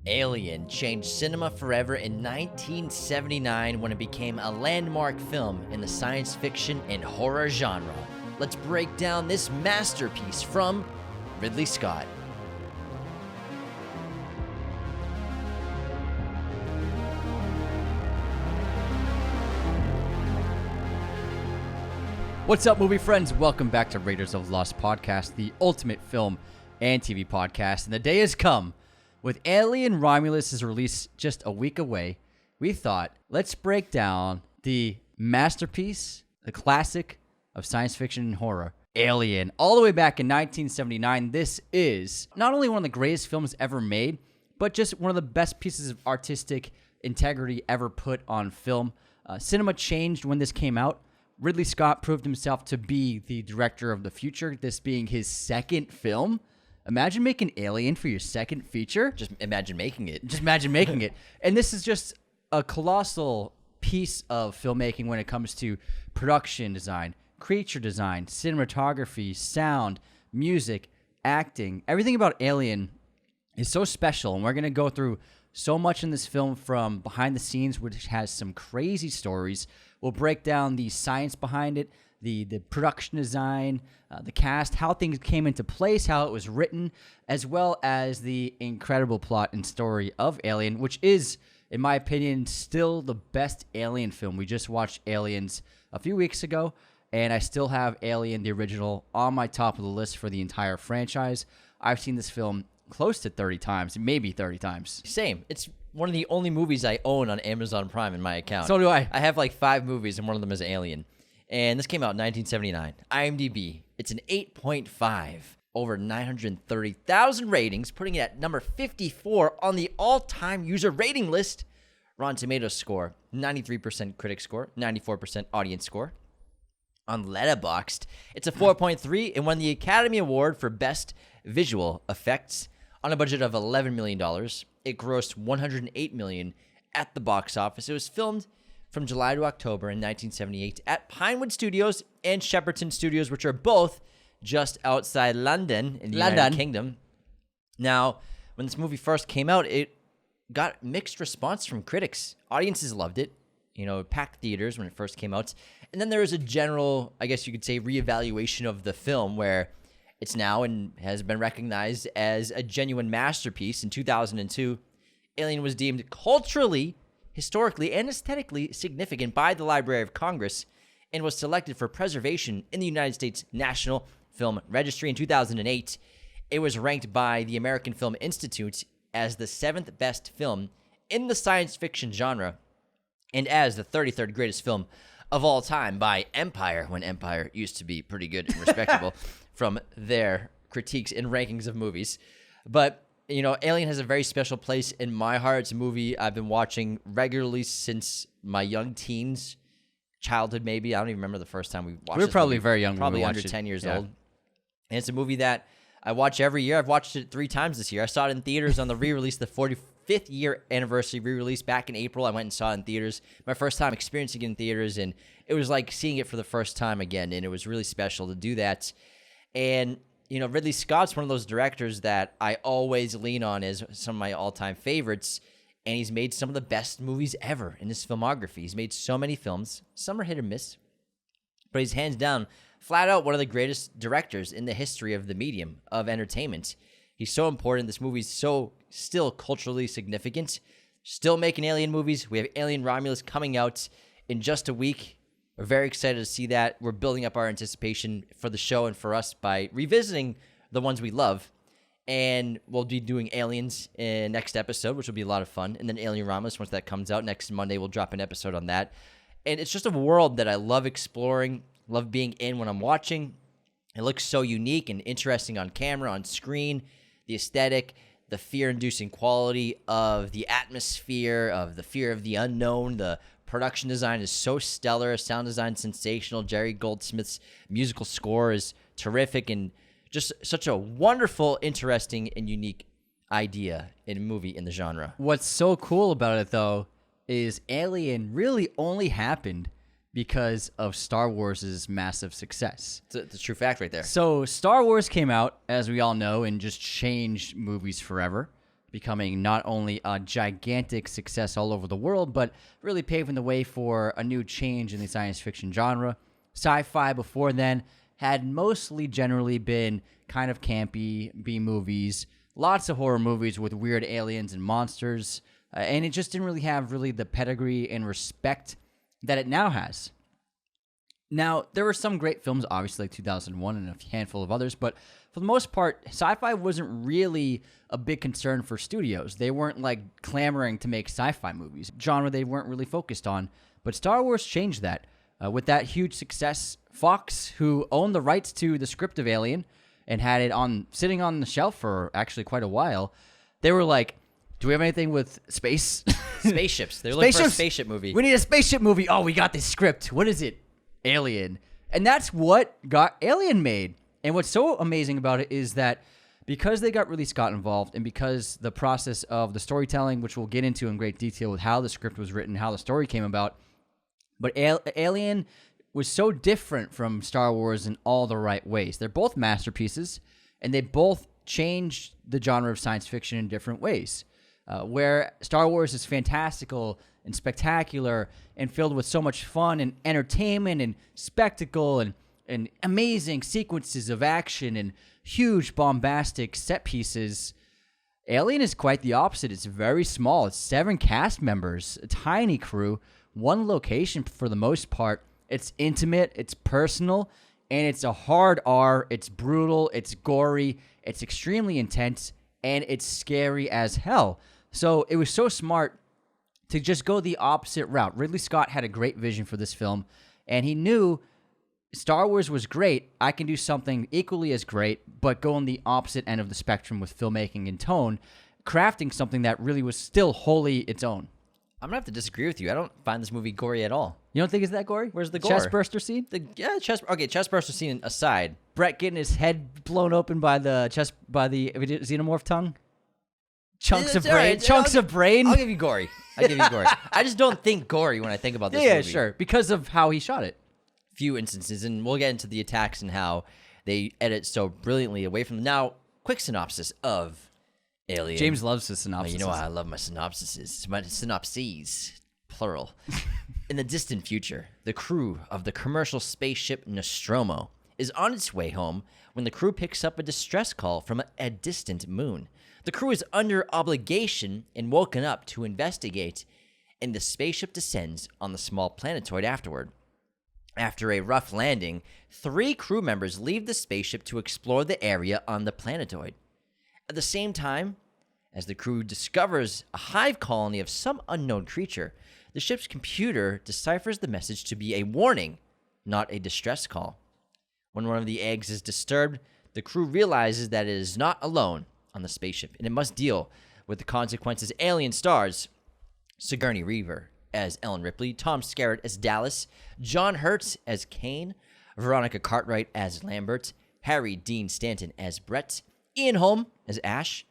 Alien changed cinema forever in 1979 when it became a landmark film in the science fiction and horror genre. Let's break down this masterpiece from Ridley Scott. What's up, movie friends? Welcome back to Raiders of the Lost Podcast, the ultimate film and TV podcast. And the day has come. With Alien Romulus' release just a week away, we thought, let's break down the masterpiece, the classic of science fiction and horror, Alien. All the way back in 1979, this is not only one of the greatest films ever made, but just one of the best pieces of artistic integrity ever put on film. Cinema changed when this came out. Ridley Scott proved himself to be the director of the future, this being his second film. Imagine making Alien for your second feature. Just imagine making it. And this is just a colossal piece of filmmaking when it comes to production design, creature design, cinematography, sound, music, acting. Everything about Alien is so special, and we're going to go through so much in this film from behind the scenes, which has some crazy stories. We'll break down the science behind it, the production design, the cast, how things came into place, how it was written, as well as the incredible plot and story of Alien, which is, in my opinion, still the best Alien film. We just watched Aliens a few weeks ago, and I still have Alien, the original, on my top of the list for the entire franchise. I've seen this film close to 30 times, maybe 30 times. Same. It's one of the only movies I own on Amazon Prime in my account. So do I. I have like 5 movies, and one of them is Alien. And this came out in 1979. IMDb, it's an 8.5, over 930,000 ratings, putting it at number 54 on the all-time user rating list. Rotten Tomatoes score, 93% critic score, 94% audience score. On Letterboxd, it's a 4.3 and won the Academy Award for Best Visual Effects. On a budget of $11 million, it grossed $108 million at the box office. It was filmed from July to October in 1978 at Pinewood Studios and Shepperton Studios, which are both just outside London in the United Kingdom. Now, when this movie first came out, it got mixed response from critics. Audiences loved it. It packed theaters when it first came out. And then there was a general, I guess you could say, reevaluation of the film where it's now and has been recognized as a genuine masterpiece. In 2002, Alien was deemed culturally, historically, and aesthetically significant by the Library of Congress and was selected for preservation in the United States National Film Registry. In 2008, it was ranked by the American Film Institute as the 7th best film in the science fiction genre and as the 33rd greatest film of all time by Empire, when Empire used to be pretty good and respectable from their critiques and rankings of movies. But Alien has a very special place in my heart. It's a movie I've been watching regularly since my young teens, childhood maybe. I don't even remember the first time we watched it. We were probably very young probably when we under watched it. 10 years old. And it's a movie that I watch every year. I've watched it 3 times this year. I saw it in theaters on the re-release, the 45th year anniversary re-release back in April. I went and saw it in theaters. My first time experiencing it in theaters, and it was like seeing it for the first time again, and it was really special to do that. And Ridley Scott's one of those directors that I always lean on as some of my all-time favorites, and he's made some of the best movies ever in his filmography. He's made so many films. Some are hit or miss, but he's hands down, flat out, one of the greatest directors in the history of the medium of entertainment. He's so important. This movie's so still culturally significant. Still making Alien movies. We have Alien Romulus coming out in just a week. We're very excited to see that. We're building up our anticipation for the show and for us by revisiting the ones we love. And we'll be doing Aliens in next episode, which will be a lot of fun. And then Alien Romulus, once that comes out next Monday, we'll drop an episode on that. And it's just a world that I love exploring, love being in when I'm watching. It looks so unique and interesting on camera, on screen. The aesthetic, the fear-inducing quality of the atmosphere, of the fear of the unknown, the production design is so stellar. Sound design sensational. Jerry Goldsmith's musical score is terrific, and just such a wonderful, interesting, and unique idea in a movie in the genre. What's so cool about it, though, is Alien really only happened because of Star Wars' massive success. It's a true fact right there. So Star Wars came out, as we all know, and just changed movies forever. becoming not only a gigantic success all over the world, but really paving the way for a new change in the science fiction genre. Sci-fi before then had mostly generally been kind of campy B-movies, lots of horror movies with weird aliens and monsters, and it just didn't really have the pedigree and respect that it now has. Now, there were some great films, obviously, like 2001 and a handful of others, but for the most part, sci-fi wasn't really a big concern for studios. They weren't, like, clamoring to make sci-fi movies, genre they weren't really focused on. But Star Wars changed that. With that huge success, Fox, who owned the rights to the script of Alien and had it sitting on the shelf for actually quite a while, they were like, do we have anything with space? Spaceships. They're looking for a spaceship movie. We need a spaceship movie. Oh, we got this script. What is it? Alien. And that's what got Alien made. And what's so amazing about it is that because they got Ridley Scott involved and because the process of the storytelling, which we'll get into in great detail with how the script was written, how the story came about, but Alien was so different from Star Wars in all the right ways. They're both masterpieces, and they both changed the genre of science fiction in different ways. Where Star Wars is fantastical and spectacular and filled with so much fun and entertainment and spectacle and amazing sequences of action and huge bombastic set pieces, Alien is quite the opposite. It's very small. It's 7 cast members, a tiny crew, one location for the most part. It's intimate, it's personal, and it's a hard R. It's brutal, it's gory, it's extremely intense, and it's scary as hell. So it was so smart to just go the opposite route. Ridley Scott had a great vision for this film, and he knew Star Wars was great. I can do something equally as great, but go on the opposite end of the spectrum with filmmaking and tone, crafting something that really was still wholly its own. I'm going to have to disagree with you. I don't find this movie gory at all. You don't think it's that gory? Where's the gore? Chestburster scene? Chestburster scene aside. Brett getting his head blown open by the Xenomorph tongue? Chunks of brain. Right. Chunks of brain. I'll give you gory. I just don't think gory when I think about this movie. Yeah, sure. Because of how he shot it. Few instances, and we'll get into the attacks and how they edit so brilliantly away from them. Now, quick synopsis of Alien. James loves his synopsis. You know I love my synopsises. My synopses, plural. In the distant future, the crew of the commercial spaceship Nostromo is on its way home when the crew picks up a distress call from a distant moon. The crew is under obligation and woken up to investigate, and the spaceship descends on the small planetoid afterward. After a rough landing, 3 crew members leave the spaceship to explore the area on the planetoid. At the same time, as the crew discovers a hive colony of some unknown creature, the ship's computer deciphers the message to be a warning, not a distress call. When one of the eggs is disturbed, the crew realizes that it is not alone on the spaceship, and it must deal with the consequences. Alien stars Sigourney Weaver as Ellen Ripley, Tom Skerritt as Dallas, John Hurt as Kane, Veronica Cartwright as Lambert, Harry Dean Stanton as Brett, Ian Holm as Ash,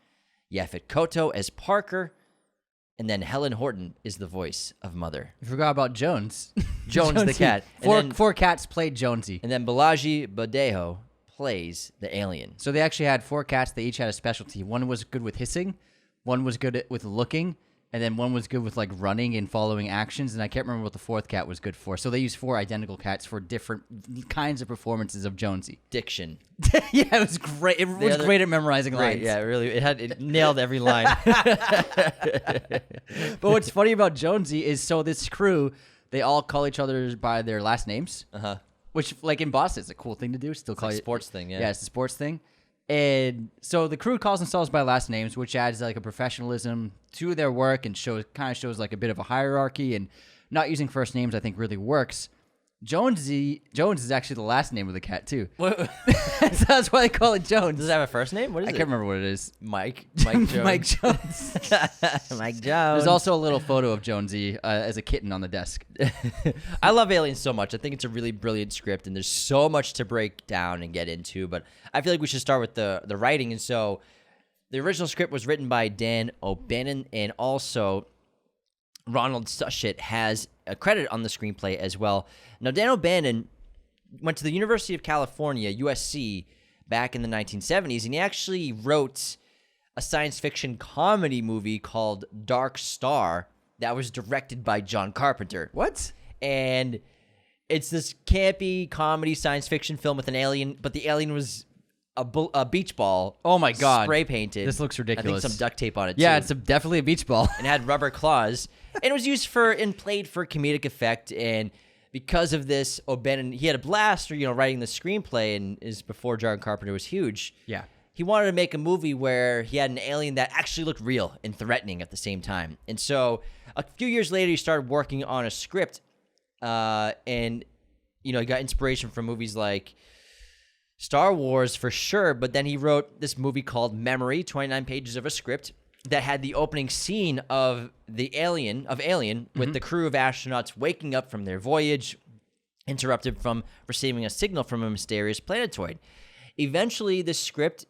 Yaphet Kotto as Parker, and then Helen Horton is the voice of Mother. You forgot about Jones. Jones the cat. Four cats played Jonesy. And then Balaji Badejo plays the alien. So they actually had 4 cats. They each had a specialty. One was good with hissing, one was good with looking, and then one was good with like running and following actions. And I can't remember what the 4th cat was good for. So they used 4 identical cats for different kinds of performances of Jonesy. Diction. Yeah, it was great. It was great at memorizing lines. Yeah, really. It nailed every line. But what's funny about Jonesy is so this crew, they all call each other by their last names. Uh-huh. Which, like in Boston, is a cool thing to do. Still call It's it a sports thing, yeah. Yeah, it's a sports thing. And so the crew calls themselves by last names, which adds like a professionalism to their work and kind of shows like a bit of a hierarchy. And not using first names, I think, really works. Jones is actually the last name of the cat too. What? So that's why they call it Jones. Does it have a first name? What is I it? can't remember what it is. Mike Jones. Mike Jones. Mike Jones. There's also a little photo of Jonesy as a kitten on the desk. I love Alien so much. I think it's a really brilliant script, and there's so much to break down and get into. But I feel like we should start with the writing. And so the original script was written by Dan O'Bannon, and also Ronald Sushit has a credit on the screenplay as well. Now, Dan O'Bannon went to the University of California, USC, back in the 1970s, and he actually wrote a science fiction comedy movie called Dark Star that was directed by John Carpenter. What? And it's this campy comedy science fiction film with an alien, but the alien was a beach ball. Oh my God. Spray painted. This looks ridiculous. I think some duct tape on it, Yeah, too. it's definitely a beach ball. And had rubber claws. And it was used and played for comedic effect. And because of this, O'Bannon, he had a blast, writing the screenplay, and is before John Carpenter was huge. Yeah. He wanted to make a movie where he had an alien that actually looked real and threatening at the same time. And so a few years later, he started working on a script, and he got inspiration from movies like Star Wars for sure, but then he wrote this movie called Memory, 29 pages of a script that had the opening scene of Alien, with the crew of astronauts waking up from their voyage, interrupted from receiving a signal from a mysterious planetoid. Eventually, this script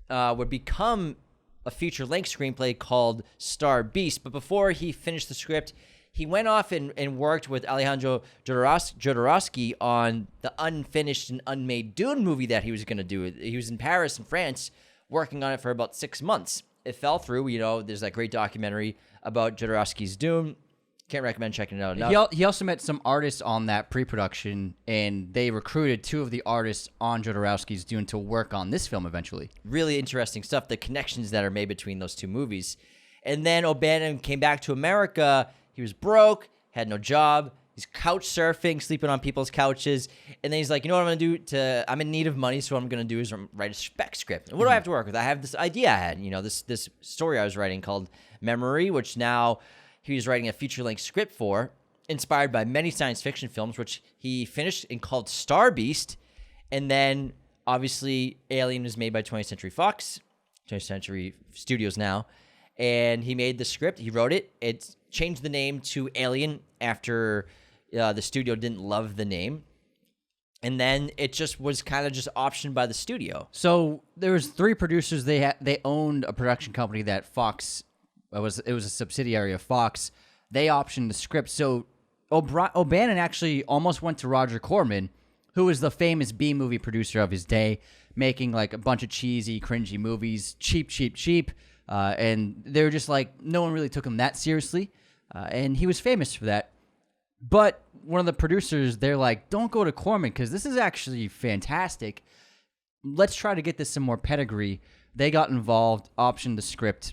would become a feature-length screenplay called Star Beast, but before he finished the script, he went off and worked with Alejandro Jodorowsky on the unfinished and unmade Dune movie that he was going to do. He was in Paris in France working on it for about 6 months. It fell through. There's that great documentary about Jodorowsky's Dune. Can't recommend checking it out enough. He also met some artists on that pre-production, and they recruited 2 of the artists on Jodorowsky's Dune to work on this film eventually. Really interesting stuff, the connections that are made between those 2 movies. And then O'Bannon came back to America. He was broke, had no job. He's couch surfing, sleeping on people's couches. And then he's like, you know what I'm going to do? I'm in need of money, so what I'm going to do is write a spec script. And what do I have to work with? I have this idea I had, this story I was writing called Memory, which now he was writing a feature-length script for, inspired by many science fiction films, which he finished and called Star Beast. And then, obviously, Alien was made by 20th Century Fox, 20th Century Studios now. And he made the script. He wrote it. It's changed the name to Alien after the studio didn't love the name. And then it just was kind of just optioned by the studio. So there was 3 producers. They owned a production company that Fox it was a subsidiary of Fox. They optioned the script. So O'Bannon actually almost went to Roger Corman, who was the famous B-movie producer of his day, making like a bunch of cheesy, cringy movies, cheap. And they were just like, no one really took him that seriously. And he was famous for that. But one of the producers, they're like, don't go to Corman because this is actually fantastic. Let's try to get this some more pedigree. They got involved, optioned the script.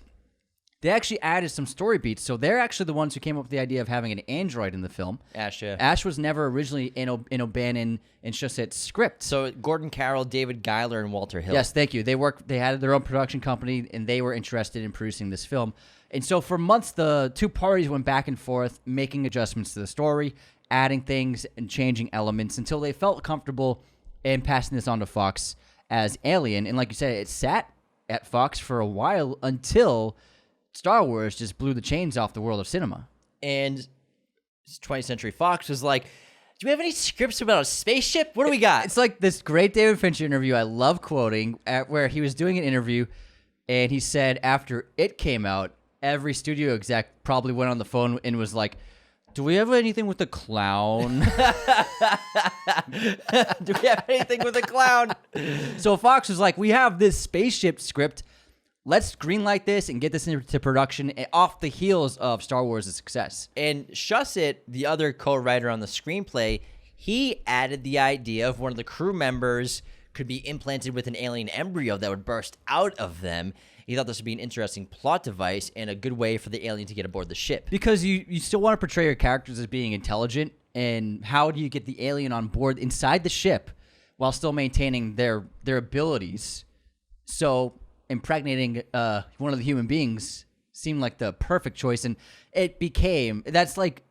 They actually added some story beats. So they're actually the ones who came up with the idea of having an android in the film. Ash, yeah. Ash was never originally in O'Bannon and Chaussette's script. So Gordon Carroll, David Giler, and Walter Hill. Yes, thank you. They had their own production company, and they were interested in producing this film. And so for months, the 2 parties went back and forth, making adjustments to the story, adding things and changing elements until they felt comfortable in passing this on to Fox as Alien. And like you said, it sat at Fox for a while until Star Wars just blew the chains off the world of cinema. And 20th Century Fox was like, do we have any scripts about a spaceship? What do we got? It's like this great David Fincher interview I love quoting, where he was doing an interview, and he said after it came out, every studio exec probably went on the phone and was like, do we have anything with a clown? Do we have anything with a clown? So Fox was like, we have this spaceship script. Let's greenlight this and get this into production off the heels of Star Wars' success. And Chausset, the other co-writer on the screenplay, he added the idea of one of the crew members could be implanted with an alien embryo that would burst out of them. He thought this would be an interesting plot device and a good way for the alien to get aboard the ship. Because you still want to portray your characters as being intelligent, and how do you get the alien on board inside the ship while still maintaining their abilities? So impregnating one of the human beings seemed like the perfect choice, and that's like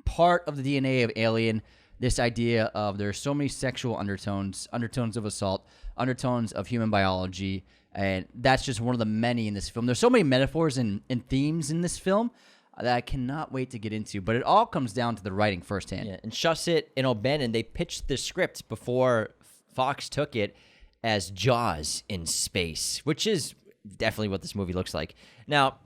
part of the DNA of Alien, this idea of there's so many sexual undertones of assault, undertones of human biology, and that's just one of the many in this film. There's so many metaphors and themes in this film that I cannot wait to get into, but it all comes down to the writing firsthand. Yeah, and Chausset and O'Bannon, they pitched the script before Fox took it as Jaws in space, which is definitely what this movie looks like. Now,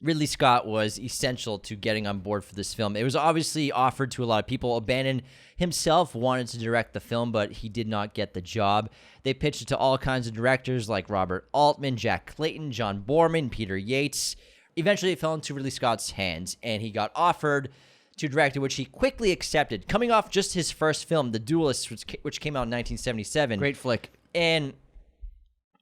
Ridley Scott was essential to getting on board for this film. It was obviously offered to a lot of people. O'Bannon himself wanted to direct the film, but he did not get the job. They pitched it to all kinds of directors like Robert Altman, Jack Clayton, John Borman, Peter Yates. Eventually, it fell into Ridley Scott's hands, and he got offered to direct it, which he quickly accepted, coming off just his first film, The Duelist, which came out in 1977. Great flick. And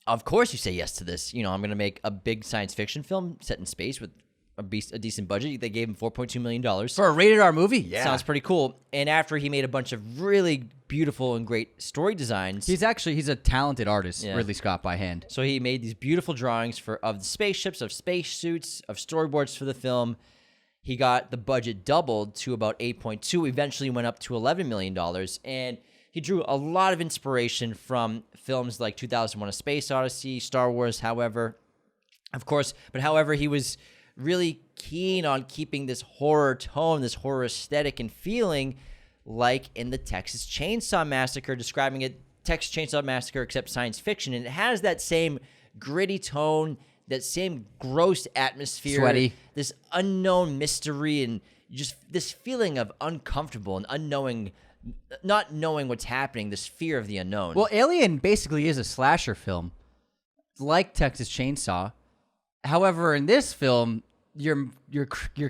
of course you say yes to this. You know, I'm going to make a big science fiction film set in space with a decent budget. They gave him $4.2 million. For a rated R movie? Yeah. Sounds pretty cool. And after he made a bunch of really beautiful and great story designs. He's a talented artist, Ridley Scott, by hand. So he made these beautiful drawings of the spaceships, of spacesuits, of storyboards for the film. He got the budget doubled to about 8.2, eventually went up to $11 million. And he drew a lot of inspiration from films like 2001: A Space Odyssey, Star Wars, however, he was really keen on keeping this horror tone, this horror aesthetic and feeling like in the Texas Chainsaw Massacre, describing it Texas Chainsaw Massacre except science fiction. And it has that same gritty tone, that same gross atmosphere, sweaty, this unknown mystery, and just this feeling of uncomfortable and not knowing what's happening, this fear of the unknown. Well, Alien basically is a slasher film, like Texas Chainsaw. However, in this film, your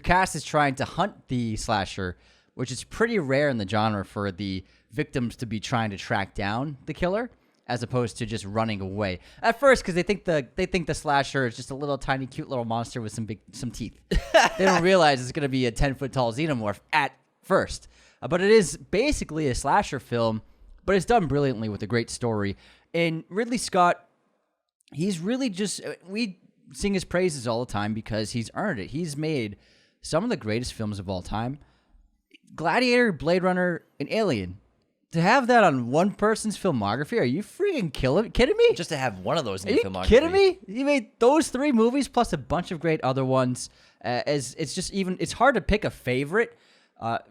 cast is trying to hunt the slasher, which is pretty rare in the genre for the victims to be trying to track down the killer, as opposed to just running away. At first, because they think the slasher is just a little tiny, cute little monster with some teeth. They don't realize it's going to be a 10-foot tall xenomorph at first. But it is basically a slasher film, but it's done brilliantly with a great story. And Ridley Scott, he's really we sing his praises all the time because he's earned it. He's made some of the greatest films of all time. Gladiator, Blade Runner, and Alien. To have that on one person's filmography, are you freaking kidding me? Just to have one of those in your filmography. Are you kidding me? He made those 3 movies plus a bunch of great other ones. It's hard to pick a favorite.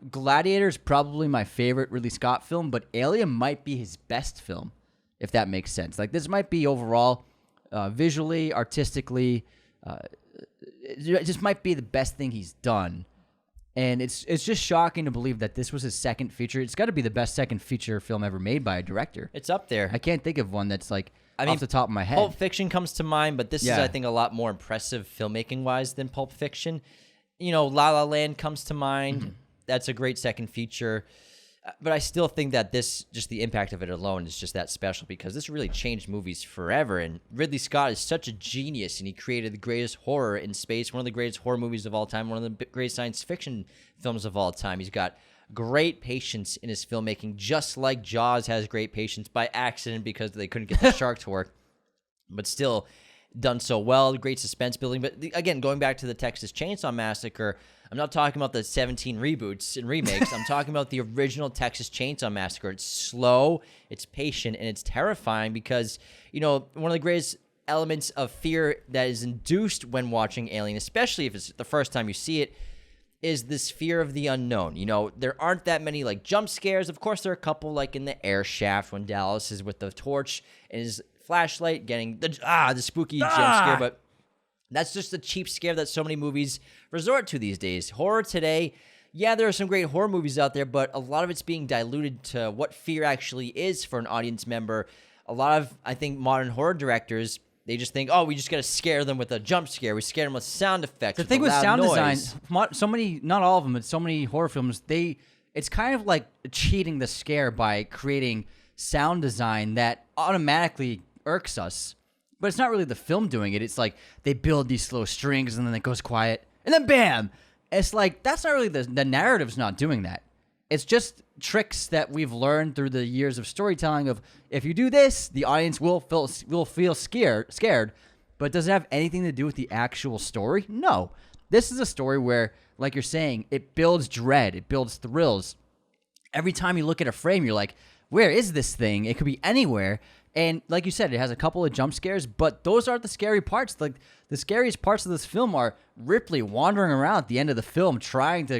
Gladiator is probably my favorite Ridley Scott film, but Alien might be his best film, if that makes sense. Like, this might be overall, visually, artistically, it just might be the best thing he's done. And it's just shocking to believe that this was his second feature. It's got to be the best second feature film ever made by a director. It's up there. I can't think of one that's off the top of my head. Pulp Fiction comes to mind, but this is, I think, a lot more impressive filmmaking-wise than Pulp Fiction. You know, La La Land comes to mind. Mm-hmm. That's a great second feature. But I still think that just the impact of it alone is just that special because this really changed movies forever. And Ridley Scott is such a genius, and he created the greatest horror in space, one of the greatest horror movies of all time, one of the greatest science fiction films of all time. He's got great patience in his filmmaking, just like Jaws has great patience by accident because they couldn't get the shark to work. But still done so well, great suspense building. But again, going back to the Texas Chainsaw Massacre, I'm not talking about the 17 reboots and remakes. I'm talking about the original Texas Chainsaw Massacre. It's slow, it's patient, and it's terrifying because, you know, one of the greatest elements of fear that is induced when watching Alien, especially if it's the first time you see it, is this fear of the unknown. You know, there aren't that many, like, jump scares. Of course, there are a couple, like in the air shaft when Dallas is with the torch and his flashlight getting the spooky jump scare, but that's just a cheap scare that so many movies resort to these days. Horror today, there are some great horror movies out there, but a lot of it's being diluted to what fear actually is for an audience member. A lot of, I think, modern horror directors, they just think, we just got to scare them with a jump scare. We scare them with sound effects. The thing with sound design, so many, not all of them, but so many horror films, it's kind of like cheating the scare by creating sound design that automatically irks us. But it's not really the film doing it. It's like they build these slow strings and then it goes quiet and then bam. It's like that's not really the narrative's not doing that. It's just tricks that we've learned through the years of storytelling of if you do this, the audience will feel scared, but does it have anything to do with the actual story? No. This is a story where, like you're saying, it builds dread, it builds thrills. Every time you look at a frame, you're like, where is this thing? It could be anywhere. And like you said, it has a couple of jump scares, but those aren't the scary parts. Like the scariest parts of this film are Ripley wandering around at the end of the film, trying to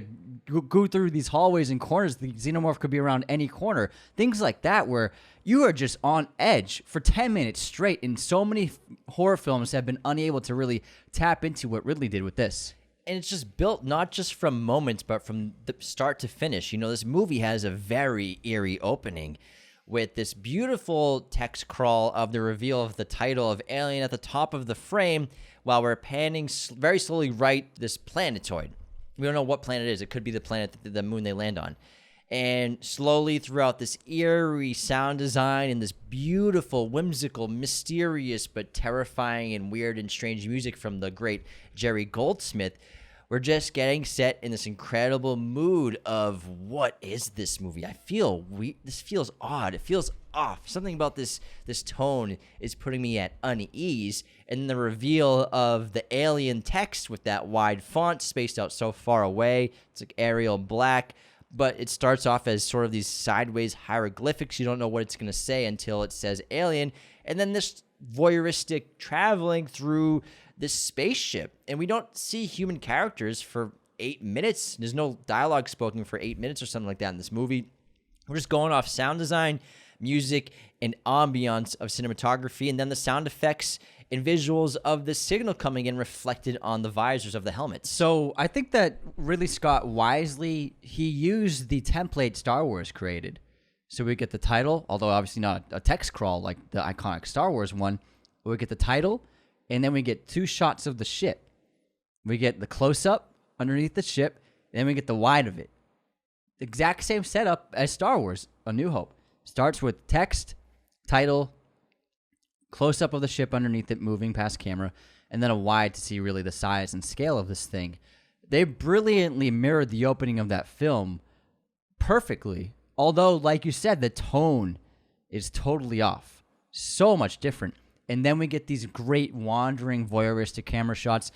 go through these hallways and corners. The xenomorph could be around any corner. Things like that, where you are just on edge for 10 minutes straight. And so many horror films have been unable to really tap into what Ridley did with this. And it's just built not just from moments, but from the start to finish. You know, this movie has a very eerie opening with this beautiful text crawl of the reveal of the title of Alien at the top of the frame while we're panning very slowly right this planetoid. We don't know what planet it is. It could be the planet, the moon they land on. And slowly throughout this eerie sound design and this beautiful, whimsical, mysterious, but terrifying and weird and strange music from the great Jerry Goldsmith, we're just getting set in this incredible mood of what is this movie? This feels odd. It feels off. Something about this tone is putting me at unease. And the reveal of the alien text with that wide font spaced out so far away. It's like Arial black. But it starts off as sort of these sideways hieroglyphics. You don't know what it's going to say until it says alien. And then this voyeuristic traveling through this spaceship. And we don't see human characters for 8 minutes. There's no dialogue spoken for 8 minutes or something like that in this movie. We're just going off sound design, music, and ambiance of cinematography. And then the sound effects and visuals of the signal coming in reflected on the visors of the helmets. So I think that Ridley Scott wisely, he used the template Star Wars created. So we get the title, although obviously not a text crawl like the iconic Star Wars one. We get the title, and then we get 2 shots of the ship. We get the close-up underneath the ship, and then we get the wide of it. The exact same setup as Star Wars, A New Hope. Starts with text, title, close-up of the ship underneath it moving past camera, and then a wide to see really the size and scale of this thing. They brilliantly mirrored the opening of that film perfectly, although, like you said, the tone is totally off. So much different. And then we get these great wandering voyeuristic camera shots.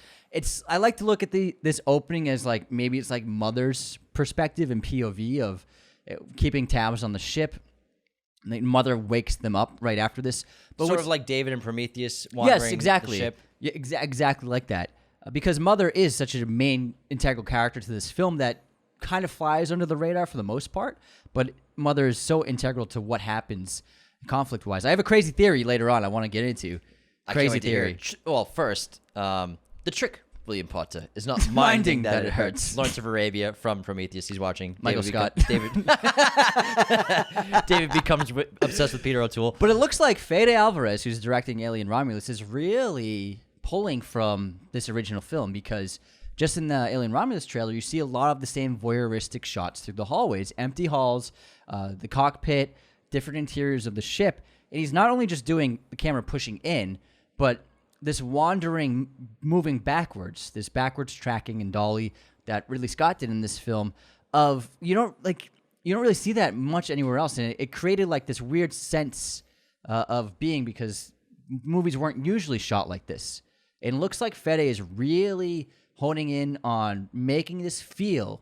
I like to look at this opening as like maybe it's like Mother's perspective and POV of keeping tabs on the ship. And the Mother wakes them up right after this. But sort of like David and Prometheus wandering the ship. Yeah, exactly like that. Because Mother is such a main integral character to this film that kind of flies under the radar for the most part. But Mother is so integral to what happens conflict-wise. I have a crazy theory later on I want to get into. Crazy theory. Well, first, the trick, William Potter, is not minding that it hurts. Lawrence of Arabia from Prometheus. He's watching. Michael Scott. David becomes obsessed with Peter O'Toole. But it looks like Fede Alvarez, who's directing Alien Romulus, is really pulling from this original film because just in the Alien Romulus trailer, you see a lot of the same voyeuristic shots through the hallways, empty halls, the cockpit, different interiors of the ship. And he's not only just doing the camera pushing in, but this wandering, moving backwards, this backwards tracking and dolly that Ridley Scott did in this film of, you don't really see that much anywhere else. And it created like this weird sense of being because movies weren't usually shot like this. And it looks like Fede is really honing in on making this feel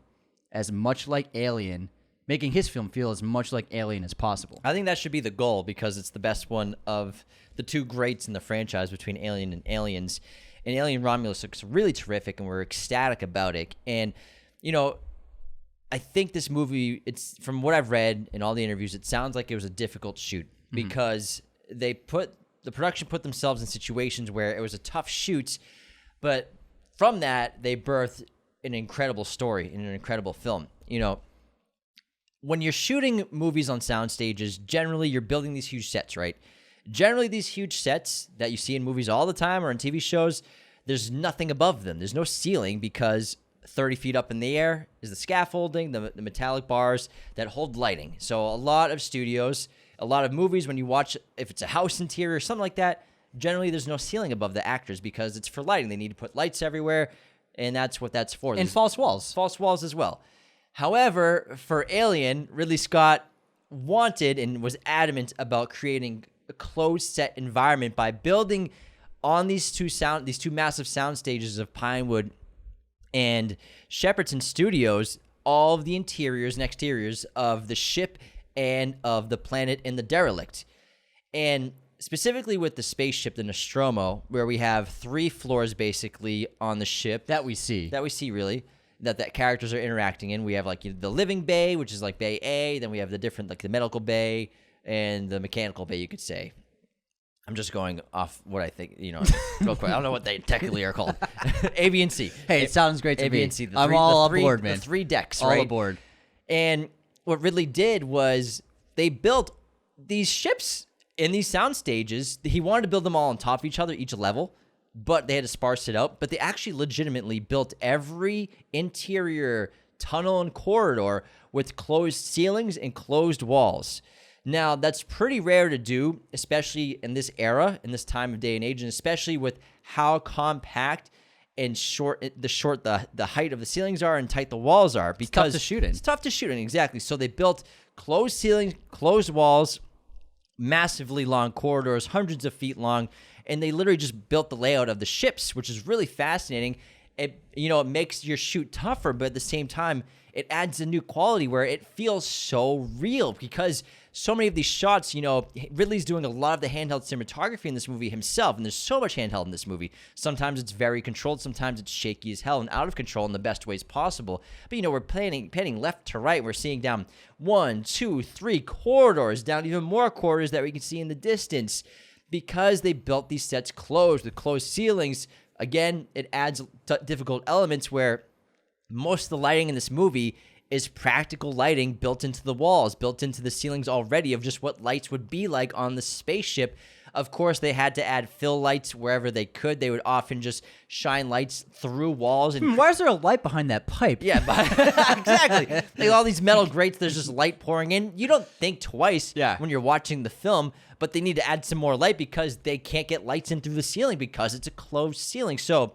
as much like Alien, making his film feel as much like Alien as possible. I think that should be the goal because it's the best one of the 2 greats in the franchise between Alien and Aliens. And Alien Romulus looks really terrific, and we're ecstatic about it. And, you know, I think this movie, it's from what I've read in all the interviews, it sounds like it was a difficult shoot because the production put themselves in situations where it was a tough shoot, but from that, they birthed an incredible story and an incredible film. You know, when you're shooting movies on sound stages, generally you're building these huge sets, right? Generally, these huge sets that you see in movies all the time or in TV shows, there's nothing above them. There's no ceiling because 30 feet up in the air is the scaffolding, the metallic bars that hold lighting. So a lot of studios, a lot of movies, when you watch, if it's a house interior or something like that, generally there's no ceiling above the actors because it's for lighting. They need to put lights everywhere, and that's what that's for. And false walls. False walls as well. However, for Alien, Ridley Scott wanted and was adamant about creating a closed set environment by building on these two massive sound stages of Pinewood and Shepperton Studios all of the interiors and exteriors of the ship and of the planet and the derelict. And specifically with the spaceship, the Nostromo, where we have 3 floors basically on the ship That we see really. That characters are interacting in. We have like the living bay, which is like bay A. Then we have the different like the medical bay, and the mechanical bay, you could say. I'm just going off what I think, real quick. I don't know what they technically are called. A, B, and C. Hey, it sounds great to A, me. B, and C. I'm all aboard, man. The 3 decks, all right? aboard. And what Ridley did was they built these ships in these sound stages. He wanted to build them all on top of each other, each level, but they had to sparse it out. But they actually legitimately built every interior tunnel and corridor with closed ceilings and closed walls. Now, that's pretty rare to do, especially in this era, in this time of day and age, and especially with how compact and short the height of the ceilings are and tight the walls are. Because it's tough to shoot in. It's tough to shoot in, exactly. So they built closed ceilings, closed walls, massively long corridors, hundreds of feet long, and they literally just built the layout of the ships, which is really fascinating. It makes your shoot tougher, but at the same time, it adds a new quality where it feels so real because so many of these shots, Ridley's doing a lot of the handheld cinematography in this movie himself, and there's so much handheld in this movie. Sometimes it's very controlled, sometimes it's shaky as hell and out of control in the best ways possible. But, we're panning left to right. We're seeing down 1, 2, 3 corridors, down even more corridors that we can see in the distance because they built these sets closed with closed ceilings. Again, it adds difficult elements where most of the lighting in this movie is practical lighting built into the walls, built into the ceilings already of just what lights would be like on the spaceship. Of course, they had to add fill lights wherever they could. They would often just shine lights through walls. And Why is there a light behind that pipe? yeah, exactly. Like all these metal grates, there's just light pouring in. You don't think twice when you're watching the film, but they need to add some more light because they can't get lights in through the ceiling because it's a closed ceiling. So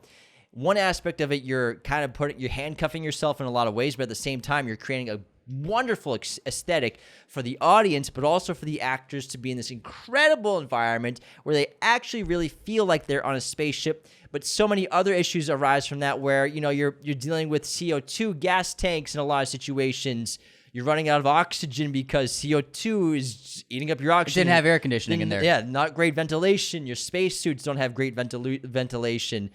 one aspect of it, you're kind of you're handcuffing yourself in a lot of ways, but at the same time, you're creating a wonderful aesthetic for the audience, but also for the actors to be in this incredible environment where they actually really feel like they're on a spaceship. But so many other issues arise from that where, you're dealing with CO2 gas tanks in a lot of situations. You're running out of oxygen because CO2 is eating up your oxygen. It didn't have air conditioning in there. Yeah, not great ventilation. Your spacesuits don't have great ventilation.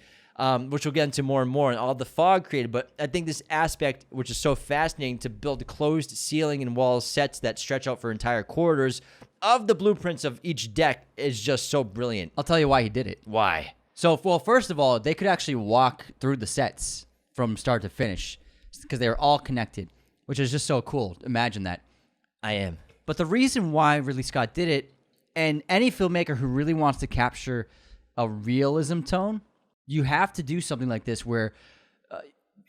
Which we'll get into more and more, and all the fog created. But I think this aspect, which is so fascinating, to build closed ceiling and wall sets that stretch out for entire corridors of the blueprints of each deck is just so brilliant. I'll tell you why he did it. Why? So, well, first of all, they could actually walk through the sets from start to finish because they were all connected, which is just so cool. Imagine that. I am. But the reason why Ridley Scott did it, and any filmmaker who really wants to capture a realism tone, you have to do something like this where,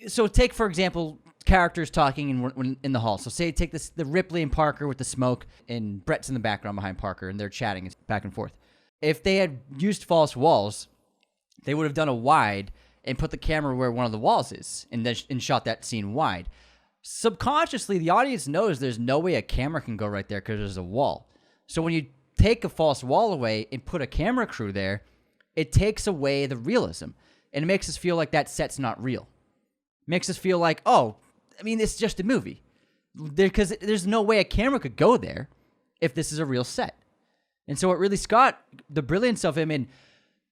so take, for example, characters talking in the hall. So say take the Ripley and Parker with the smoke, and Brett's in the background behind Parker, and they're chatting back and forth. If they had used false walls, they would have done a wide and put the camera where one of the walls is, and then shot that scene wide. Subconsciously, the audience knows there's no way a camera can go right there because there's a wall. So when you take a false wall away and put a camera crew there, it takes away the realism, and it makes us feel like that set's not real. It makes us feel like, it's just a movie. Because there's no way a camera could go there if this is a real set. And so what Ridley Scott, the brilliance of him, and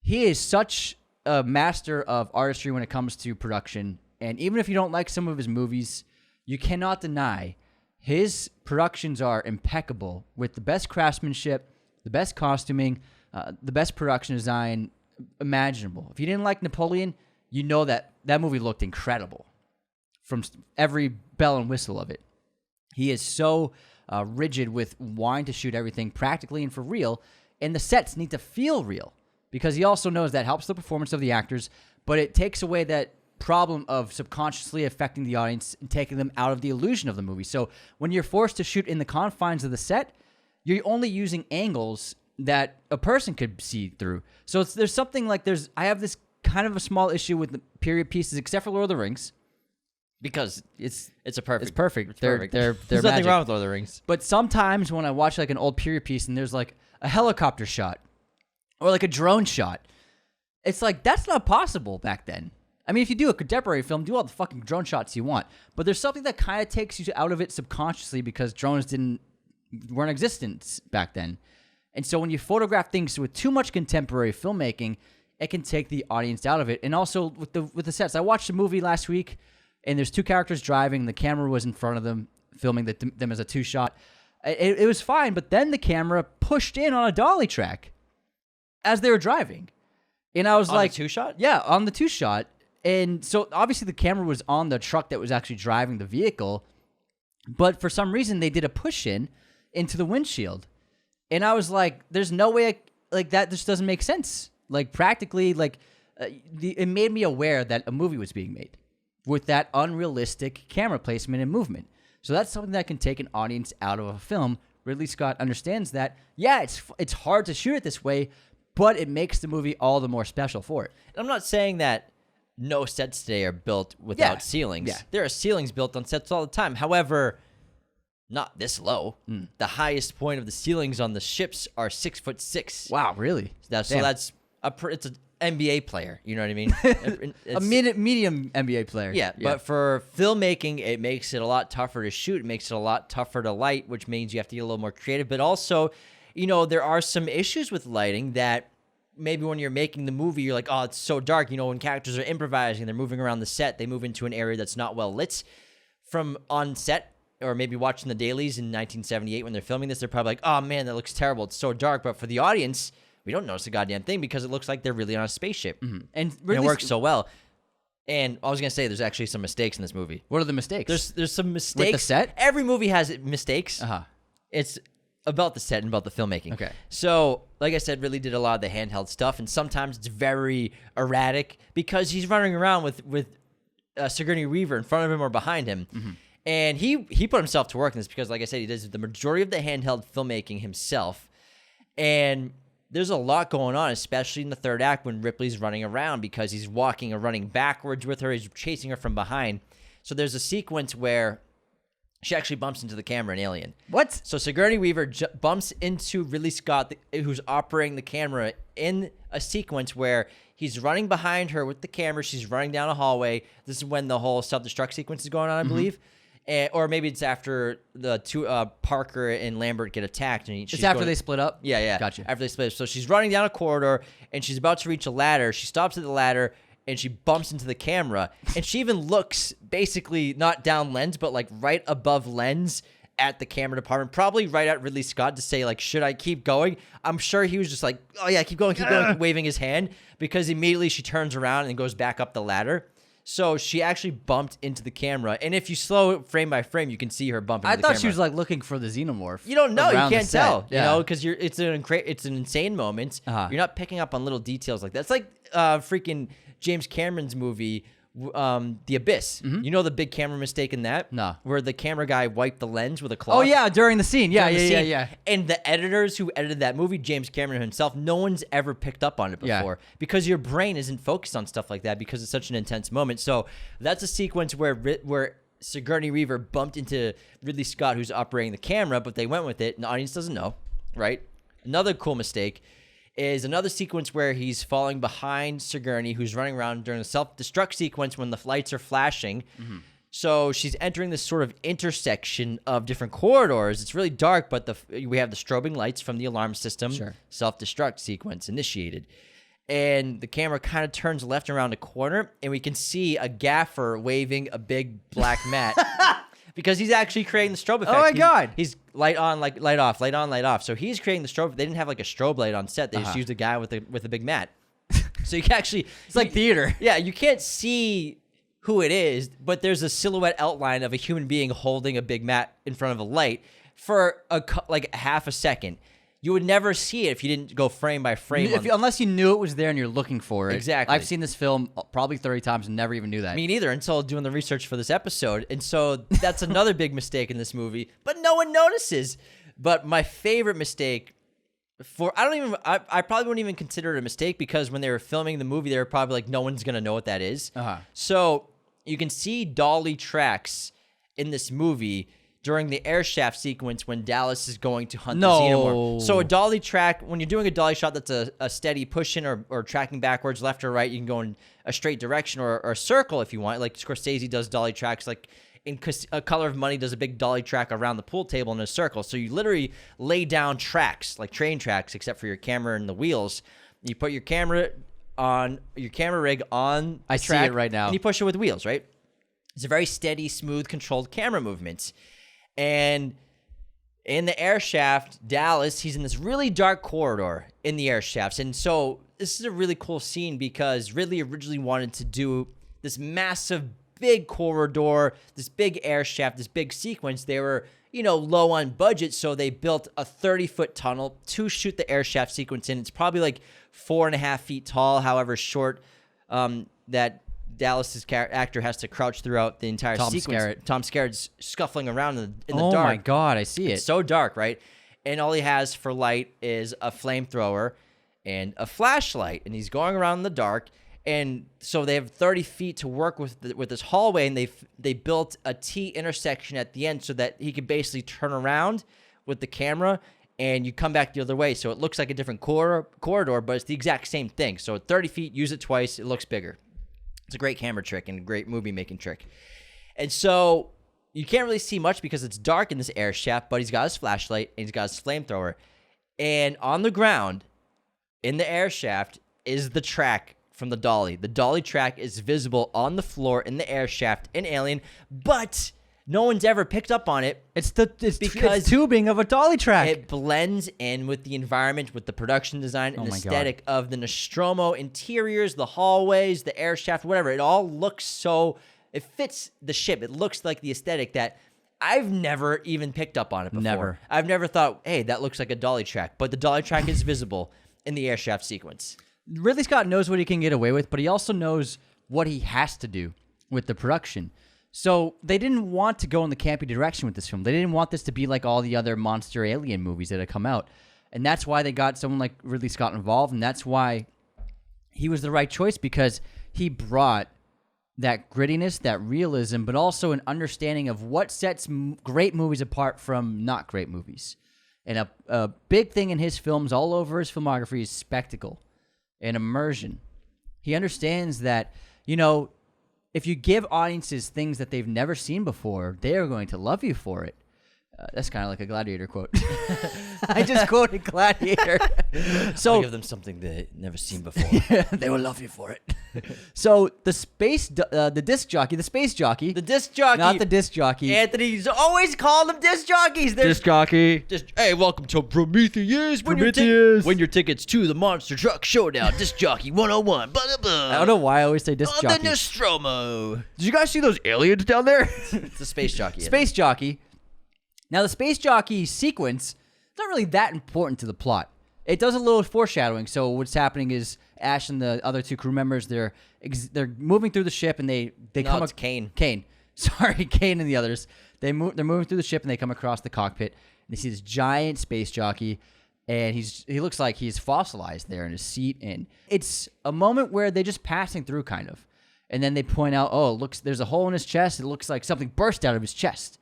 he is such a master of artistry when it comes to production, and even if you don't like some of his movies, you cannot deny his productions are impeccable with the best craftsmanship, the best costuming, the best production design imaginable. If you didn't like Napoleon, you know that movie looked incredible from every bell and whistle of it. He is so rigid with wanting to shoot everything practically and for real, and the sets need to feel real because he also knows that helps the performance of the actors, but it takes away that problem of subconsciously affecting the audience and taking them out of the illusion of the movie. So when you're forced to shoot in the confines of the set, you're only using angles that a person could see through. So there's something like I have this kind of a small issue with the period pieces, except for Lord of the Rings, because it's perfect. It's perfect. It's perfect. They're There's nothing magic. wrong with Lord of the Rings. But sometimes when I watch like an old period piece and there's like a helicopter shot or like a drone shot, it's like that's not possible back then. I mean, if you do a contemporary film, do all the fucking drone shots you want, but there's something that kind of takes you out of it subconsciously because drones weren't existent back then. And so when you photograph things with too much contemporary filmmaking, it can take the audience out of it. And also with the sets, I watched a movie last week, and there's two characters driving. The camera was in front of them, filming them as a two-shot. It was fine, but then the camera pushed in on a dolly track as they were driving. And I was like... On the two-shot? Yeah, on the two-shot. And so obviously the camera was on the truck that was actually driving the vehicle, but for some reason they did a push-in into the windshield. And I was like, there's no way, like, that just doesn't make sense. Like, practically, like, it made me aware that a movie was being made with that unrealistic camera placement and movement. So that's something that can take an audience out of a film. Ridley Scott understands that. Yeah, it's hard to shoot it this way, but it makes the movie all the more special for it. And I'm not saying that no sets today are built without ceilings. Yeah. There are ceilings built on sets all the time. However, not this low. The highest point of the ceilings on the ships are 6'6". Wow, really? It's an NBA player. You know what I mean? A medium NBA player. Yeah, but for filmmaking, it makes it a lot tougher to shoot. It makes it a lot tougher to light, which means you have to get a little more creative. But also, there are some issues with lighting that maybe when you're making the movie, you're like, oh, it's so dark. When characters are improvising, they're moving around the set, they move into an area that's not well lit. From on set, or maybe watching the dailies in 1978 when they're filming this, they're probably like, oh man, that looks terrible. It's so dark. But for the audience, we don't notice a goddamn thing because it looks like they're really on a spaceship. Mm-hmm. And it works so well. And I was going to say, there's actually some mistakes in this movie. What are the mistakes? There's some mistakes. With the set? Every movie has mistakes. Uh-huh. It's about the set and about the filmmaking. Okay. So, like I said, really did a lot of the handheld stuff. And sometimes it's very erratic because he's running around with Sigourney Weaver in front of him or behind him. Mm-hmm. And he put himself to work in this because, like I said, he does the majority of the handheld filmmaking himself. And there's a lot going on, especially in the third act when Ripley's running around because he's walking or running backwards with her. He's chasing her from behind. So there's a sequence where she actually bumps into the camera in Alien. What? So Sigourney Weaver bumps into Ridley Scott, who's operating the camera, in a sequence where he's running behind her with the camera. She's running down a hallway. This is when the whole self-destruct sequence is going on, I believe. Or maybe it's after the two Parker and Lambert get attacked. And it's after they split up? Yeah. Gotcha. After they split up. So she's running down a corridor, and she's about to reach a ladder. She stops at the ladder, and she bumps into the camera. And she even looks basically not down lens, but like right above lens at the camera department, probably right at Ridley Scott to say, like, should I keep going? I'm sure he was just like, oh, yeah, keep going, waving his hand, because immediately she turns around and goes back up the ladder. So she actually bumped into the camera, and if you slow it frame by frame, you can see her bumping. I into the thought camera. she was like looking for the Xenomorph. You don't know. You can't tell. Yeah. Because it's an insane moment. Uh-huh. You're not picking up on little details like that. It's like freaking James Cameron's movie, The Abyss. Mm-hmm. You know the big camera mistake in that? No. Where the camera guy wiped the lens with a cloth. Oh yeah, during the scene. Yeah. And the editors who edited that movie, James Cameron himself, no one's ever picked up on it before because your brain isn't focused on stuff like that because it's such an intense moment. So that's a sequence where Sigourney Weaver bumped into Ridley Scott, who's operating the camera, but they went with it, and the audience doesn't know, right? Another cool mistake is another sequence where he's falling behind Sigourney, who's running around during the self-destruct sequence when the lights are flashing. Mm-hmm. So she's entering this sort of intersection of different corridors. It's really dark, but we have the strobing lights from the alarm system. Sure. Self-destruct sequence initiated. And the camera kind of turns left around a corner, and we can see a gaffer waving a big black mat. Because he's actually creating the strobe effect. Oh my God. He's light on, like light off, light on, light off. So he's creating the strobe. They didn't have like a strobe light on set. They just used a guy with a big mat. So you can actually... It's like theater. Yeah, you can't see who it is, but there's a silhouette outline of a human being holding a big mat in front of a light for like half a second. You would never see it if you didn't go frame by frame. Unless you knew it was there and you're looking for it. Exactly. I've seen this film probably 30 times and never even knew that. Me neither, until doing the research for this episode. And so that's another big mistake in this movie, but no one notices. But my favorite mistake I probably wouldn't even consider it a mistake because when they were filming the movie, they were probably like, no one's going to know what that is. Uh-huh. So you can see dolly tracks in this movie during the air shaft sequence when Dallas is going to hunt the Xenomorph. So a dolly track, when you're doing a dolly shot that's a steady push-in or tracking backwards, left or right, you can go in a straight direction or a circle if you want. Like Scorsese does dolly tracks, like in A Color of Money does a big dolly track around the pool table in a circle. So you literally lay down tracks, like train tracks, except for your camera and the wheels. You put your camera rig on the track. See it right now. And you push it with wheels, right? It's a very steady, smooth, controlled camera movement. And In the air shaft, Dallas, he's in this really dark corridor in the air shafts. And so this is a really cool scene because Ridley originally wanted to do this massive, big corridor, this big air shaft, this big sequence. They were, low on budget, so they built a 30-foot tunnel to shoot the air shaft sequence in. It's probably like 4.5 feet tall, however short that Dallas's actor has to crouch throughout the entire sequence. Tom Skerritt's scuffling around in the dark. Oh my God, I see it. It's so dark, right? And all he has for light is a flamethrower and a flashlight, and he's going around in the dark. And so they have 30 feet to work with this hallway, and they built a T intersection at the end so that he could basically turn around with the camera, and you come back the other way. So it looks like a different corridor, but it's the exact same thing. So at 30 feet, use it twice, it looks bigger. It's a great camera trick and a great movie-making trick. And so you can't really see much because it's dark in this air shaft, but he's got his flashlight and he's got his flamethrower. And on the ground, in the air shaft, is the track from the dolly. The dolly track is visible on the floor in the air shaft in Alien, but no one's ever picked up on it. It's because tubing of a dolly track. It blends in with the environment, with the production design and aesthetic of the Nostromo interiors, the hallways, the air shaft, whatever. It all looks so... It fits the ship. It looks like the aesthetic that I've never even picked up on it before. Never. I've never thought, hey, that looks like a dolly track. But the dolly track is visible in the air shaft sequence. Ridley Scott knows what he can get away with, but he also knows what he has to do with the production. So they didn't want to go in the campy direction with this film. They didn't want this to be like all the other monster alien movies that had come out. And that's why they got someone like Ridley Scott involved, and that's why he was the right choice, because he brought that grittiness, that realism, but also an understanding of what sets great movies apart from not great movies. And a big thing in his films, all over his filmography, is spectacle and immersion. He understands that, if you give audiences things that they've never seen before, they are going to love you for it. That's kind of like a Gladiator quote. I just quoted Gladiator. So I'll give them something they've never seen before. They will love you for it. So the space jockey, not the disc jockey. Anthony's always called them disc jockeys. Disc jockey. Hey, welcome to Prometheus. Win your tickets to the Monster Truck Showdown. Disc jockey 101. Blah, blah, blah. I don't know why I always say disc jockey. The Nostromo. Did you guys see those aliens down there? It's a space jockey. Space jockey. Now, the space jockey sequence is not really that important to the plot. It does a little foreshadowing. So what's happening is Ash and the other two crew members, they're moving through the ship, and they come it's Kane. Sorry, Kane and the others. They're moving through the ship, and they come across the cockpit. And they see this giant space jockey, and he looks like he's fossilized there in his seat. And it's a moment where they're just passing through, kind of. And then they point out, there's a hole in his chest. It looks like something burst out of his chest.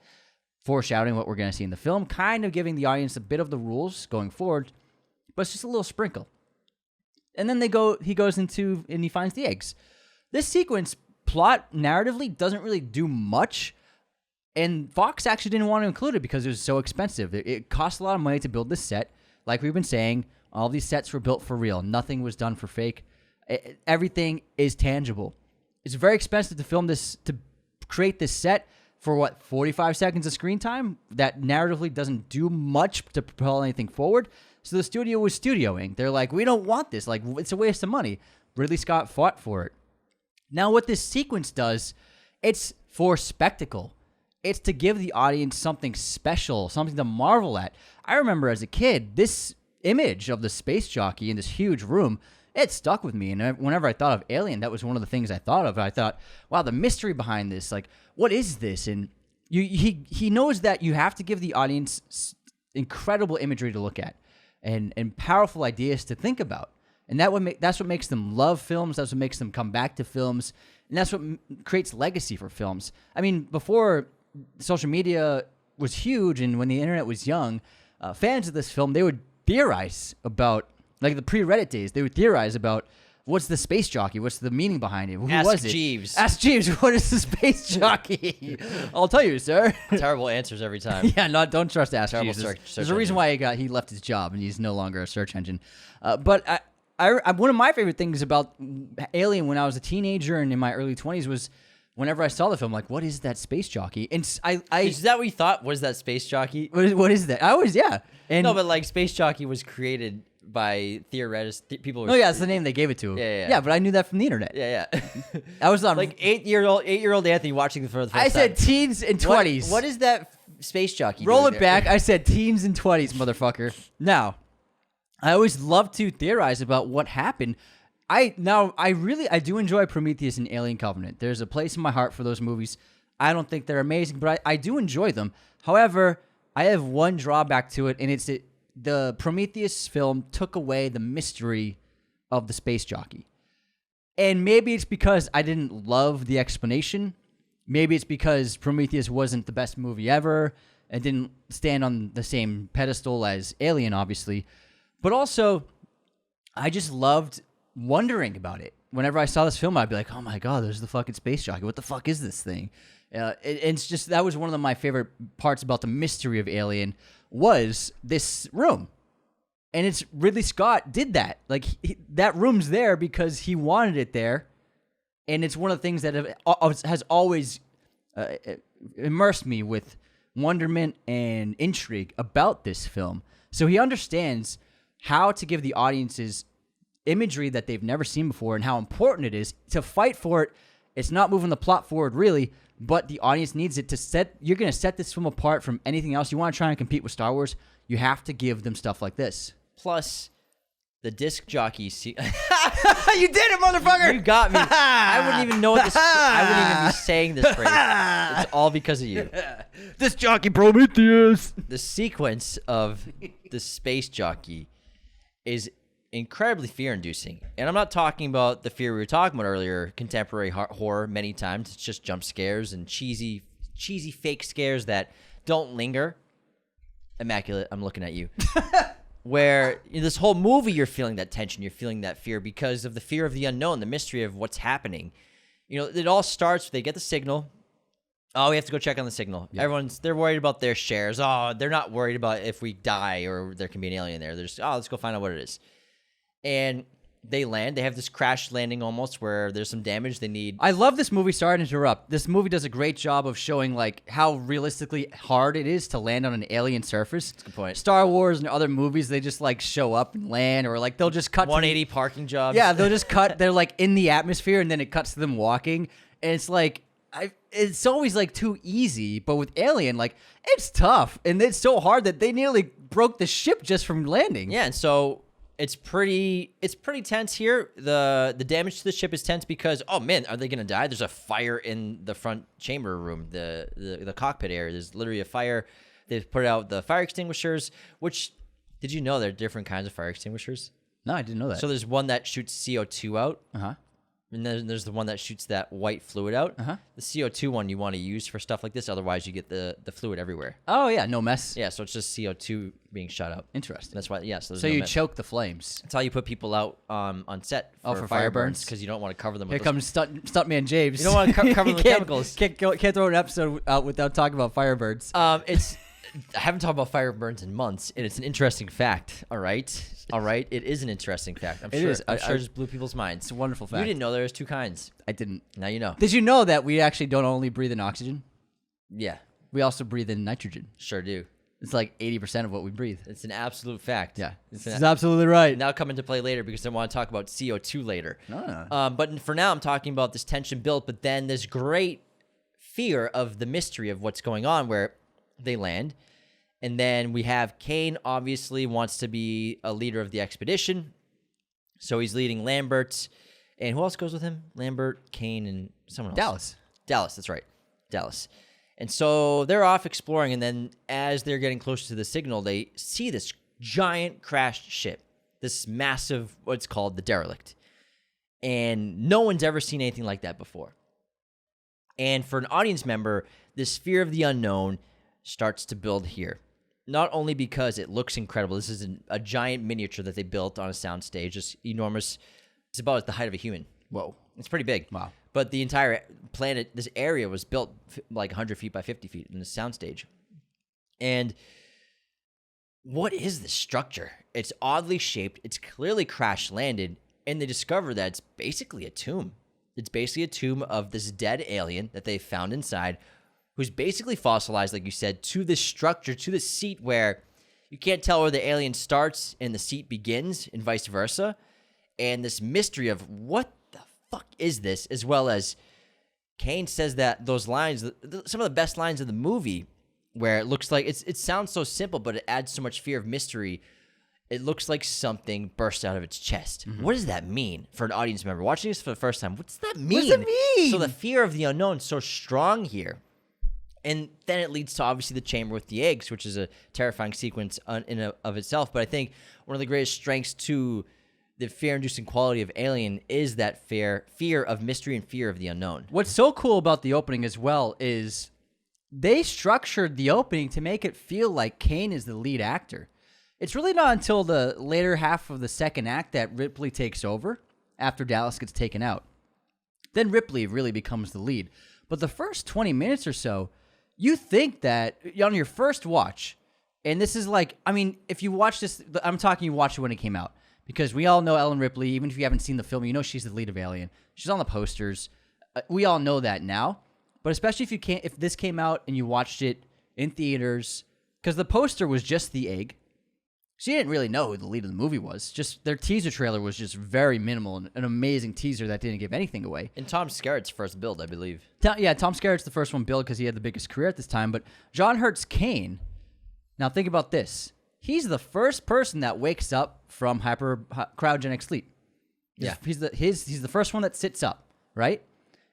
Foreshadowing what we're going to see in the film, kind of giving the audience a bit of the rules going forward, but it's just a little sprinkle. And then he goes into, and he finds the eggs. This sequence, plot narratively, doesn't really do much, and Fox actually didn't want to include it because it was so expensive. It cost a lot of money to build this set. Like we've been saying, all these sets were built for real. Nothing was done for fake. Everything is tangible. It's very expensive to film this, to create this set, for 45 seconds of screen time that narratively doesn't do much to propel anything forward. So the studio was studioing. They're like, we don't want this. Like, it's a waste of money. Ridley Scott fought for it. Now, what this sequence does, it's for spectacle. It's to give the audience something special, something to marvel at. I remember as a kid, this image of the space jockey in this huge room, it stuck with me. And whenever I thought of Alien, that was one of the things I thought of. I thought, wow, the mystery behind this, like, what is this? And he knows that you have to give the audience incredible imagery to look at and powerful ideas to think about. And that's what makes them love films. That's what makes them come back to films. And that's what creates legacy for films. I mean, before social media was huge and when the internet was young, fans of this film, they would theorize about, like the pre-Reddit days, they would theorize about what's the space jockey? What's the meaning behind it? Who was it? Jeeves. Ask Jeeves. What is the space jockey? I'll tell you, sir. Terrible answers every time. Yeah, don't trust Ask Terrible Jeeves. search There's a reason why he left his job and he's no longer a search engine. But I one of my favorite things about Alien when I was a teenager and in my early 20s was whenever I saw the film, like, what is that space jockey? And Is that what you thought? Was that Space Jockey? what is that? I always, yeah. And No, but like Space Jockey was created by people. oh yeah, that's the name they gave it to. Yeah. Yeah, but I knew that from the internet. Yeah. I was on Like 8-year-old Anthony watching it for the first time. I said teens and 20s. What is that Space Jockey? Roll doing it there? back. I said teens and 20s, motherfucker. Now, I always love to theorize about what happened. I do enjoy Prometheus and Alien Covenant. There's a place in my heart for those movies. I don't think they're amazing, but I do enjoy them. However, I have one drawback to it, and it's that the Prometheus film took away the mystery of the space jockey. And maybe it's because I didn't love the explanation. Maybe it's because Prometheus wasn't the best movie ever and didn't stand on the same pedestal as Alien, obviously. But also, I just loved wondering about it. Whenever I saw this film, I'd be like, oh my God, there's the fucking space jockey. What the fuck is this thing? It's just, that was one of my favorite parts about the mystery of Alien was this room. And it's Ridley Scott did that. Like, that room's there because he wanted it there. And it's one of the things that has always immersed me with wonderment and intrigue about this film. So he understands how to give the audiences imagery that they've never seen before and how important it is to fight for it. It's not moving the plot forward, really, but the audience needs it to set. You're going to set this film apart from anything else. You want to try and compete with Star Wars, you have to give them stuff like this. Plus, the disc jockey. You did it, motherfucker! You got me. I wouldn't even know what this. I wouldn't even be saying this phrase. It's all because of you. This jockey Prometheus. The sequence of the space jockey is incredibly fear-inducing, and I'm not talking about the fear we were talking about earlier, contemporary horror. Many times it's just jump scares and cheesy fake scares that don't linger. Immaculate, I'm looking at you. Where in this whole movie you're feeling that tension, you're feeling that fear because of the fear of the unknown, the mystery of what's happening. You know, it all starts, they get the signal. Oh, we have to go check on the signal. Yeah. They're worried about their shares. Oh, they're not worried about if we die or there can be an alien there. They're just, let's go find out what it is. And they land. They have this crash landing almost where there's some damage they need. I love this movie. Sorry to interrupt. This movie does a great job of showing like how realistically hard it is to land on an alien surface. That's a good point. Star Wars and other movies, they just like show up and land, or like they'll just cut 180 parking jobs. Yeah, they'll just cut. They're like in the atmosphere, and then it cuts to them walking, and it's like it's always like too easy. But with Alien, like it's tough, and it's so hard that they nearly broke the ship just from landing. Yeah, and so. It's pretty tense here. The damage to the ship is tense because, oh man, are they gonna die? There's a fire in the front chamber room, the cockpit area. There's literally a fire. They've put out the fire extinguishers, which, did you know there are different kinds of fire extinguishers? No, I didn't know that. So there's one that shoots CO2 out. Uh-huh. And then there's the one that shoots that white fluid out. Uh-huh. The CO2 one you want to use for stuff like this, otherwise you get the fluid everywhere. Oh yeah, no mess. Yeah, so it's just CO2 being shot out. Interesting. That's why, yes. Yeah, so you choke the flames. That's how you put people out on set for fire burns? because you don't want to cover them. Here comes Stuntman James. You don't want to cover them with chemicals. Can't throw an episode out without talking about fire burns. I haven't talked about fire burns in months, and it's an interesting fact. All right, it is an interesting fact. I'm sure it just blew people's minds. It's a wonderful fact. You didn't know there was two kinds. I didn't. Now you know. Did you know that we actually don't only breathe in oxygen? Yeah, we also breathe in nitrogen. Sure do. It's like 80% of what we breathe. It's an absolute fact. Yeah, it's absolutely right. Now come into play later because I want to talk about CO2 later. Ah. But for now, I'm talking about this tension built, but then this great fear of the mystery of what's going on where they land. And then we have Kane obviously wants to be a leader of the expedition. So he's leading Lambert. And who else goes with him? Lambert, Kane, and someone else. Dallas, that's right. Dallas. And so they're off exploring. And then as they're getting closer to the signal, they see this giant crashed ship. This massive, what's called the derelict. And no one's ever seen anything like that before. And for an audience member, this fear of the unknown starts to build here. Not only because it looks incredible. This is a giant miniature that they built on a soundstage. It's enormous. It's about the height of a human. Whoa. It's pretty big. Wow. But the entire planet, this area was built like 100 feet by 50 feet in the soundstage. And what is this structure? It's oddly shaped. It's clearly crash landed. And they discover that it's basically a tomb. It's basically a tomb of this dead alien that they found inside, who's basically fossilized, like you said, to this structure, to the seat where you can't tell where the alien starts and the seat begins, and vice versa. And this mystery of what the fuck is this, as well as Kane says that those lines, some of the best lines of the movie, where it looks like it sounds so simple, but it adds so much fear of mystery. It looks like something burst out of its chest. What does that mean for an audience member watching this for the first time? What does that mean? What does it mean? So the fear of the unknown is so strong here. And then it leads to, obviously, the chamber with the eggs, which is a terrifying sequence of itself. But I think one of the greatest strengths to the fear-inducing quality of Alien is that fear of mystery and fear of the unknown. What's so cool about the opening as well is they structured the opening to make it feel like Kane is the lead actor. It's really not until the later half of the second act that Ripley takes over after Dallas gets taken out. Then Ripley really becomes the lead. But the first 20 minutes or so, you think that on your first watch, and this is like, I mean, if you watch this, I'm talking you watched it when it came out, because we all know Ellen Ripley. Even if you haven't seen the film, you know she's the lead of Alien. She's on the posters. We all know that now. But especially if this came out and you watched it in theaters, because the poster was just the egg. She didn't really know who the lead of the movie was. Just their teaser trailer was just very minimal, and an amazing teaser that didn't give anything away. And Tom Skerritt's first build, I believe. Tom Skerritt's the first one billed because he had the biggest career at this time. But John Hurt's Kane, now think about this. He's the first person that wakes up from cryogenic sleep. Yeah. He's the first one that sits up, right?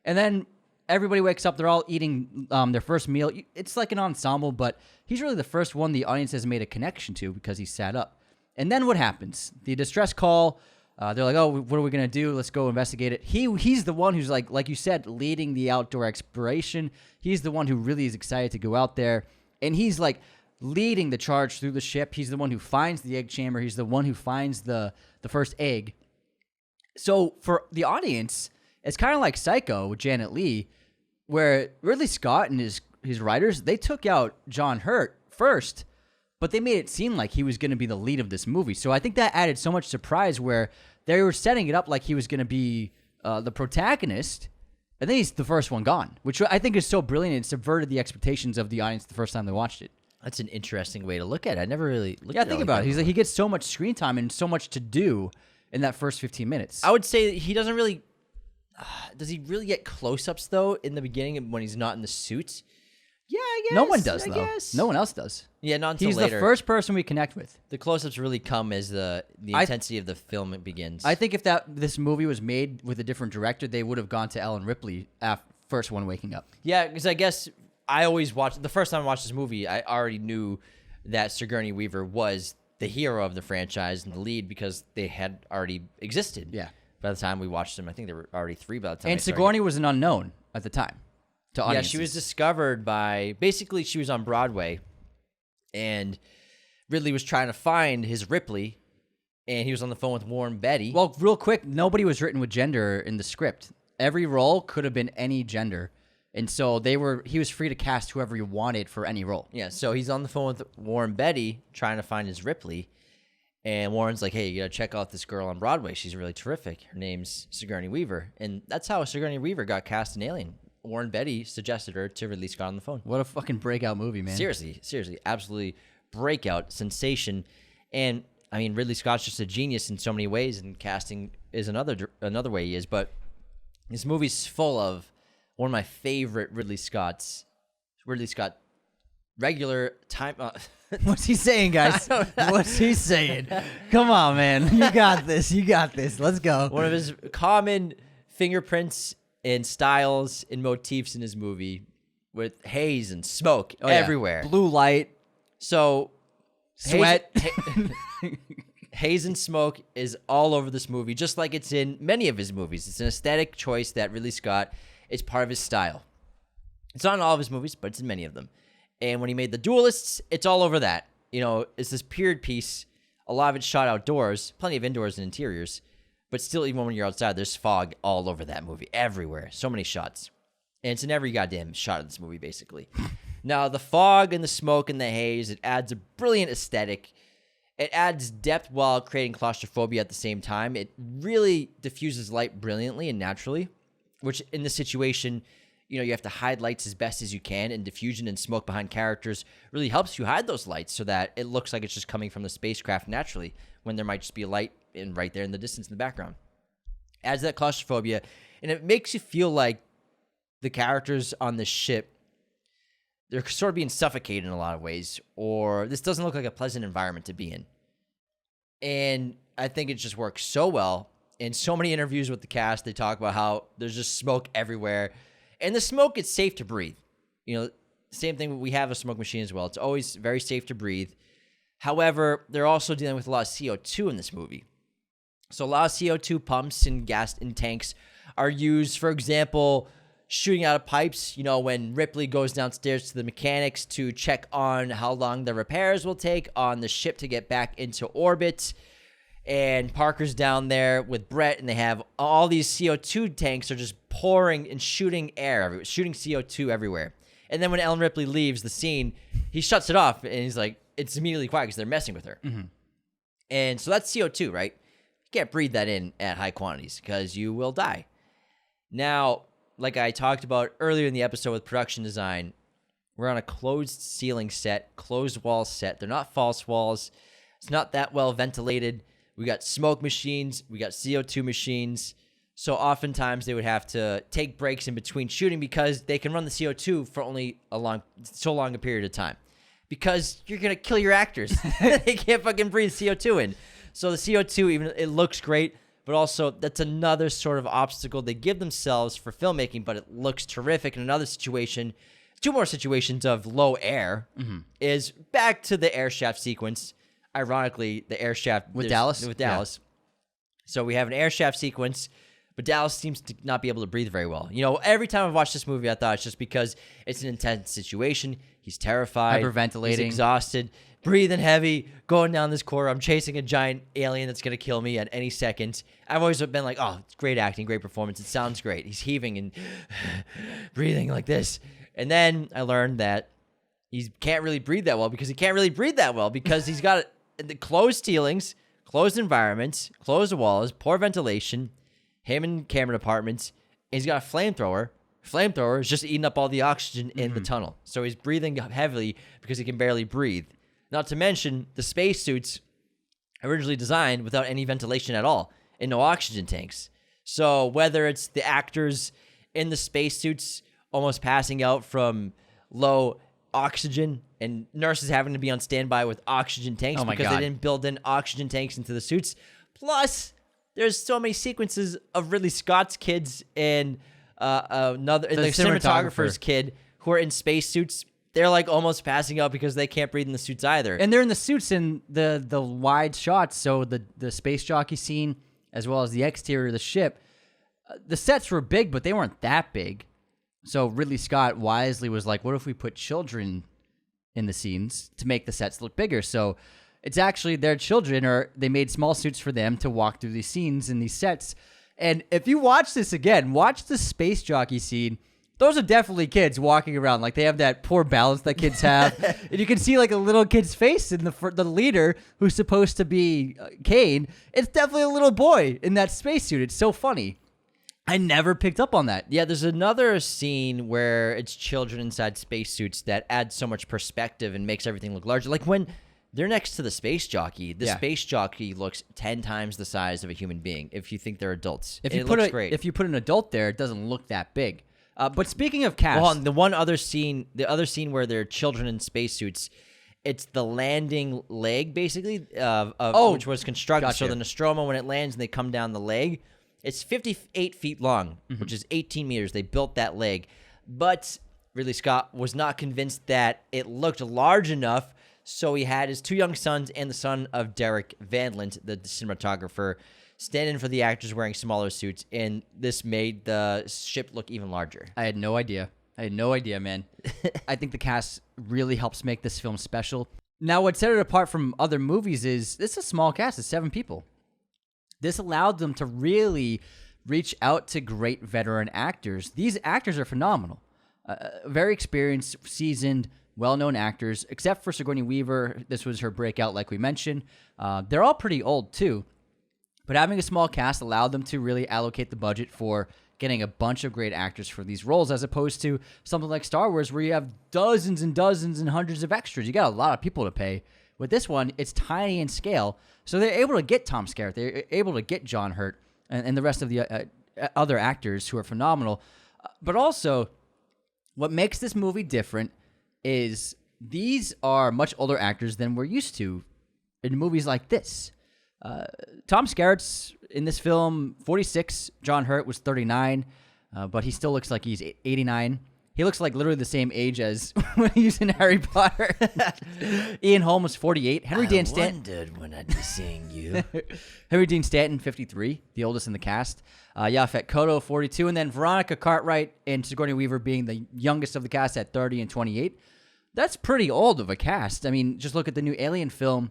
And then everybody wakes up. They're all eating their first meal. It's like an ensemble, but he's really the first one the audience has made a connection to because he sat up. And then what happens? The distress call. They're like, oh, what are we going to do? Let's go investigate it. He's the one who's like you said, leading the outdoor exploration. He's the one who really is excited to go out there. And he's like leading the charge through the ship. He's the one who finds the egg chamber. He's the one who finds the first egg. So for the audience, it's kind of like Psycho with Janet Leigh, where Ridley Scott and his writers, they took out John Hurt first, but they made it seem like he was going to be the lead of this movie. So I think that added so much surprise where they were setting it up like he was going to be the protagonist, and then he's the first one gone, which I think is so brilliant. It subverted the expectations of the audience the first time they watched it. That's an interesting way to look at it. I never really looked at it. Yeah, think about it. He gets so much screen time and so much to do in that first 15 minutes. I would say that he doesn't really... does he really get close-ups, though, in the beginning when he's not in the suit? Yeah, I guess. No one does, though. No one else does. Yeah, not until He's later. the first person we connect with. The close-ups really come as the intensity of the film begins. I think if this movie was made with a different director, they would have gone to Ellen Ripley first one waking up. Yeah, because I guess I always watched... The first time I watched this movie, I already knew that Sigourney Weaver was the hero of the franchise and the lead because they had already existed. Yeah. By the time we watched them, I think there were already 3 by the time. And Sigourney was an unknown at the time to audiences. Yeah, she was discovered by... Basically, she was on Broadway, and Ridley was trying to find his Ripley, and he was on the phone with Warren Beatty. Well, real quick, nobody was written with gender in the script. Every role could have been any gender, and so he was free to cast whoever he wanted for any role. Yeah, so he's on the phone with Warren Beatty trying to find his Ripley, and Warren's like, hey, you gotta check out this girl on Broadway. She's really terrific. Her name's Sigourney Weaver. And that's how Sigourney Weaver got cast in Alien. Warren Beatty suggested her to Ridley Scott on the phone. What a fucking breakout movie, man. Seriously, absolutely breakout, sensation. And, I mean, Ridley Scott's just a genius in so many ways, and casting is another way he is. But this movie's full of one of my favorite Ridley Scott regular time... What's he saying, guys? What's he saying? Come on, man. You got this. Let's go. One of his common fingerprints and styles and motifs in his movie with haze and smoke everywhere. Yeah. Blue light. So, sweat. Haze and smoke is all over this movie, just like it's in many of his movies. It's an aesthetic choice that Ridley Scott is part of his style. It's not in all of his movies, but it's in many of them. And when he made The Duelists, it's all over that. You know, it's this period piece. A lot of it's shot outdoors, plenty of indoors and interiors. But still, even when you're outside, there's fog all over that movie, everywhere. So many shots. And it's in every goddamn shot of this movie, basically. Now, the fog and the smoke and the haze, it adds a brilliant aesthetic. It adds depth while creating claustrophobia at the same time. It really diffuses light brilliantly and naturally. which in this situation, you have to hide lights as best as you can, and diffusion and smoke behind characters really helps you hide those lights so that it looks like it's just coming from the spacecraft naturally when there might just be a light right there in the distance in the background. Adds that claustrophobia, and it makes you feel like the characters on the ship, they're sort of being suffocated in a lot of ways, or this doesn't look like a pleasant environment to be in. And I think it just works so well. In so many interviews with the cast, they talk about how there's just smoke everywhere. And the smoke is safe to breathe. Same thing, we have a smoke machine as well. It's always very safe to breathe. However, they're also dealing with a lot of CO2 in this movie. So a lot of CO2 pumps and gas in tanks are used, for example, shooting out of pipes, when Ripley goes downstairs to the mechanics to check on how long the repairs will take on the ship to get back into orbit. And Parker's down there with Brett, and they have all these CO2 tanks are just pouring and shooting shooting CO2 everywhere. And then when Ellen Ripley leaves the scene, he shuts it off, and he's like, it's immediately quiet because they're messing with her. Mm-hmm. And so that's CO2, right? You can't breathe that in at high quantities because you will die. Now, like I talked about earlier in the episode with production design, we're on a closed ceiling set, closed wall set. They're not false walls. It's not that well ventilated. We got smoke machines. We got CO2 machines. So oftentimes they would have to take breaks in between shooting because they can run the CO2 for only so long a period of time. Because you're going to kill your actors. They can't fucking breathe CO2 in. So the CO2, even it looks great, but also that's another sort of obstacle they give themselves for filmmaking, but it looks terrific. In another situation, two more situations of low air is back to the air shaft sequence. Ironically, the air shaft with Dallas. Yeah. So we have an air shaft sequence, but Dallas seems to not be able to breathe very well. Every time I've watched this movie, I thought it's just because it's an intense situation. He's terrified, hyperventilating, he's exhausted, breathing heavy, going down this corridor. I'm chasing a giant alien that's gonna kill me at any second. I've always been like, oh, it's great acting, great performance. It sounds great. He's heaving and breathing like this, and then I learned that he can't really breathe that well because he's got the closed ceilings, closed environments, closed walls, poor ventilation, him and Cameron apartments. And he's got a flamethrower. Flamethrower is just eating up all the oxygen in the tunnel. So he's breathing heavily because he can barely breathe. Not to mention the spacesuits originally designed without any ventilation at all and no oxygen tanks. So whether it's the actors in the spacesuits almost passing out from low oxygen and nurses having to be on standby with oxygen tanks because they didn't build in oxygen tanks into the suits. Plus, there's so many sequences of Ridley Scott's kids and the cinematographer's kid who are in spacesuits. They're like almost passing out because they can't breathe in the suits either. And they're in the suits in the wide shots. So the space jockey scene, as well as the exterior of the ship, the sets were big, but they weren't that big. So Ridley Scott wisely was like, what if we put children in the scenes to make the sets look bigger? So it's actually their children, or they made small suits for them to walk through these scenes in these sets. And if you watch this again, watch the space jockey scene. Those are definitely kids walking around. Like, they have that poor balance that kids have. And you can see, like, a little kid's face in the leader, who's supposed to be Kane. It's definitely a little boy in that spacesuit. It's so funny. I never picked up on that. Yeah, there's another scene where it's children inside spacesuits that adds so much perspective and makes everything look larger. Like, when they're next to the space jockey, space jockey looks 10 times the size of a human being if you think they're adults. It looks great. If you put an adult there, it doesn't look that big. But speaking of cast, well, the other scene where they're children in spacesuits, it's the landing leg basically which was constructed. Gotcha. So the Nostromo, when it lands and they come down the leg, it's 58 feet long, which is 18 meters. They built that leg, but Ridley Scott was not convinced that it looked large enough. So he had his two young sons and the son of Derek Van Lint, the cinematographer, stand in for the actors wearing smaller suits, and this made the ship look even larger. I had no idea, man. I think the cast really helps make this film special. Now, what set it apart from other movies is this is a small cast. It's 7 people. This allowed them to really reach out to great veteran actors. These actors are phenomenal. Very experienced, seasoned, well-known actors, except for Sigourney Weaver. This was her breakout, like we mentioned. They're all pretty old, too. But having a small cast allowed them to really allocate the budget for getting a bunch of great actors for these roles, as opposed to something like Star Wars where you have dozens and dozens and hundreds of extras. You got a lot of people to pay. With this one, it's tiny in scale, so they're able to get Tom Skerritt, they're able to get John Hurt, and the rest of the other actors who are phenomenal. But also, what makes this movie different is these are much older actors than we're used to in movies like this. Tom Skerritt's in this film 46. John Hurt was 39, but he still looks like he's 89. He looks like literally the same age as when he was in Harry Potter. Ian Holm was 48. Henry Dean Stanton. I wondered when I'd be seeing you. Henry Dean Stanton, 53, the oldest in the cast. Yaphet Kotto, 42. And then Veronica Cartwright and Sigourney Weaver being the youngest of the cast at 30 and 28. That's pretty old of a cast. I mean, just look at the new Alien film.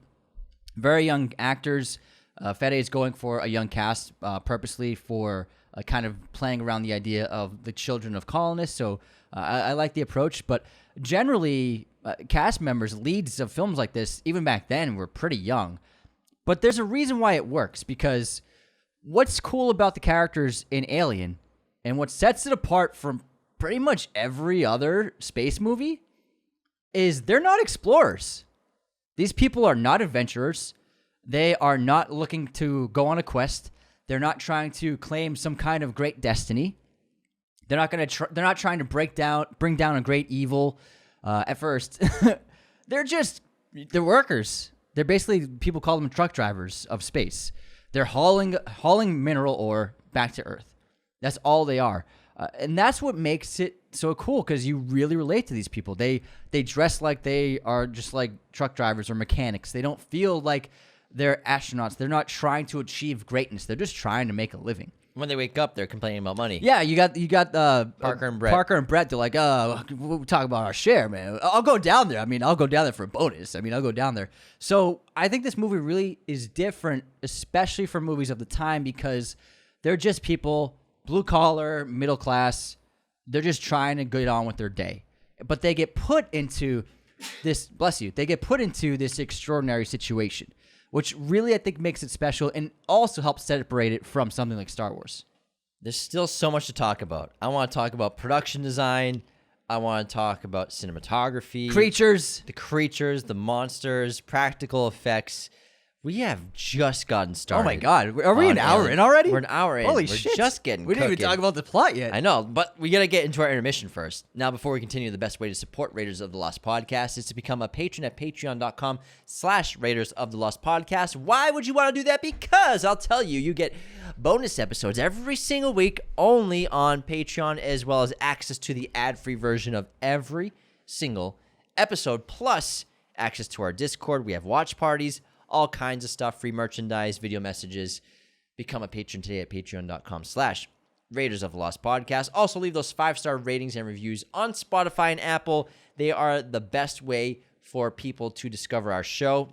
Very young actors. Fede is going for a young cast purposely for kind of playing around the idea of the children of colonists. So I like the approach. But generally, cast members, leads of films like this, even back then, were pretty young. But there's a reason why it works, because what's cool about the characters in Alien and what sets it apart from pretty much every other space movie is they're not explorers. These people are not adventurers. They are not looking to go on a quest. They're not trying to claim some kind of great destiny. They're not going to. They're not trying to bring down a great evil. At first, they're workers. They're basically, people call them truck drivers of space. They're hauling mineral ore back to Earth. That's all they are, and that's what makes it so cool, because you really relate to these people. They dress like they are just like truck drivers or mechanics. They don't feel like they're astronauts. They're not trying to achieve greatness. They're just trying to make a living. When they wake up, they're complaining about money. Yeah, you got Parker and Brett. Parker and Brett, they're like, we'll talk about our share, man. I'll go down there. I mean, I'll go down there for a bonus. I mean, I'll go down there. So I think this movie really is different, especially for movies of the time, because they're just people, blue collar, middle class. They're just trying to get on with their day. But they get put into this, bless you, they get put into this extraordinary situation, which really, I think, makes it special and also helps separate it from something like Star Wars. There's still so much to talk about. I want to talk about production design. I want to talk about cinematography. Creatures. The creatures, the monsters, practical effects. We have just gotten started. Oh my God. Are we an hour in already? We're an hour in. Holy We're shit. just getting We didn't even cooking. talk about the plot yet. I know, but we got to get into our intermission first. Now, before we continue, the best way to support Raiders of the Lost Podcast is to become a patron at patreon.com/Raiders of the Lost Podcast. Why would you want to do that? Because I'll tell you, you get bonus episodes every single week only on Patreon, as well as access to the ad-free version of every single episode, plus access to our Discord. We have watch parties, all kinds of stuff, free merchandise, video messages. Become a patron today at patreon.com/Raiders of the Lost Podcast. Also, leave those 5-star ratings and reviews on Spotify and Apple. They are the best way for people to discover our show,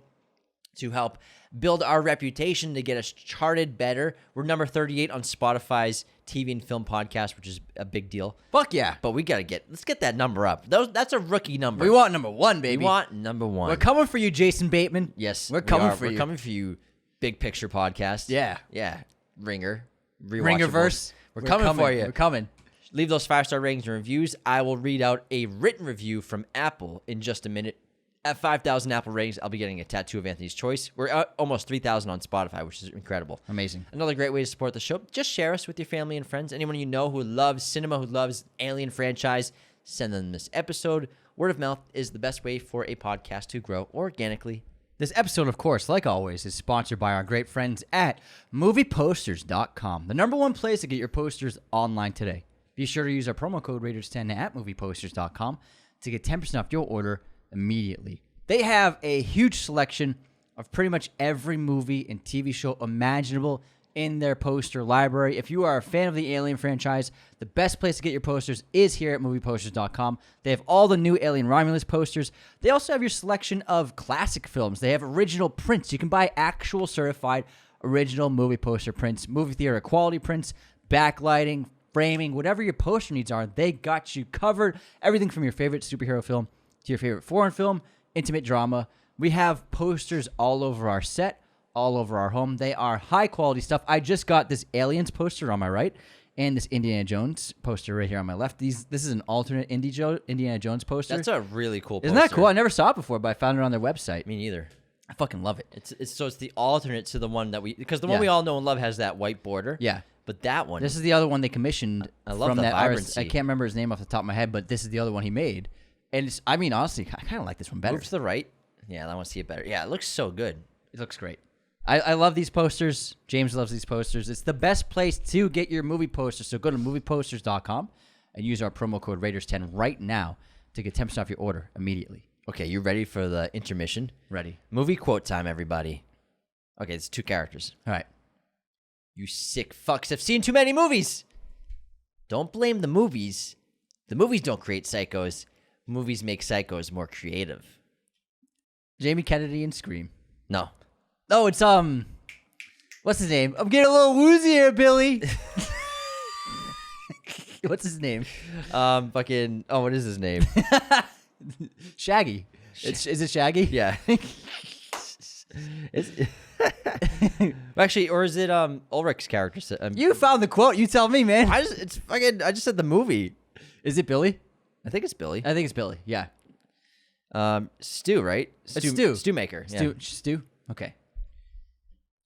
to help build our reputation, to get us charted better. We're number 38 on Spotify's TV and film podcast, which is a big deal. Fuck yeah. But we got to let's get that number up. That's a rookie number. We want number one, baby. We want number one. We're coming for you, Jason Bateman. Yes, we're coming for you. you. We're coming for you, Big Picture Podcast. Yeah. Yeah. Ringer. Ringerverse. We're coming for you. We're coming. Leave those 5-star ratings and reviews. I will read out a written review from Apple in just a minute. At 5,000 Apple ratings, I'll be getting a tattoo of Anthony's choice. We're at almost 3,000 on Spotify, which is incredible. Amazing. Another great way to support the show, just share us with your family and friends. Anyone you know who loves cinema, who loves Alien franchise, send them this episode. Word of mouth is the best way for a podcast to grow organically. This episode, of course, like always, is sponsored by our great friends at movieposters.com, the number one place to get your posters online today. Be sure to use our promo code Raiders10 at movieposters.com to get 10% off your order immediately. They have a huge selection of pretty much every movie and TV show imaginable in their poster library. If you are a fan of the Alien franchise, the best place to get your posters is here at movieposters.com. They have all the new Alien Romulus posters. They also have your selection of classic films. They have original prints. You can buy actual certified original movie poster prints, movie theater quality prints, backlighting, framing, whatever your poster needs are, they got you covered. Everything from your favorite superhero film to your favorite foreign film, intimate drama. We have posters all over our set, all over our home. They are high quality stuff. I just got this Aliens poster on my right, and this Indiana Jones poster right here on my left. This is an alternate Indiana Jones poster. That's a really cool poster. Isn't that cool? I never saw it before, but I found it on their website. Me neither. I fucking love it. It's the alternate to the one that because the one we all know and love has that white border. Yeah. But that one. This is the other one they commissioned. I love from the that vibrancy. I can't remember his name off the top of my head, but this is the other one he made. And it's, I mean, honestly, I kind of like this one better. Move to the right. Yeah, I want to see it better. Yeah, it looks so good. It looks great. I love these posters. James loves these posters. It's the best place to get your movie posters. So go to movieposters.com and use our promo code Raiders10 right now to get 10% off your order immediately. Okay, you ready for the intermission? Ready. Movie quote time, everybody. Okay, it's 2 characters. All right. You sick fucks have seen too many movies. Don't blame the movies. The movies don't create psychos. Movies make psychos more creative. Jamie Kennedy and Scream. No. Oh, it's what's his name? I'm getting a little woozy here, Billy. What's his name? Fucking. Oh, what is his name? Shaggy. Is it Shaggy? Yeah. Actually, or is it Ulrich's character? You found the quote. You tell me, man. I just said the movie. Is it Billy? I think it's Billy. I think it's Billy. Yeah. Stu, right? Stu. Stu Maker. Yeah. Stu. Okay.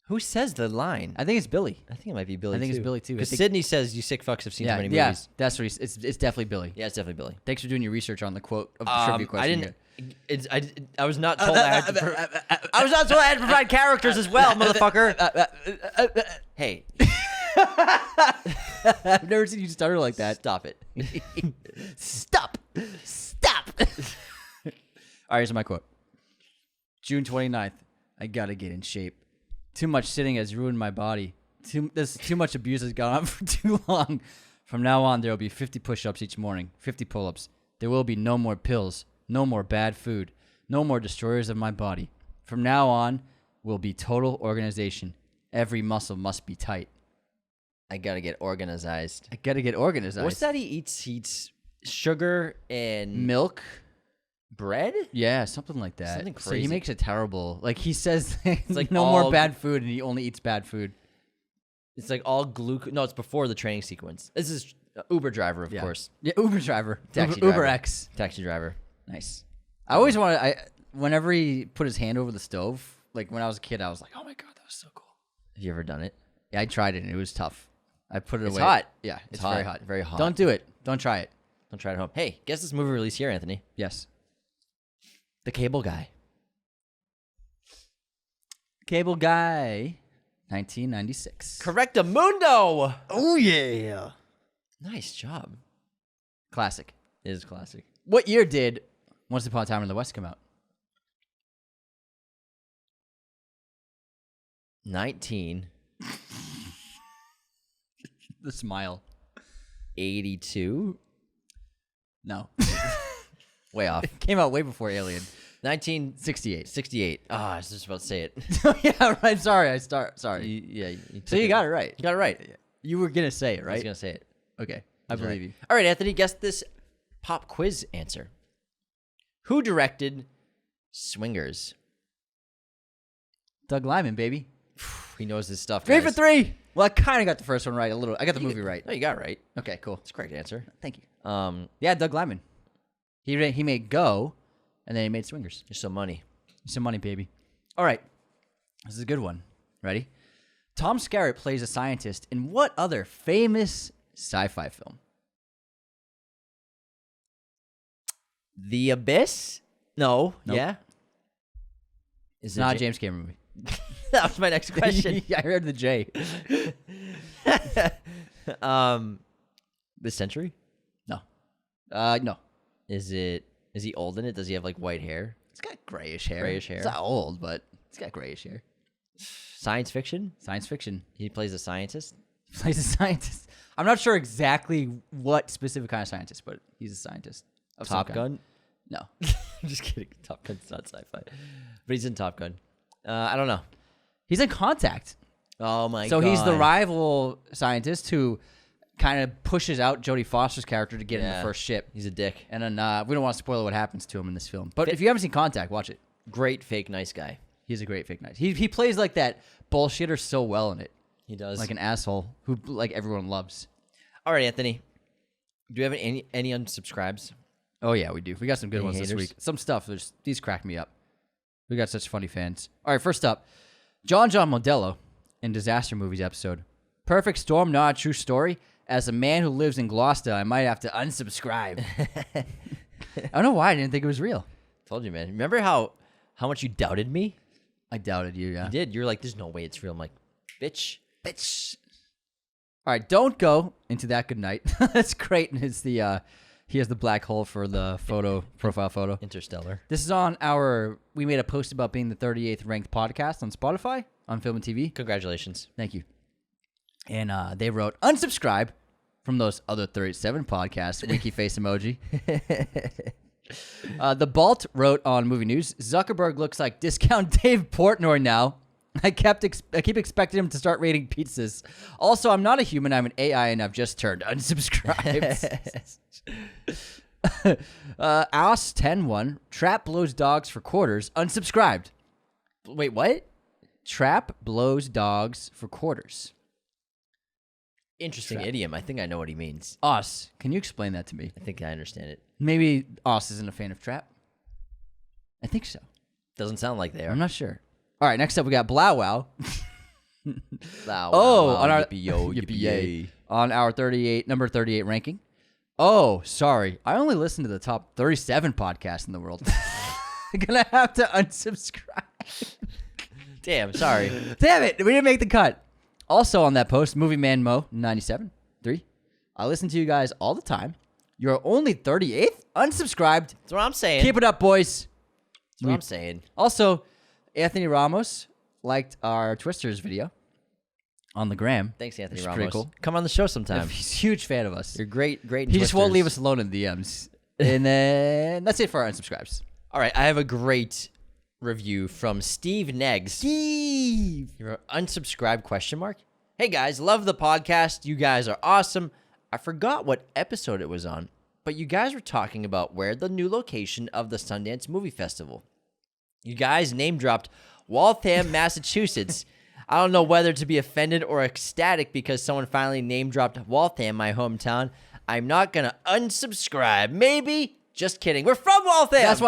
Who says the line? I think it's Billy. I think it might be Billy. I think too. it's Billy too. Because Sydney says you sick fucks have seen too many yeah, movies. that's what it's definitely Billy. Yeah, it's definitely Billy. Thanks for doing your research on the quote of the trivia question. I was not told I had to. I was not told I had to provide characters as well, motherfucker. Hey, I've never seen you stutter like that. stop it. Stop. All right, here's my quote. June 29th. I gotta get in shape. Too much sitting has ruined my body. Too much abuse has gone on for too long. From now on, there will be 50 push-ups each morning, 50 pull-ups. There will be no more pills, no more bad food, no more destroyers of my body. From now on, will be total organization. Every muscle must be tight. I gotta get organized. I gotta get organized. What's that he eats? He eats sugar and Milk? bread? Yeah, something like that. Something So he crazy. makes it terrible. Like he says, it's like no more all- bad food, and he only eats bad food. It's like all glucose. No, it's before the training sequence. This is Uber driver, of Yeah. course. Yeah, Uber driver. Taxi Uber driver. X. Taxi driver. Nice. I always wanted. Whenever he put his hand over the stove, like when I was a kid, I was like, "Oh my god, that was so cool." Have you ever done it? Yeah, I tried it, and it was tough. I put it It's away. hot. Yeah, it's hot. very hot. Very hot. Don't do it. Don't try it. Don't try it at home. Hey, guess this movie released here, Anthony. Yes. The Cable Guy. Cable Guy, 1996. Correctamundo. Oh yeah. Nice job. Classic. It is classic. What year did Once Upon a Time in the West come out? 1982. The smile. No. Way off. Came out way before Alien. 1968. 68. Ah, I was just about to say it. Yeah, right. Sorry. Sorry. You So you got it right. You got it right. You were going to say it, I right? was going to say it. Okay. I believe you. All right, Anthony, guess this pop quiz answer. Who directed Swingers? Doug Liman, baby. He knows his stuff, 3 guys. for 3. Well, I kind of got the first one right a little. I got the movie right. No, you got it right. Okay, cool. That's a correct answer. Thank you. Yeah, Doug Liman. He made Go, and then he made Swingers. just some money. Some money, baby. All right. This is a good one. Ready? Tom Skerritt plays a scientist in what other famous sci-fi film? The Abyss? No. Nope. Yeah. It's not a James Cameron movie. That was my next question. Yeah, I heard the J. This Century? No. No. Is he old in it? Does he have like white hair? It's got grayish hair. Grayish hair. It's not old, but it's got grayish hair. Science fiction? Science fiction. He plays a scientist? He plays a scientist. I'm not sure exactly what specific kind of scientist, but he's a scientist. Of some Top kind. Gun? No. I'm just kidding. Top Gun's not sci-fi. But he's in Top Gun. I don't know. He's in Contact. Oh my god. So he's the rival scientist who kind of pushes out Jodie Foster's character to get in the first ship. He's a dick. And then we don't want to spoil what happens to him in this film. But if you haven't seen Contact, watch it. Great fake nice guy. He's a great fake knight. He plays like that bullshitter so well in it. He does. Like an asshole who like everyone loves. All right, Anthony. Do you have any unsubscribes? Oh, yeah, we do. We got some good Any ones haters? this week. Some stuff. These crack me up. We got such funny fans. All right, first up, John Modello in Disaster Movies episode. Perfect storm, not a true story. As a man who lives in Gloucester, I might have to unsubscribe. I don't know why I didn't think it was real. Told you, man. Remember how much you doubted me? I doubted you, yeah. You did. You're like, there's no way it's real. I'm like, bitch. All right, don't go into that good night. That's great. And it's he has the black hole for the profile photo. Interstellar. This is on we made a post about being the 38th ranked podcast on Spotify on Film and TV. Congratulations. Thank you. And they wrote, unsubscribe from those other 37 podcasts, winky face emoji. The Balt wrote on Movie News, Zuckerberg looks like discount Dave Portnoy now. I keep expecting him to start rating pizzas. Also, I'm not a human, I'm an AI, and I've just turned unsubscribed. Alice 10-1, Trap blows dogs for quarters, unsubscribed. Wait, what? Trap blows dogs for quarters. Interesting idiom. I think I know what he means. Us. Can you explain that to me? I think I understand it. Maybe Us isn't a fan of Trap. I think so. Doesn't sound like they are. I'm not sure. All right, next up we got Blow Wow. On our yippee-yay. On our number 38 ranking. Oh, sorry. I only listen to the top 37 podcasts in the world. I'm gonna have to unsubscribe. Damn, sorry. Damn it, we didn't make the cut. Also on that post, Movie Man Mo 97.3. I listen to you guys all the time. You're only 38th? Unsubscribed. That's what I'm saying. Keep it up, boys. That's what I'm saying. Also, Anthony Ramos liked our Twisters video on the gram. Thanks, Anthony Which is Ramos. pretty cool. Come on the show sometime. He's a huge fan of us. You're great. He just won't leave us alone in the DMs. And then that's it for our unsubscribes. All right, I have a great review from Steve Neggs. Steve! You're unsubscribed ? Hey guys, love the podcast. You guys are awesome. I forgot what episode it was on, but you guys were talking about where the new location of the Sundance Movie Festival. You guys name dropped Waltham, Massachusetts. I don't know whether to be offended or ecstatic because someone finally name dropped Waltham, my hometown. I'm not gonna unsubscribe. Maybe. Just kidding. We're from Waltham. That's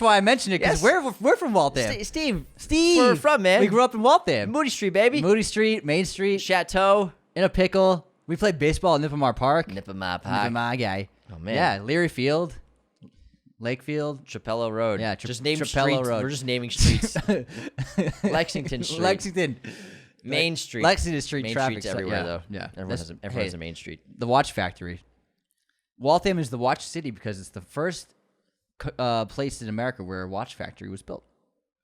why I mentioned it, because we're from Waltham. Steve. Steve. Where we're from, man. We grew up in Waltham. Moody Street, baby. Moody Street, Main Street, Chateau. in a pickle. We played baseball at Nipamar Park. Nipamar Park. Nipamar guy. Oh, man. Yeah, Leary Field, Lakefield. Trapello Road. Yeah, just name Trapello streets. Road. We're just naming streets. Lexington Street. Lexington. Main Street. Lexington Street Main traffic. streets everywhere, though. Yeah. Everyone has a main street. The Watch Factory. Waltham is the watch city because it's the first place in America where a watch factory was built.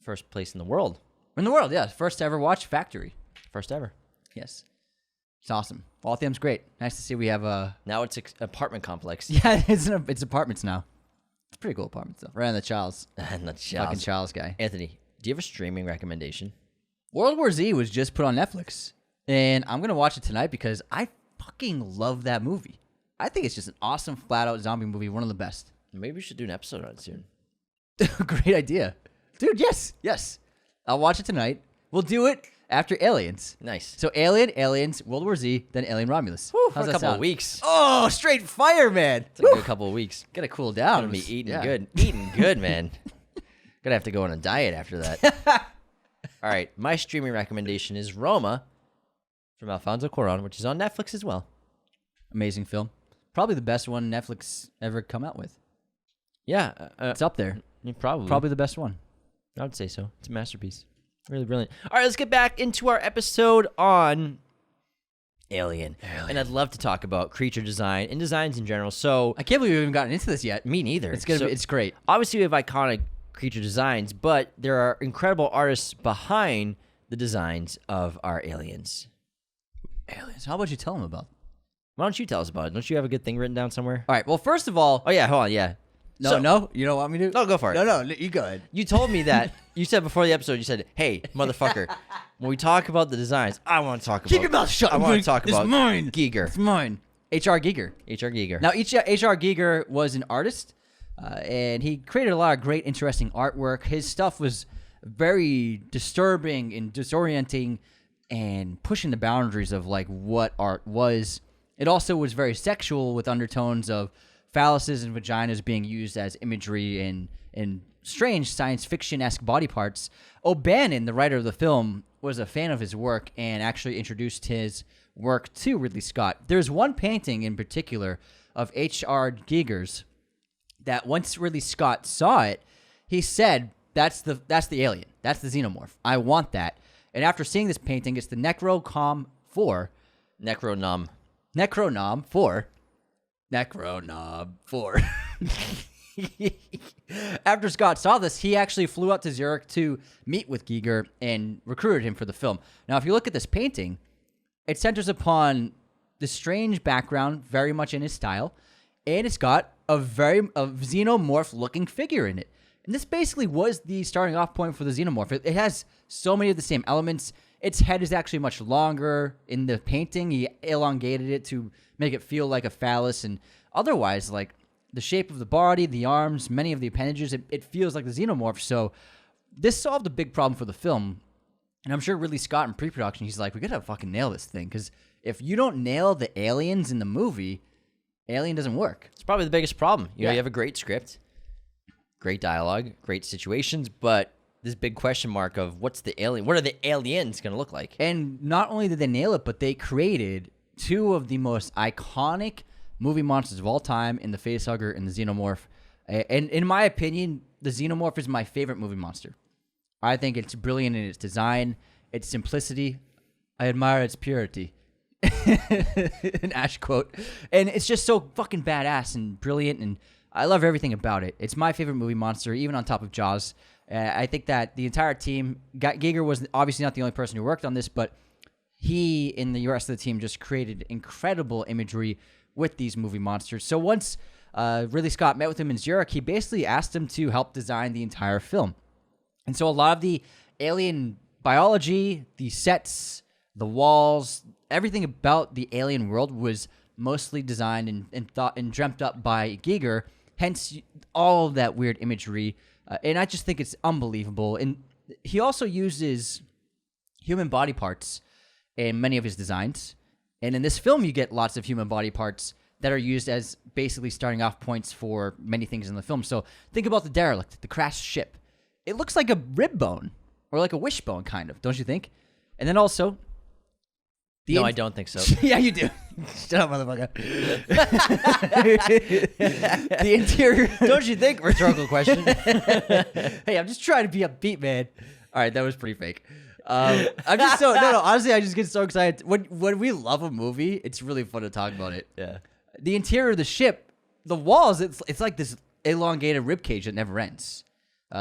First place in the world. In the world, yeah. First ever watch factory. First ever. Yes. It's awesome. Waltham's great. Nice to see we have a... Now it's an apartment complex. Yeah, it's apartments now. It's pretty cool apartments, though. Right on the Charles. And the Fucking Charles guy. Anthony, do you have a streaming recommendation? World War Z was just put on Netflix. And I'm going to watch it tonight because I fucking love that movie. I think it's just an awesome, flat-out zombie movie. One of the best. Maybe we should do an episode on it soon. Great idea. Dude, yes. I'll watch it tonight. We'll do it after Aliens. Nice. So Aliens, World War Z, then Alien Romulus. Whew, How's for a that couple sound? of weeks. Oh, straight fire, man. It's a good couple of weeks. Gotta cool down. Gonna be eating Yeah. good. Eating good, man. Gonna have to go on a diet after that. All right. My streaming recommendation is Roma from Alfonso Cuarón, which is on Netflix as well. Amazing film. Probably the best one Netflix ever come out with. Yeah. It's up there. Probably the best one. I would say so. It's a masterpiece. Really brilliant. All right, let's get back into our episode on Alien. And I'd love to talk about creature design and designs in general. So I can't believe we haven't gotten into this yet. me neither. It's great. Obviously, we have iconic creature designs, but there are incredible artists behind the designs of our aliens. Aliens. How about you tell them about them? Why don't you tell us about it? Don't you have a good thing written down somewhere? All right. Well, first of all, Oh, yeah. Hold on. Yeah. no. You don't want me to? No, go for it. No. You go ahead. You told me that. You said before the episode, you said, hey, motherfucker, when we talk about the designs, I want to talk about... Keep your mouth shut. I want to talk about It's mine. Giger. It's mine. H.R. Giger. H.R. Giger. Now, H.R. Giger was an artist, and he created a lot of great, interesting artwork. His stuff was very disturbing and disorienting and pushing the boundaries of, like, what art was It also was very sexual with undertones of phalluses and vaginas being used as imagery in strange science fiction-esque body parts. O'Bannon, the writer of the film, was a fan of his work and actually introduced his work to Ridley Scott. There's one painting in particular of H.R. Giger's that once Ridley Scott saw it, he said, that's the alien. That's the Xenomorph. I want that. And after seeing this painting, it's the Necronom 4. Necronom 4. After Scott saw this, he actually flew out to Zurich to meet with Giger and recruited him for the film. Now, if you look at this painting, it centers upon the strange background, very much in his style, and it's got a xenomorph-looking figure in it. And this basically was the starting off point for the Xenomorph. It has so many of the same elements. Its head is actually much longer in the painting. He elongated it to make it feel like a phallus, and otherwise, like the shape of the body, the arms, many of the appendages, it feels like the Xenomorph. So this solved a big problem for the film. And I'm sure Ridley Scott in pre-production, he's like, we gotta fucking nail this thing, because if you don't nail the aliens in the movie, Alien doesn't work. It's probably the biggest problem. You know, Yeah. you have a great script, great dialogue, great situations, but this big question mark of what's the alien? What are the aliens going to look like? And not only did they nail it, but they created two of the most iconic movie monsters of all time in the Facehugger and the Xenomorph. And in my opinion, the Xenomorph is my favorite movie monster. I think it's brilliant in its design, its simplicity. I admire its purity. An Ash quote. And it's just so fucking badass and brilliant, and I love everything about it. It's my favorite movie monster, even on top of Jaws. I think that the entire team, Giger was obviously not the only person who worked on this, but he and the rest of the team just created incredible imagery with these movie monsters. So once Ridley Scott met with him in Zurich, he basically asked him to help design the entire film. And so a lot of the alien biology, the sets, the walls, everything about the alien world was mostly designed and thought and dreamt up by Giger, hence all of that weird imagery. And I just think it's unbelievable. And he also uses human body parts in many of his designs. And in this film, you get lots of human body parts that are used as basically starting off points for many things in the film. So think about the derelict, the crashed ship. It looks like a rib bone or like a wishbone, kind of, don't you think? And then also... No, I don't think so. Yeah, you do. Shut up, motherfucker. The interior... Don't you think? Rhetorical question. Hey, I'm just trying to be upbeat, man. All right, that was pretty fake. I'm just so... No, honestly, I just get so excited. When we love a movie, it's really fun to talk about it. Yeah. The interior of the ship, the walls, it's like this elongated rib cage that never ends.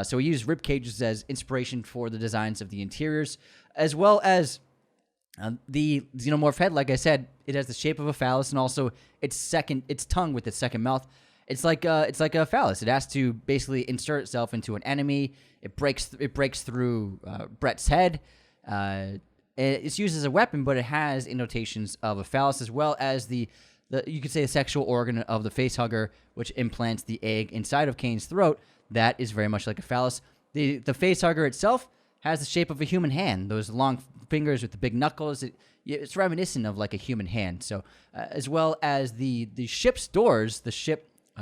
So we use rib cages as inspiration for the designs of the interiors, as well as the Xenomorph head. Like I said, it has the shape of a phallus, and also its tongue with its second mouth. It's like a phallus. It has to basically insert itself into an enemy. It breaks through Brett's head. It's used as a weapon, but it has annotations of a phallus, as well as the you could say the sexual organ of the Facehugger, which implants the egg inside of Kane's throat. That is very much like a phallus. The Facehugger itself has the shape of a human hand. Those long fingers with the big knuckles. It's reminiscent of like a human hand. So as well as the ship's doors,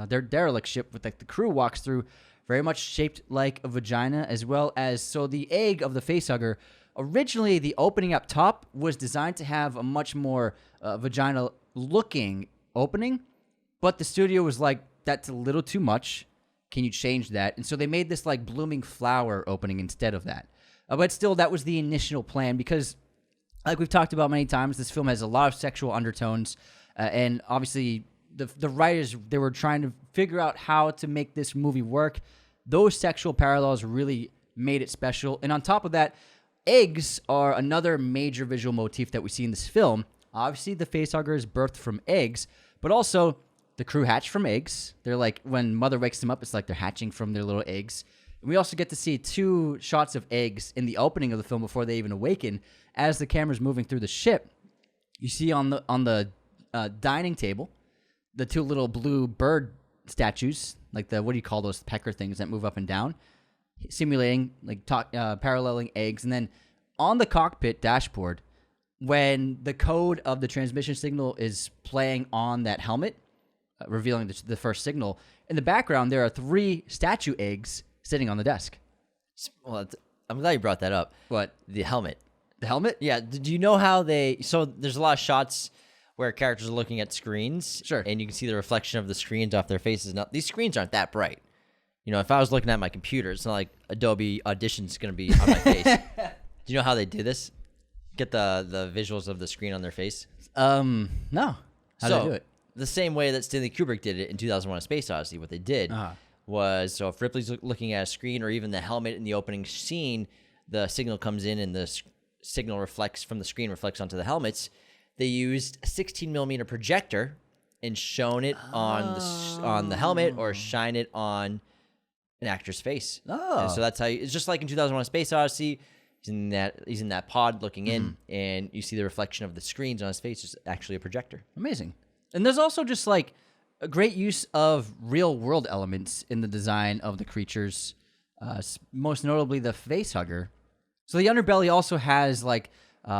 their derelict ship with like the crew walks through, very much shaped like a vagina, as well as so the egg of the Facehugger. Originally, the opening up top was designed to have a much more vaginal-looking opening, but the studio was like, that's a little too much. Can you change that? And so they made this like blooming flower opening instead of that. But still, that was the initial plan because, like we've talked about many times, this film has a lot of sexual undertones, and obviously the writers, they were trying to figure out how to make this movie work. Those sexual parallels really made it special. And on top of that, eggs are another major visual motif that we see in this film. Obviously, the Facehugger is birthed from eggs, but also the crew hatch from eggs. They're like, when Mother wakes them up, it's like they're hatching from their little eggs. And we also get to see 2 shots of eggs in the opening of the film before they even awaken. As the camera's moving through the ship, you see on the dining table, the 2 little blue bird statues, like what do you call those pecker things that move up and down, simulating, like paralleling eggs. And then on the cockpit dashboard, when the code of the transmission signal is playing on that helmet, revealing the first signal, in the background there are 3 statue eggs sitting on the desk. Well, I'm glad you brought that up. What? The helmet. The helmet? Yeah. Did you know how they? So there's a lot of shots where characters are looking at screens, Sure, and you can see the reflection of the screens off their faces. Now these screens aren't that bright. You know, if I was looking at my computer, it's not like Adobe Audition's going to be on my face. Do you know how they do this? Get the visuals of the screen on their face? No. How do they do it? The same way that Stanley Kubrick did it in 2001: A Space Odyssey. What they did was, so if Ripley's looking at a screen or even the helmet in the opening scene, the signal comes in and the signal reflects from the screen, reflects onto the helmets. They used a 16mm projector and shown it on the helmet or shine it on an actor's face. And so that's how it's just like in 2001: A Space Odyssey. He's in that pod looking in, and you see the reflection of the screens on his face is actually a projector. Amazing. And there's also just like a great use of real world elements in the design of the creatures, most notably the Facehugger. So the underbelly also has like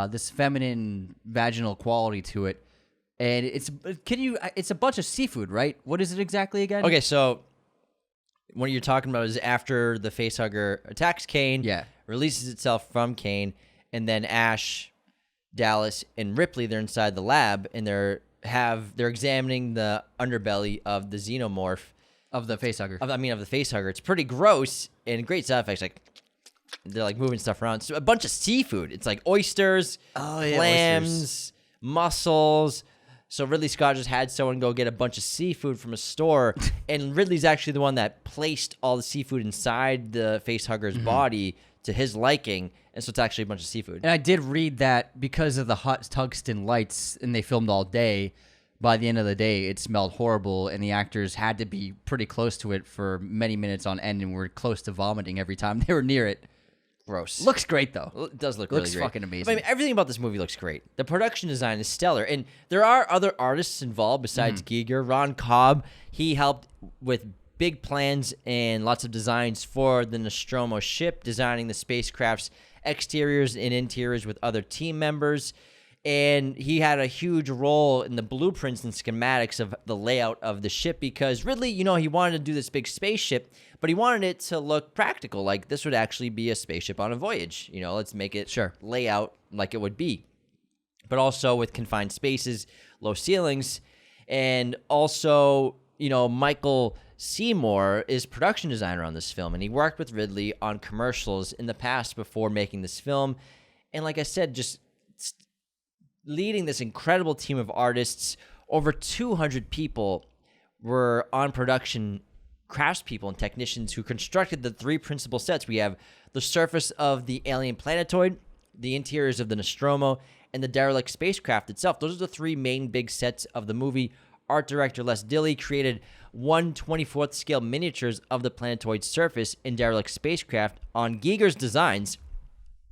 this feminine vaginal quality to it, and it's a bunch of seafood, right? What is it exactly again? Okay, so what you're talking about is after the Facehugger attacks Kane, releases itself from Kane, and then Ash, Dallas, and Ripley, they're inside the lab, and they're examining the underbelly of the Xenomorph. Of the Facehugger. Of the Facehugger. It's pretty gross and great sound effects. Like, they're like moving stuff around. So a bunch of seafood. It's like oysters, clams, mussels. So Ridley Scott just had someone go get a bunch of seafood from a store, and Ridley's actually the one that placed all the seafood inside the Facehugger's body to his liking, and so it's actually a bunch of seafood. And I did read that because of the hot tungsten lights, and they filmed all day, by the end of the day, it smelled horrible, and the actors had to be pretty close to it for many minutes on end, and were close to vomiting every time they were near it. Gross. Looks great, though. It does look really great. Looks fucking amazing. I mean, everything about this movie looks great. The production design is stellar. And there are other artists involved besides Giger. Ron Cobb, he helped with big plans and lots of designs for the Nostromo ship, designing the spacecraft's exteriors and interiors with other team members. And he had a huge role in the blueprints and schematics of the layout of the ship because Ridley, he wanted to do this big spaceship, but he wanted it to look practical. Like, this would actually be a spaceship on a voyage. Let's make it lay out like it would be. But also with confined spaces, low ceilings. And also, Michael Seymour is production designer on this film, and he worked with Ridley on commercials in the past before making this film. And like I said, just leading this incredible team of artists. Over 200 people were on production, craftspeople and technicians who constructed the 3 principal sets. We have the surface of the alien planetoid, the interiors of the Nostromo, and the derelict spacecraft itself. Those are the 3 main big sets of the movie. Art director Les Dilley created 1/24th scale miniatures of the planetoid surface and derelict spacecraft on Giger's designs,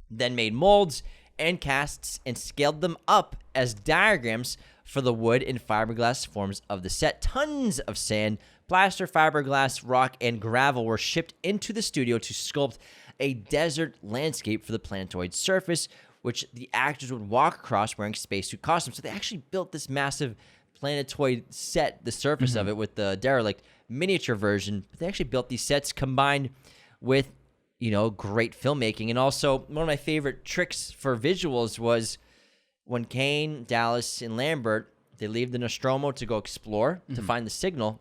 then made molds and casts and scaled them up as diagrams for the wood and fiberglass forms of the set. Tons of sand, plaster, fiberglass, rock, and gravel were shipped into the studio to sculpt a desert landscape for the planetoid surface, which the actors would walk across wearing spacesuit costumes. So they actually built this massive planetoid set, the surface of it, with the derelict miniature version. But they actually built these sets combined with great filmmaking. And also, one of my favorite tricks for visuals was when Kane, Dallas, and Lambert, they leave the Nostromo to go explore, to find the signal.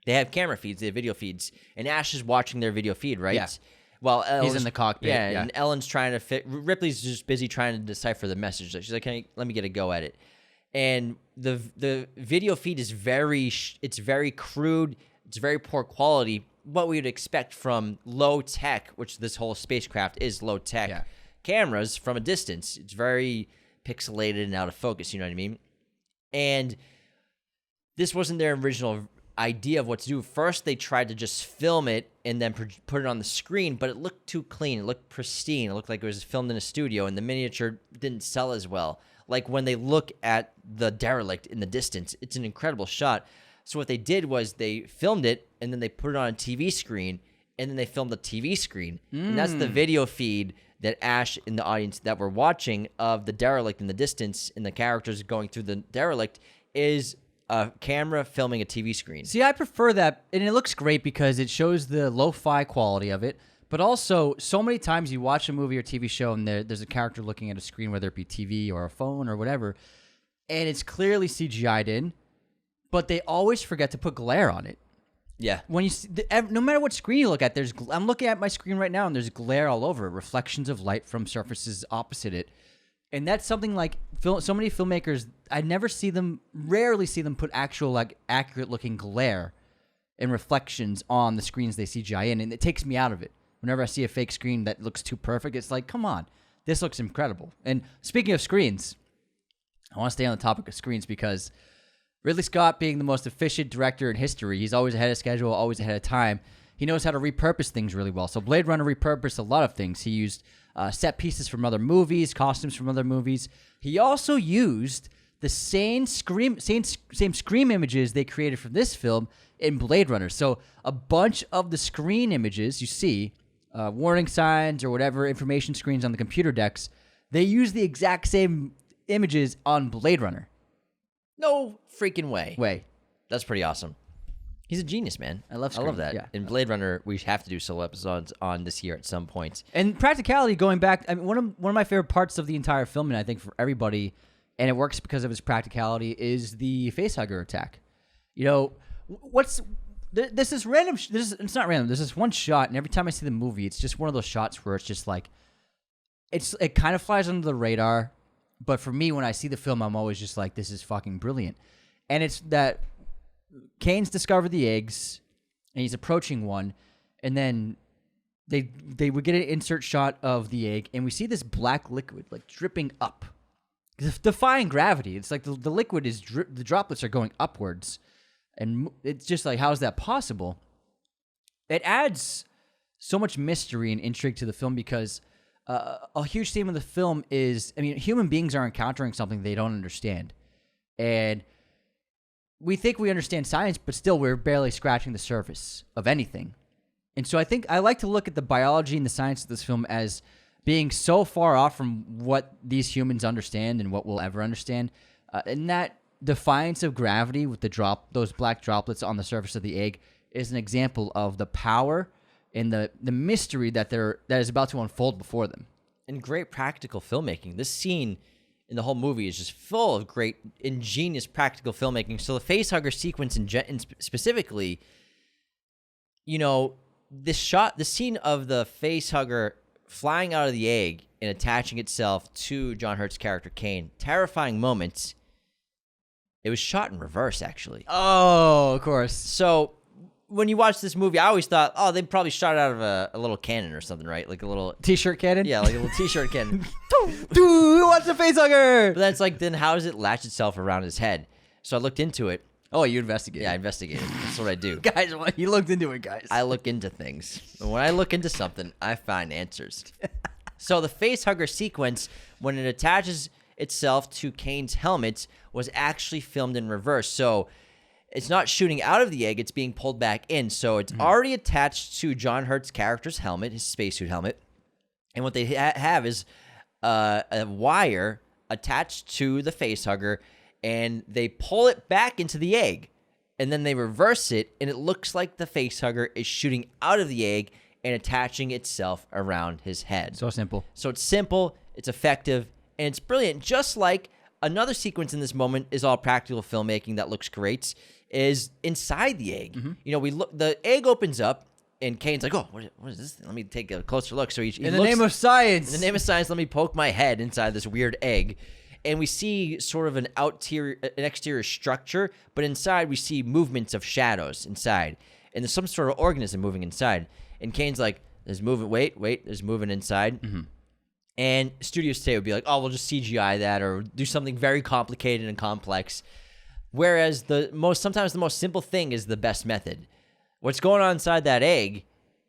They have camera feeds, they have video feeds, and Ash is watching their video feed, right? Yeah. Well, he's in the cockpit. Yeah, and Ellen's trying to Ripley's just busy trying to decipher the message. She's like, let me get a go at it. And the video feed is very crude. It's very poor quality. What we would expect from low tech, which this whole spacecraft is low tech cameras from a distance. It's very pixelated and out of focus. You know what I mean? And this wasn't their original idea of what to do. First, they tried to just film it and then put it on the screen, but it looked too clean. It looked pristine. It looked like it was filmed in a studio, and the miniature didn't sell as well. Like when they look at the derelict in the distance, it's an incredible shot. So what they did was they filmed it, and then they put it on a TV screen, and then they filmed the TV screen. And that's the video feed that Ash in the audience that we're watching of the derelict in the distance and the characters going through the derelict is a camera filming a TV screen. See, I prefer that, and it looks great because it shows the lo-fi quality of it, but also so many times you watch a movie or TV show and there's a character looking at a screen, whether it be TV or a phone or whatever, and it's clearly CGI'd in, but they always forget to put glare on it. Yeah. When you see, no matter what screen you look at, I'm looking at my screen right now, and there's glare all over it, reflections of light from surfaces opposite it, and that's something like so many filmmakers. I rarely see them put actual like accurate looking glare and reflections on the screens they CGI in, and it takes me out of it. Whenever I see a fake screen that looks too perfect, it's like, come on, this looks incredible. And speaking of screens, I want to stay on the topic of screens because Ridley Scott, being the most efficient director in history, he's always ahead of schedule, always ahead of time. He knows how to repurpose things really well. So Blade Runner repurposed a lot of things. He used set pieces from other movies, costumes from other movies. He also used the same scream images they created for this film in Blade Runner. So a bunch of the screen images you see, warning signs or whatever information screens on the computer decks, they use the exact same images on Blade Runner. No freaking way. That's pretty awesome. He's a genius, man. I love that. Yeah. In Blade Runner, we have to do solo episodes on this year at some point. And practicality, going back, I mean, one of my favorite parts of the entire film, and I think for everybody, and it works because of its practicality, is the Facehugger attack. You know, this is random. It's not random. There's this one shot, and every time I see the movie, it's just one of those shots where it's just like, it kind of flies under the radar. But for me, when I see the film, I'm always just like, this is fucking brilliant. And it's that Kane's discovered the eggs, and he's approaching one, and then they would get an insert shot of the egg, and we see this black liquid like dripping up, defying gravity. It's like the liquid is the droplets are going upwards, and it's just like, how is that possible? It adds so much mystery and intrigue to the film because a huge theme of the film is, I mean, human beings are encountering something they don't understand. And we think we understand science, but still we're barely scratching the surface of anything. And so I think I like to look at the biology and the science of this film as being so far off from what these humans understand and what we'll ever understand. And that defiance of gravity with those black droplets on the surface of the egg is an example of the power and the mystery that is about to unfold before them. And great practical filmmaking. This scene in the whole movie is just full of great, ingenious practical filmmaking. So the Facehugger sequence in specifically, you know, the scene of the Facehugger flying out of the egg and attaching itself to John Hurt's character Kane, terrifying moments. It was shot in reverse, actually. Oh, of course. So when you watch this movie, I always thought, oh, they probably shot it out of a little cannon or something, right? Like a little T-shirt cannon? Yeah, like a little T-shirt cannon. Dude, who wants a Facehugger? But that's like, then how does it latch itself around his head? So I looked into it. Oh, you investigated. Yeah, I investigated. That's what I do. Guys, you looked into it, guys. I look into things. And when I look into something, I find answers. So the Facehugger sequence, when it attaches itself to Kane's helmet, was actually filmed in reverse. So it's not shooting out of the egg, it's being pulled back in. So it's already attached to John Hurt's character's helmet, his spacesuit helmet. And what they have is a wire attached to the Facehugger, and they pull it back into the egg. And then they reverse it, and it looks like the Facehugger is shooting out of the egg and attaching itself around his head. So simple. So it's simple, it's effective, and it's brilliant. Just like another sequence in this moment is all practical filmmaking that looks great, is inside the egg. You know, the egg opens up, and Kane's like, oh, what is this thing? Let me take a closer look. So he in the name of science. In the name of science, let me poke my head inside this weird egg. And we see sort of an exterior structure, but inside we see movements of shadows inside. And there's some sort of organism moving inside. And Kane's like, there's movement, wait, there's movement inside. And studios today would be like, oh, we'll just CGI that or do something very complicated and complex. Whereas sometimes the most simple thing is the best method. What's going on inside that egg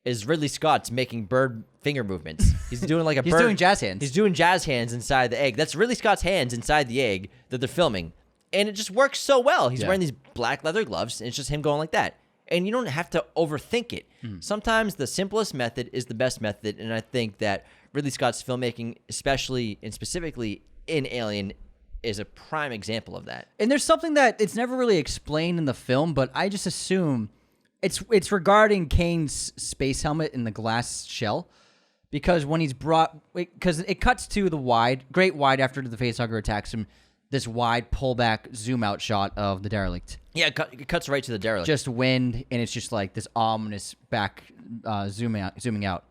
is Ridley Scott's making bird finger movements. He's doing like He's doing jazz hands. He's doing jazz hands inside the egg. That's Ridley Scott's hands inside the egg that they're filming. And it just works so well. He's wearing these black leather gloves, and it's just him going like that. And you don't have to overthink it. Sometimes the simplest method is the best method, and I think that Ridley Scott's filmmaking, especially and specifically in Alien, is a prime example of that. And there's something that it's never really explained in the film, but I just assume it's regarding Kane's space helmet in the glass shell, because when he's because it cuts to the great wide after the facehugger attacks him, this wide pullback zoom out shot of the derelict. Yeah, it cuts right to the derelict. Just wind, and it's just like this ominous back zooming out.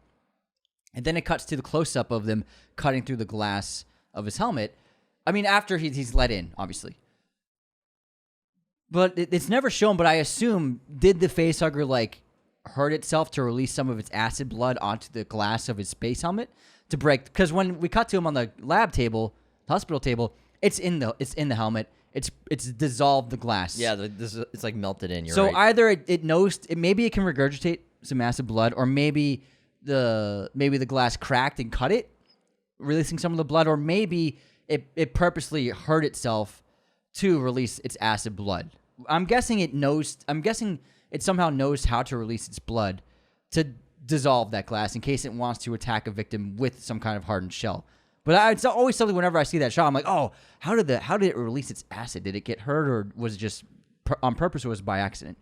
And then it cuts to the close-up of them cutting through the glass of his helmet. I mean, after he's let in, obviously. But it's never shown, but I assume, did the facehugger, like, hurt itself to release some of its acid blood onto the glass of his space helmet to break? Because when we cut to him on the lab table, the hospital table, it's in the helmet. It's dissolved the glass. Yeah, it's like melted in. So either it knows, maybe it can regurgitate some acid blood, or maybe the glass cracked and cut it, releasing some of the blood, or maybe it purposely hurt itself to release its acid blood. I'm guessing it somehow knows how to release its blood to dissolve that glass in case it wants to attack a victim with some kind of hardened shell. But it's always something whenever I see that shot, I'm like, oh, how did it release its acid? Did it get hurt, or was it just on purpose, or was it by accident?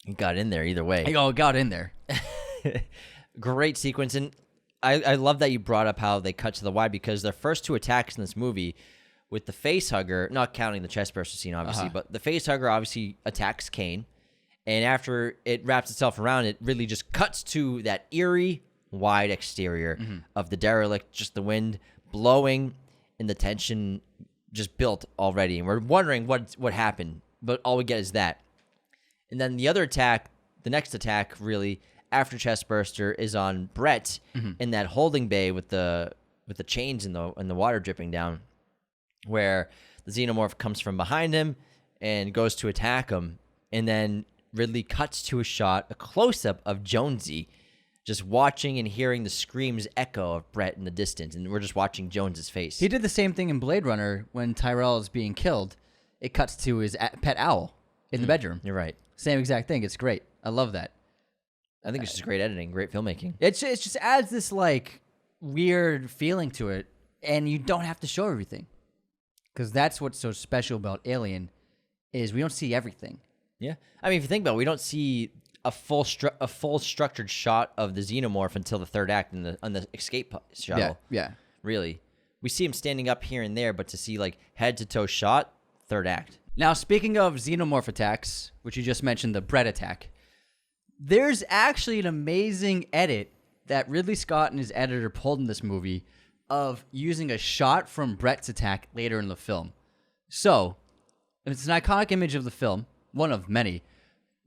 It got in there either way. Oh, it got in there. Great sequence. And I love that you brought up how they cut to the wide, because their first two attacks in this movie with the facehugger, not counting the chest burster scene, obviously, but the facehugger obviously attacks Kane. And after it wraps itself around, it really just cuts to that eerie, wide exterior of the derelict, just the wind blowing and the tension just built already. And we're wondering what happened, but all we get is that. And then the next attack, really, after chestburster, is on Brett in that holding bay with the chains and the water dripping down, where the Xenomorph comes from behind him and goes to attack him. And then Ridley cuts to a close-up of Jonesy, just watching and hearing the screams echo of Brett in the distance, and we're just watching Jones's face. He did the same thing in Blade Runner when Tyrell is being killed. It cuts to his pet owl in the bedroom. You're right. Same exact thing. It's great. I love that. I think it's just great editing, great filmmaking. It just adds this like weird feeling to it, and you don't have to show everything, because that's what's so special about Alien, is we don't see everything. Yeah, I mean, if you think about it, we don't see a full structured shot of the Xenomorph until the third act on the escape shuttle. Yeah. Really, we see him standing up here and there, but to see like head to toe shot, third act. Now, speaking of Xenomorph attacks, which you just mentioned, the Brett attack, there's actually an amazing edit that Ridley Scott and his editor pulled in this movie of using a shot from Brett's attack later in the film. So, it's an iconic image of the film, one of many,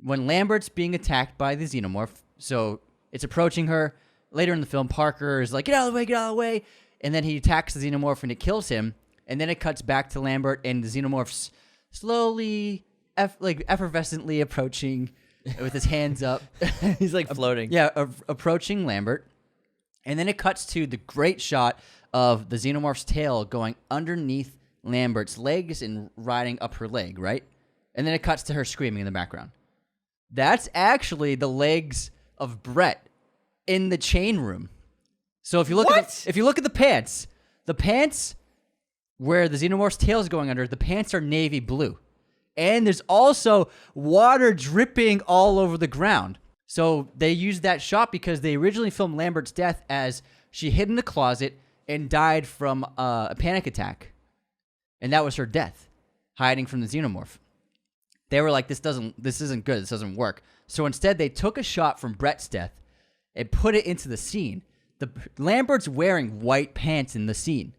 when Lambert's being attacked by the Xenomorph. So it's approaching her. Later in the film, Parker is like, get out of the way. And then he attacks the Xenomorph and it kills him. And then it cuts back to Lambert, and the Xenomorph's slowly, effervescently approaching with his hands up. He's like floating. Yeah, approaching Lambert. And then it cuts to the great shot of the Xenomorph's tail going underneath Lambert's legs and riding up her leg, right? And then it cuts to her screaming in the background. That's actually the legs of Brett in the chain room. So if you look at the pants where the Xenomorph's tail is going under, the pants are navy blue. And there's also water dripping all over the ground. So they used that shot because they originally filmed Lambert's death as she hid in a closet and died from a panic attack. And that was her death, hiding from the Xenomorph. They were like, this isn't good, this doesn't work. So instead, they took a shot from Brett's death and put it into the scene. Lambert's wearing white pants in the scene.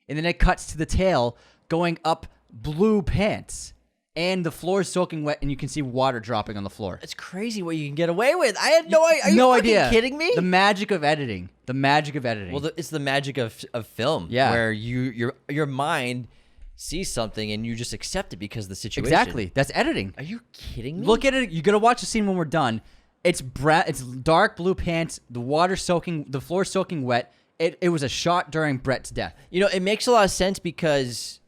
And then it cuts to the tail going up blue pants. And the floor is soaking wet, and you can see water dropping on the floor. It's crazy what you can get away with. I had no idea. Are you no fucking idea. Kidding me? The magic of editing. Well, it's the magic of film. Yeah. Where your mind sees something and you just accept it because of the situation. Exactly. That's editing. Are you kidding me? Look at it. You're gonna watch the scene when we're done. It's dark blue pants. The floor soaking wet. It was a shot during Brett's death. You know, it makes a lot of sense because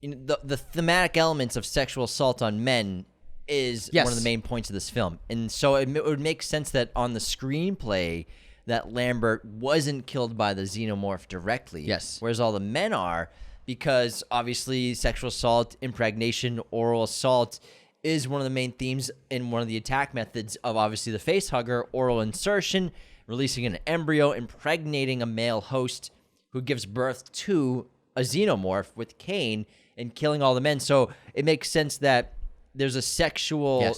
the thematic elements of sexual assault on men is one of the main points of this film. And so it would make sense that on the screenplay, that Lambert wasn't killed by the Xenomorph directly. Yes. Whereas all the men are, because obviously sexual assault, impregnation, oral assault is one of the main themes in one of the attack methods of obviously the Facehugger, oral insertion, releasing an embryo, impregnating a male host who gives birth to a Xenomorph with Kane and killing all the men. So it makes sense that there's a sexual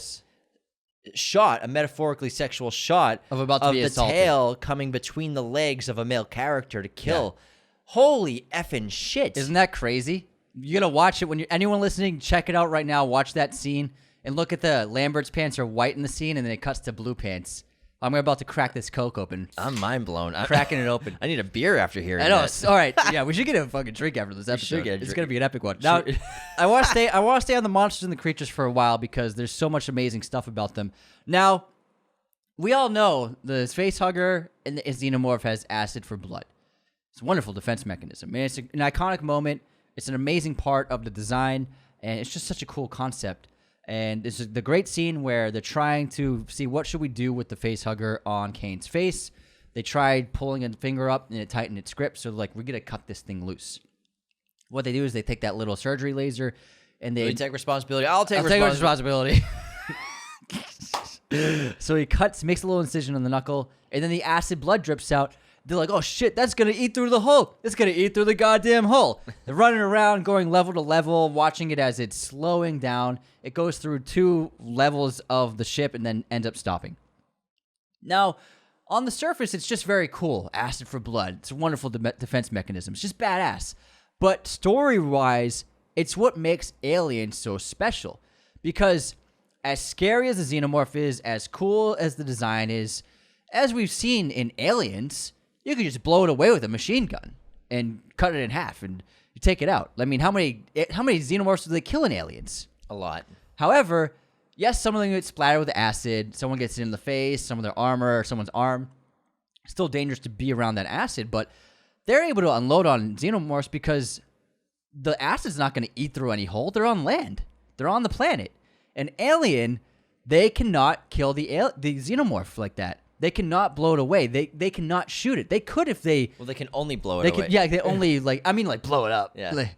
shot, a metaphorically sexual shot of the assaulted tail coming between the legs of a male character to kill. Yeah. Holy effing shit. Isn't that crazy? You gotta watch it when anyone listening, check it out right now. Watch that scene and look at the Lambert's pants are white in the scene, and then it cuts to blue pants. I'm about to crack this Coke open. I'm mind blown. Cracking it open. I need a beer after hearing I know. that. All right. Yeah, we should get a fucking drink after this episode. It's going to be an epic one. Now, I want to stay on the monsters and the creatures for a while because there's so much amazing stuff about them. Now, we all know the Facehugger and the Xenomorph has acid for blood. It's a wonderful defense mechanism. I mean, it's an iconic moment. It's an amazing part of the design, and it's just such a cool concept. And this is the great scene where they're trying to see what should we do with the Facehugger on Kane's face. They tried pulling a finger up, and it tightened its grip, so like, we're going to cut this thing loose. What they do is they take that little surgery laser, and they... Will you take responsibility? I'll take responsibility. So he makes a little incision on the knuckle, and then the acid blood drips out. They're like, oh shit, that's going to eat through the hull. It's going to eat through the goddamn hull. They're running around, going level to level, watching it as it's slowing down. It goes through 2 levels of the ship and then ends up stopping. Now, on the surface, it's just very cool. Acid for blood. It's a wonderful defense mechanism. It's just badass. But story-wise, it's what makes Alien so special. Because as scary as the Xenomorph is, as cool as the design is, as we've seen in Aliens... You could just blow it away with a machine gun and cut it in half, and you take it out. I mean, how many Xenomorphs do they kill in Aliens? A lot. However, yes, some of them get splattered with acid. Someone gets it in the face, some of their armor, or someone's arm. Still dangerous to be around that acid, but they're able to unload on Xenomorphs because the acid's not going to eat through any hole. They're on land. They're on the planet. An Alien, they cannot kill the Xenomorph like that. They cannot blow it away. They cannot shoot it. They could if they... Well, they can only blow it away. Yeah, they only, blow it up. Yeah. Like,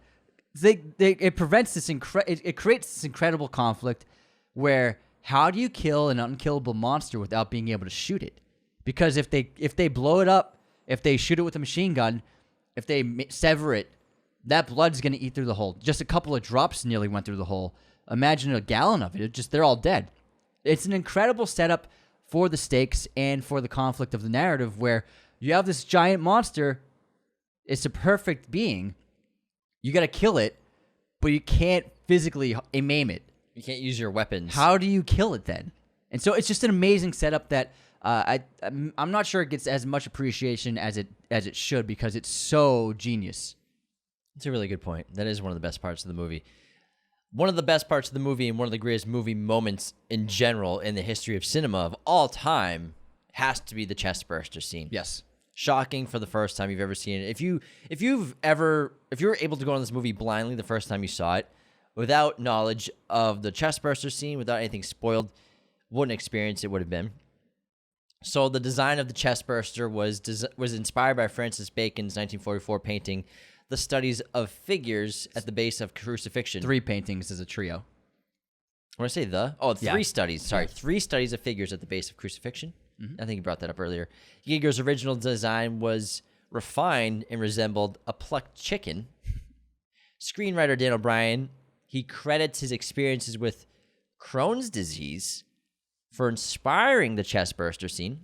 it prevents this... It creates this incredible conflict where how do you kill an unkillable monster without being able to shoot it? Because if they blow it up, if they shoot it with a machine gun, if they sever it, that blood's going to eat through the hole. Just a couple of drops nearly went through the hole. Imagine a gallon of it. They're all dead. It's an incredible setup for the stakes and for the conflict of the narrative where you have this giant monster. It's a perfect being. You got to kill it, but you can't physically maim it. You can't use your weapons. How do you kill it then? And so it's just an amazing setup that I'm not sure it gets as much appreciation as it should because it's so genius. It's a really good point. That is one of the best parts of the movie. One of the best parts of the movie and one of the greatest movie moments in general in the history of cinema of all time has to be the chest burster scene. Yes. Shocking for the first time you've ever seen it. If you were able to go on this movie blindly the first time you saw it, without knowledge of the chest burster scene, without anything spoiled, what an experience it would have been. So the design of the chest burster was inspired by Francis Bacon's 1944 painting, The Studies of Figures at the Base of Crucifixion. 3 paintings as a trio. When I say three studies. Sorry, Yeah. 3 studies of figures at the base of crucifixion. Mm-hmm. I think you brought that up earlier. Yeager's original design was refined and resembled a plucked chicken. Screenwriter Dan O'Brien, he credits his experiences with Crohn's disease for inspiring the chest burster scene.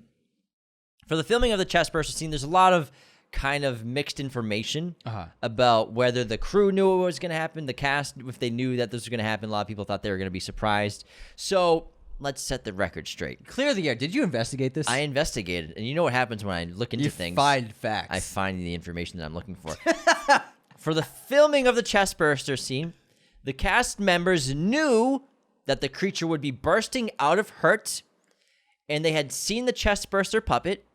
For the filming of the chest burster scene, there's a lot of kind of mixed information about whether the crew knew what was going to happen, the cast, if they knew that this was going to happen. A lot of people thought they were going to be surprised. So let's set the record straight. Clear the air. Did you investigate this? I investigated, and you know what happens when I look into things? You find facts. I find the information that I'm looking for. For the filming of the chest burster scene, the cast members knew that the creature would be bursting out of hurt, and they had seen the chest burster puppet,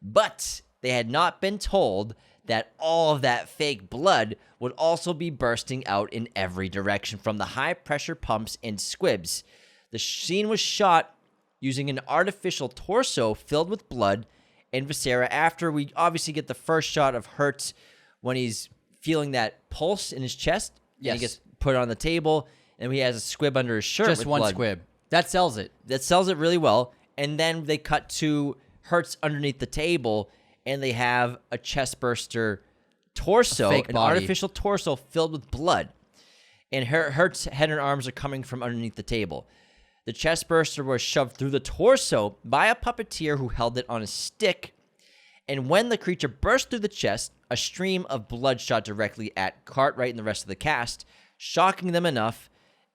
but they had not been told that all of that fake blood would also be bursting out in every direction from the high-pressure pumps and squibs. The scene was shot using an artificial torso filled with blood and Viscera after we obviously get the first shot of Hertz when he's feeling that pulse in his chest. Yes. And he gets put on the table, and he has a squib under his shirt. Just with one blood. squib. That sells it. That sells it really well. And then they cut to Hertz underneath the table, and they have a chest burster torso, fake an body. artificial torso filled with blood. And Hertz's head and arms are coming from underneath the table. The chest burster was shoved through the torso by a puppeteer who held it on a stick. And when the creature burst through the chest, a stream of blood shot directly at Cartwright and the rest of the cast, shocking them enough,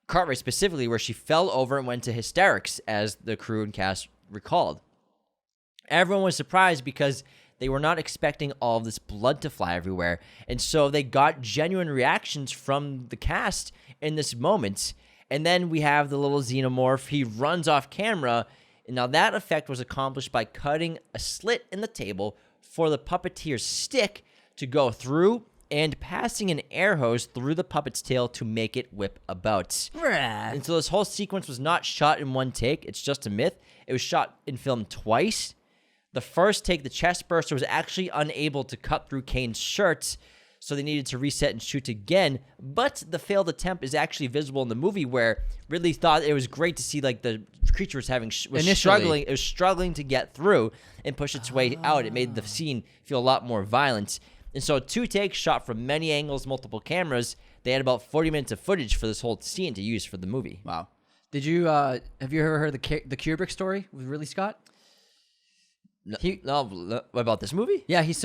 Cartwright specifically, where she fell over and went to hysterics, as the crew and cast recalled. Everyone was surprised because they were not expecting all of this blood to fly everywhere, and so they got genuine reactions from the cast in this moment. And then we have the little Xenomorph. He runs off camera, and now that effect was accomplished by cutting a slit in the table for the puppeteer's stick to go through and passing an air hose through the puppet's tail to make it whip about. And so this whole sequence was not shot in one take. It's just a myth. It was shot in film twice. The first take, the chest burster was actually unable to cut through Kane's shirt, so they needed to reset and shoot again. But the failed attempt is actually visible in the movie, where Ridley thought it was great to see like the creature was struggling to get through and push its way out. It made the scene feel a lot more violent. And so 2 takes shot from many angles, multiple cameras. They had about 40 minutes of footage for this whole scene to use for the movie. Wow. Did you have you ever heard the Kubrick story with Ridley Scott? No, what about this movie? Yeah, he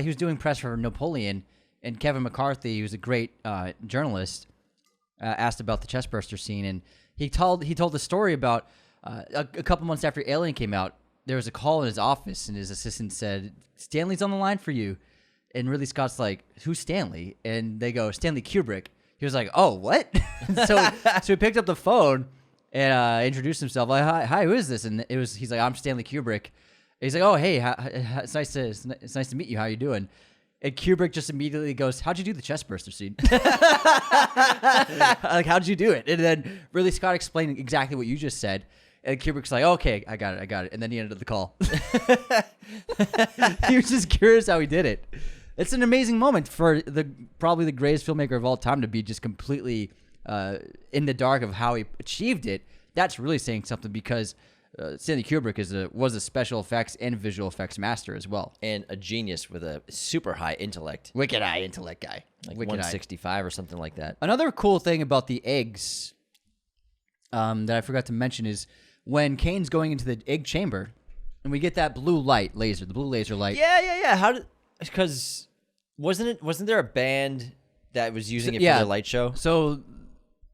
was doing press for Napoleon, and Kevin McCarthy, who's a great journalist, asked about the chestburster scene, and he told the story about a couple months after Alien came out. There was a call in his office, and his assistant said, "Stanley's on the line for you." And Ridley Scott's like, "Who's Stanley?" And they go, "Stanley Kubrick." He was like, "Oh, what?" so he picked up the phone and introduced himself. Like, "Hi, who is this?" And he's like, "I'm Stanley Kubrick." He's like, "Oh, hey, it's nice to meet you. How you doing?" And Kubrick just immediately goes, "How'd you do the chestburster scene?" Like, how'd you do it? And then Ridley Scott explained exactly what you just said. And Kubrick's like, "Okay, I got it." And then he ended the call. He was just curious how he did it. It's an amazing moment for probably the greatest filmmaker of all time to be just completely in the dark of how he achieved it. That's really saying something, because Stanley Kubrick was a special effects and visual effects master as well. And a genius with a super high intellect. Wicked eye intellect guy. Like Wicked 165 or something like that. Another cool thing about the eggs that I forgot to mention is when Kane's going into the egg chamber, and we get that blue light laser, the blue laser light. Yeah. Because wasn't there a band that was using it for their light show? So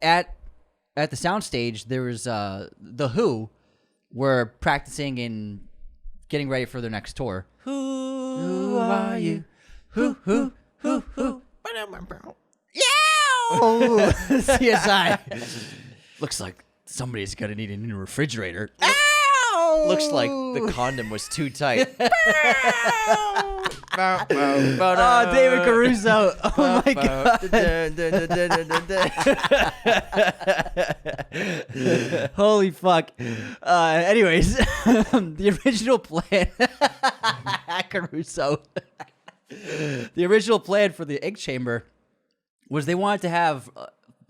at the soundstage, there was the Who were practicing and getting ready for their next tour. Who are you? Who? Yeah! CSI. Looks like somebody's gonna need a new refrigerator. Looks like the condom was too tight. David Caruso. Oh my god. Holy fuck. Anyways, the original plan. Caruso. The original plan for the egg chamber was they wanted to have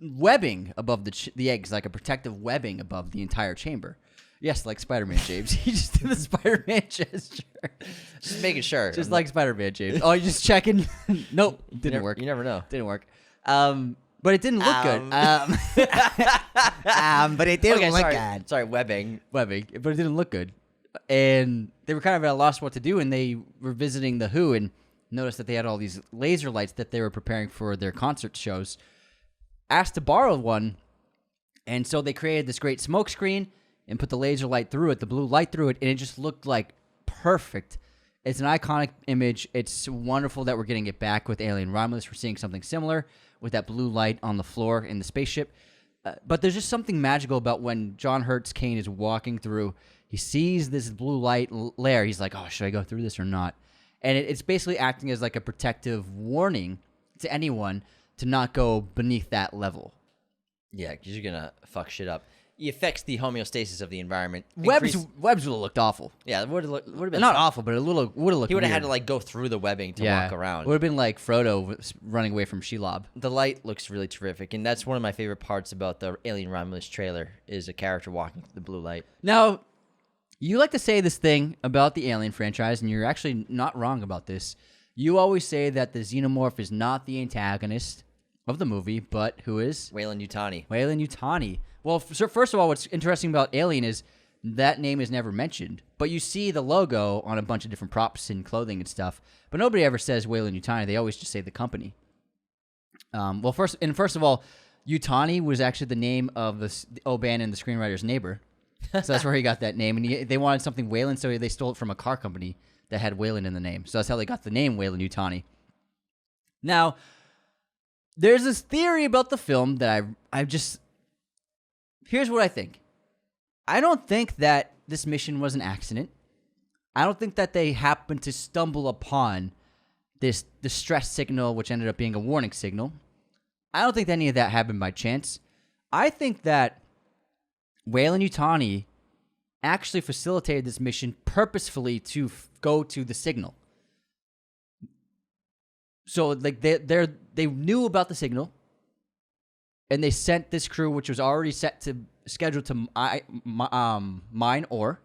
webbing above the eggs, like a protective webbing above the entire chamber. Yes, like Spider-Man, James. He just did the Spider-Man gesture. Just making sure. Just like Spider-Man, James. Oh, you're just checking? Nope. Didn't work. You never know. Didn't work. But it didn't look good. But it didn't look good. Sorry, webbing. But it didn't look good. And they were kind of at a loss what to do, and they were visiting the Who and noticed that they had all these laser lights that they were preparing for their concert shows. Asked to borrow one, and so they created this great smoke screen and put the laser light through it, the blue light through it, and it just looked like perfect. It's an iconic image. It's wonderful that we're getting it back with Alien Romulus. We're seeing something similar with that blue light on the floor in the spaceship. But there's just something magical about when John Hurt's Kane is walking through. He sees this blue light layer. He's like, "Oh, should I go through this or not?" And it's basically acting as like a protective warning to anyone to not go beneath that level. Yeah, because you're going to fuck shit up. it affects the homeostasis of the environment. Webs would have looked awful. Yeah, it would have been Not awful, but it would have looked. He would have had weird. to like go through the webbing to walk around. It would have been like Frodo running away from Shelob. The light looks really terrific, and that's one of my favorite parts about the Alien Romulus trailer is a character walking through the blue light. Now, you like to say this thing about the Alien franchise, and you're actually not wrong about this. You always say that the Xenomorph is not the antagonist of the movie, but who is? Weyland-Yutani. Weyland-Yutani. Well, so first of all, what's interesting about Alien is that name is never mentioned, but you see the logo on a bunch of different props and clothing and stuff, but nobody ever says Weyland-Yutani. They always just say the company. First of all, Yutani was actually the name of the O'Bannon, the screenwriter's neighbor. So that's where he got that name. And they wanted something Weyland, so they stole it from a car company that had Weyland in the name. So that's how they got the name Weyland-Yutani. Now, there's this theory about the film that I just... Here's what I think. I don't think that this mission was an accident. I don't think that they happened to stumble upon this distress signal, which ended up being a warning signal. I don't think any of that happened by chance. I think that Weyland-Yutani actually facilitated this mission purposefully to go to the signal. So like they knew about the signal, and they sent this crew, which was already scheduled to mine ore,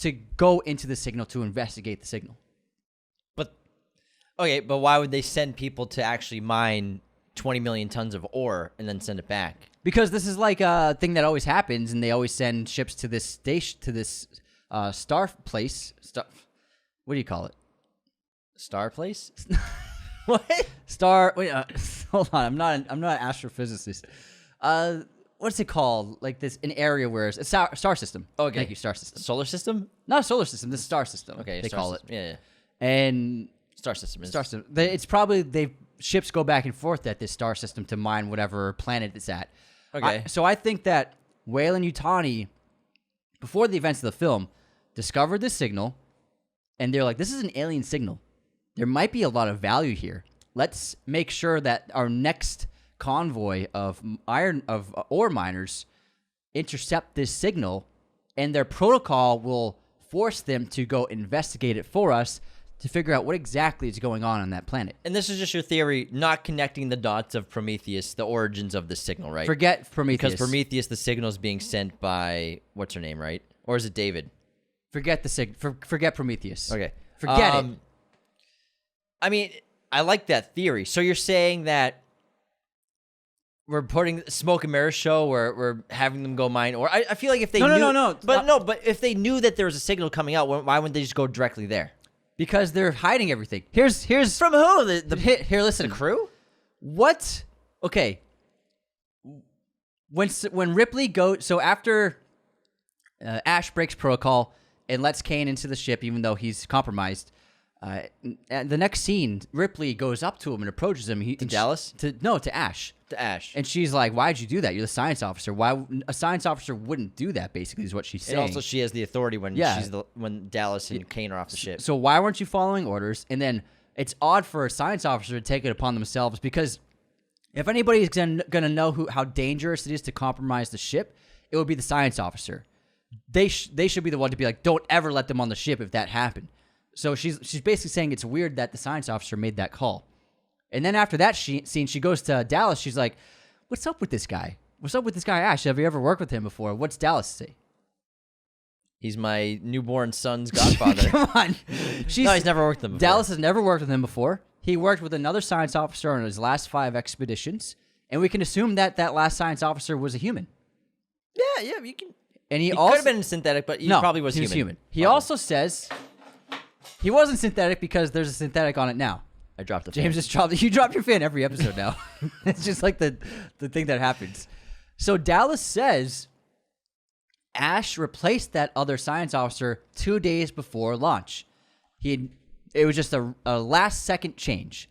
to go into the signal to investigate the signal. But why would they send people to actually mine 20 million tons of ore and then send it back? Because this is like a thing that always happens, and they always send ships to this station, to this star place. What do you call it? Star place? What? Star. Wait, hold on. I'm not an astrophysicist. What's it called? Like an area where it's a star system. Okay. Thank you, star system. Solar system? Not a solar system. This is star system. Okay, they star call system. it. Yeah. And Star system is. star system. It's probably ships go back and forth at this star system to mine whatever planet it's at. Okay. So I think that Weyland-Yutani, before the events of the film, discovered this signal, and they're like, "This is an alien signal. There might be a lot of value here. Let's make sure that our next convoy of ore miners intercept this signal, and their protocol will force them to go investigate it for us to figure out what exactly is going on that planet." And this is just your theory, not connecting the dots of Prometheus, the origins of the signal, right? Forget Prometheus. Because Prometheus, the signal is being sent by, what's her name, right? Or is it David? Forget forget Prometheus. Okay. Forget it. I mean, I like that theory. So you're saying that we're putting smoke and mirror show where we're having them go mine, or I feel like if they knew, no. But if they knew that there was a signal coming out, why wouldn't they just go directly there? Because they're hiding everything. Here's From who? here. Listen, The crew? what? Okay. When Ripley goes, so after Ash breaks protocol and lets Kane into the ship, even though he's compromised. And the next scene, Ripley goes up to him and approaches him. To Dallas? To Ash. To Ash. And she's like, "Why'd you do that? You're the science officer. Why a science officer wouldn't do that?" Basically, is what she's saying. And also, she has the authority when when Dallas and Kane are off the ship. So why weren't you following orders? And then it's odd for a science officer to take it upon themselves, because if anybody's gonna know how dangerous it is to compromise the ship, it would be the science officer. They should be the one to be like, "Don't ever let them on the ship if that happened." So she's basically saying it's weird that the science officer made that call. And then after that scene, she goes to Dallas. She's like, "What's up with this guy? What's up with this guy, Ash? Have you ever worked with him before?" What's Dallas say? He's my newborn son's godfather. Come on. No, he's never worked with him before. Dallas has never worked with him before. He worked with another science officer on his last 5 expeditions. And we can assume that last science officer was a human. Yeah, you can. And He also could have been synthetic, but he probably was he human. was human. He also says he wasn't synthetic because there's a synthetic on it now. I dropped the James just dropped. You drop your fan every episode now. It's just like the thing that happens. So Dallas says Ash replaced that other science officer 2 days before launch. It was just a last second change.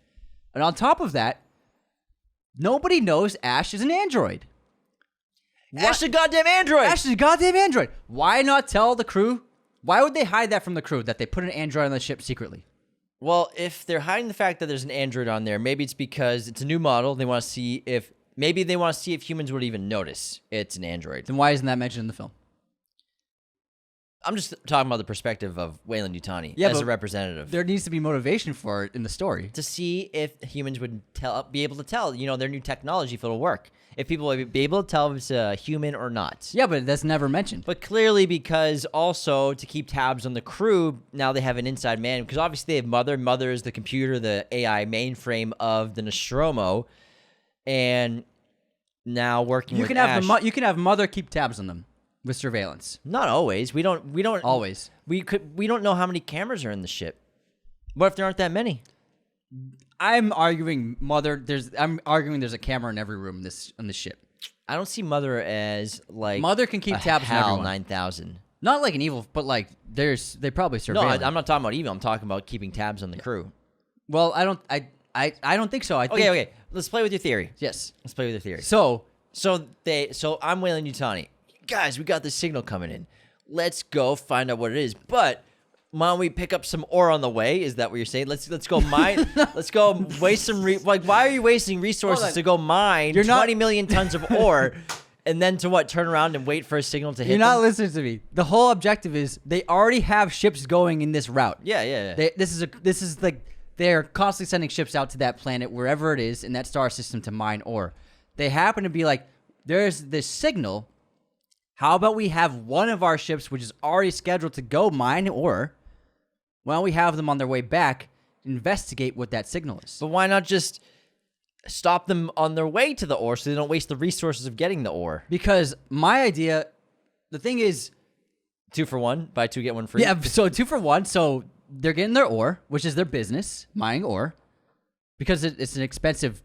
And on top of that, nobody knows Ash is an android. Ash is a goddamn android. Ash is a goddamn android. Why not tell the crew? Why would they hide that from the crew, that they put an android on the ship secretly? Well, if they're hiding the fact that there's an android on there, maybe it's because it's a new model. They want to see if maybe they want to see if humans would even notice it's an android. Then why isn't that mentioned in the film? I'm just talking about the perspective of Weyland-Yutani as a representative. There needs to be motivation for it in the story. To see if humans would be able to tell, their new technology, if it'll work. If people would be able to tell if it's a human or not. Yeah, but that's never mentioned. But clearly because also to keep tabs on the crew, now they have an inside man. Because obviously they have Mother. Mother is the computer, the AI mainframe of the Nostromo. And now working with Ash. You can have Mother keep tabs on them. With surveillance. Not always. We don't always. We don't know how many cameras are in the ship. What if there aren't that many? I'm arguing there's a camera in every room on this ship. I don't see Mother as like Mother can keep tabs on everyone. 9000. Not like an evil, but like they probably surveillance. No, I'm not talking about evil. I'm talking about keeping tabs on the crew. Well, I don't think so. Okay. Let's play with your theory. Yes. Let's play with your theory. So I'm Weyland-Yutani. Guys, we got this signal coming in. Let's go find out what it is. But why don't we pick up some ore on the way? Is that what you're saying? Let's go mine. Let's go waste some. Why are you wasting resources to go mine 20 million tons of ore, and then to what? Turn around and wait for a signal to hit. You're not listening to me. The whole objective is they already have ships going in this route. Yeah. They're constantly sending ships out to that planet, wherever it is in that star system, to mine ore. They happen to be like, there's this signal. How about we have one of our ships, which is already scheduled to go mine ore, why don't we have them on their way back, investigate what that signal is? But why not just stop them on their way to the ore so they don't waste the resources of getting the ore? Because my idea, the thing is... 2 for 1, buy 2, get 1 free. Yeah, so 2 for 1, so they're getting their ore, which is their business, mining ore, because it's an expensive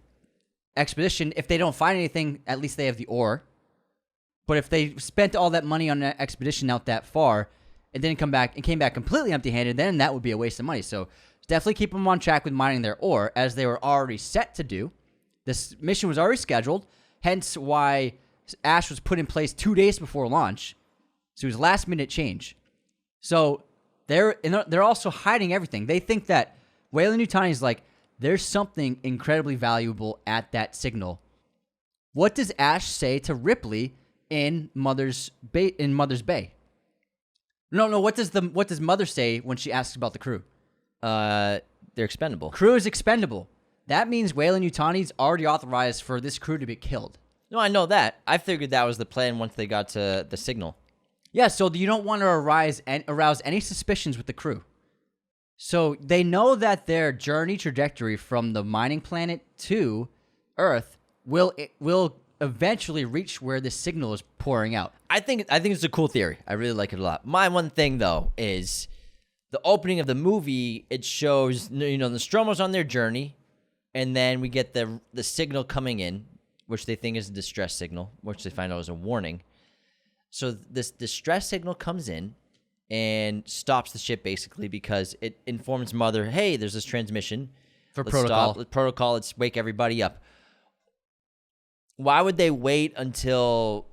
expedition. If they don't find anything, at least they have the ore. But if they spent all that money on an expedition out that far and didn't come back and came back completely empty-handed, then that would be a waste of money. So definitely keep them on track with mining their ore, as they were already set to do. This mission was already scheduled, hence why Ash was put in place 2 days before launch. So it was last-minute change. So they're also hiding everything. They think that Weyland-Yutani is like, there's something incredibly valuable at that signal. What does Ash say to Ripley in Mother's Bay? No. What does Mother say when she asks about the crew? They're expendable. Crew is expendable. That means Weyland-Yutani's already authorized for this crew to be killed. No, I know that. I figured that was the plan once they got to the signal. Yeah, so you don't want to arouse any suspicions with the crew. So they know that their journey trajectory from the mining planet to Earth will eventually reach where the signal is pouring out. I think it's a cool theory. I really like it a lot. My one thing though is the opening of the movie. It shows the Nostromo's on their journey, and then we get the signal coming in, which they think is a distress signal, which they find out is a warning. So this distress signal comes in and stops the ship basically because it informs Mother, hey, there's this transmission For protocol. Protocol. Let's wake everybody up. Why would they wait until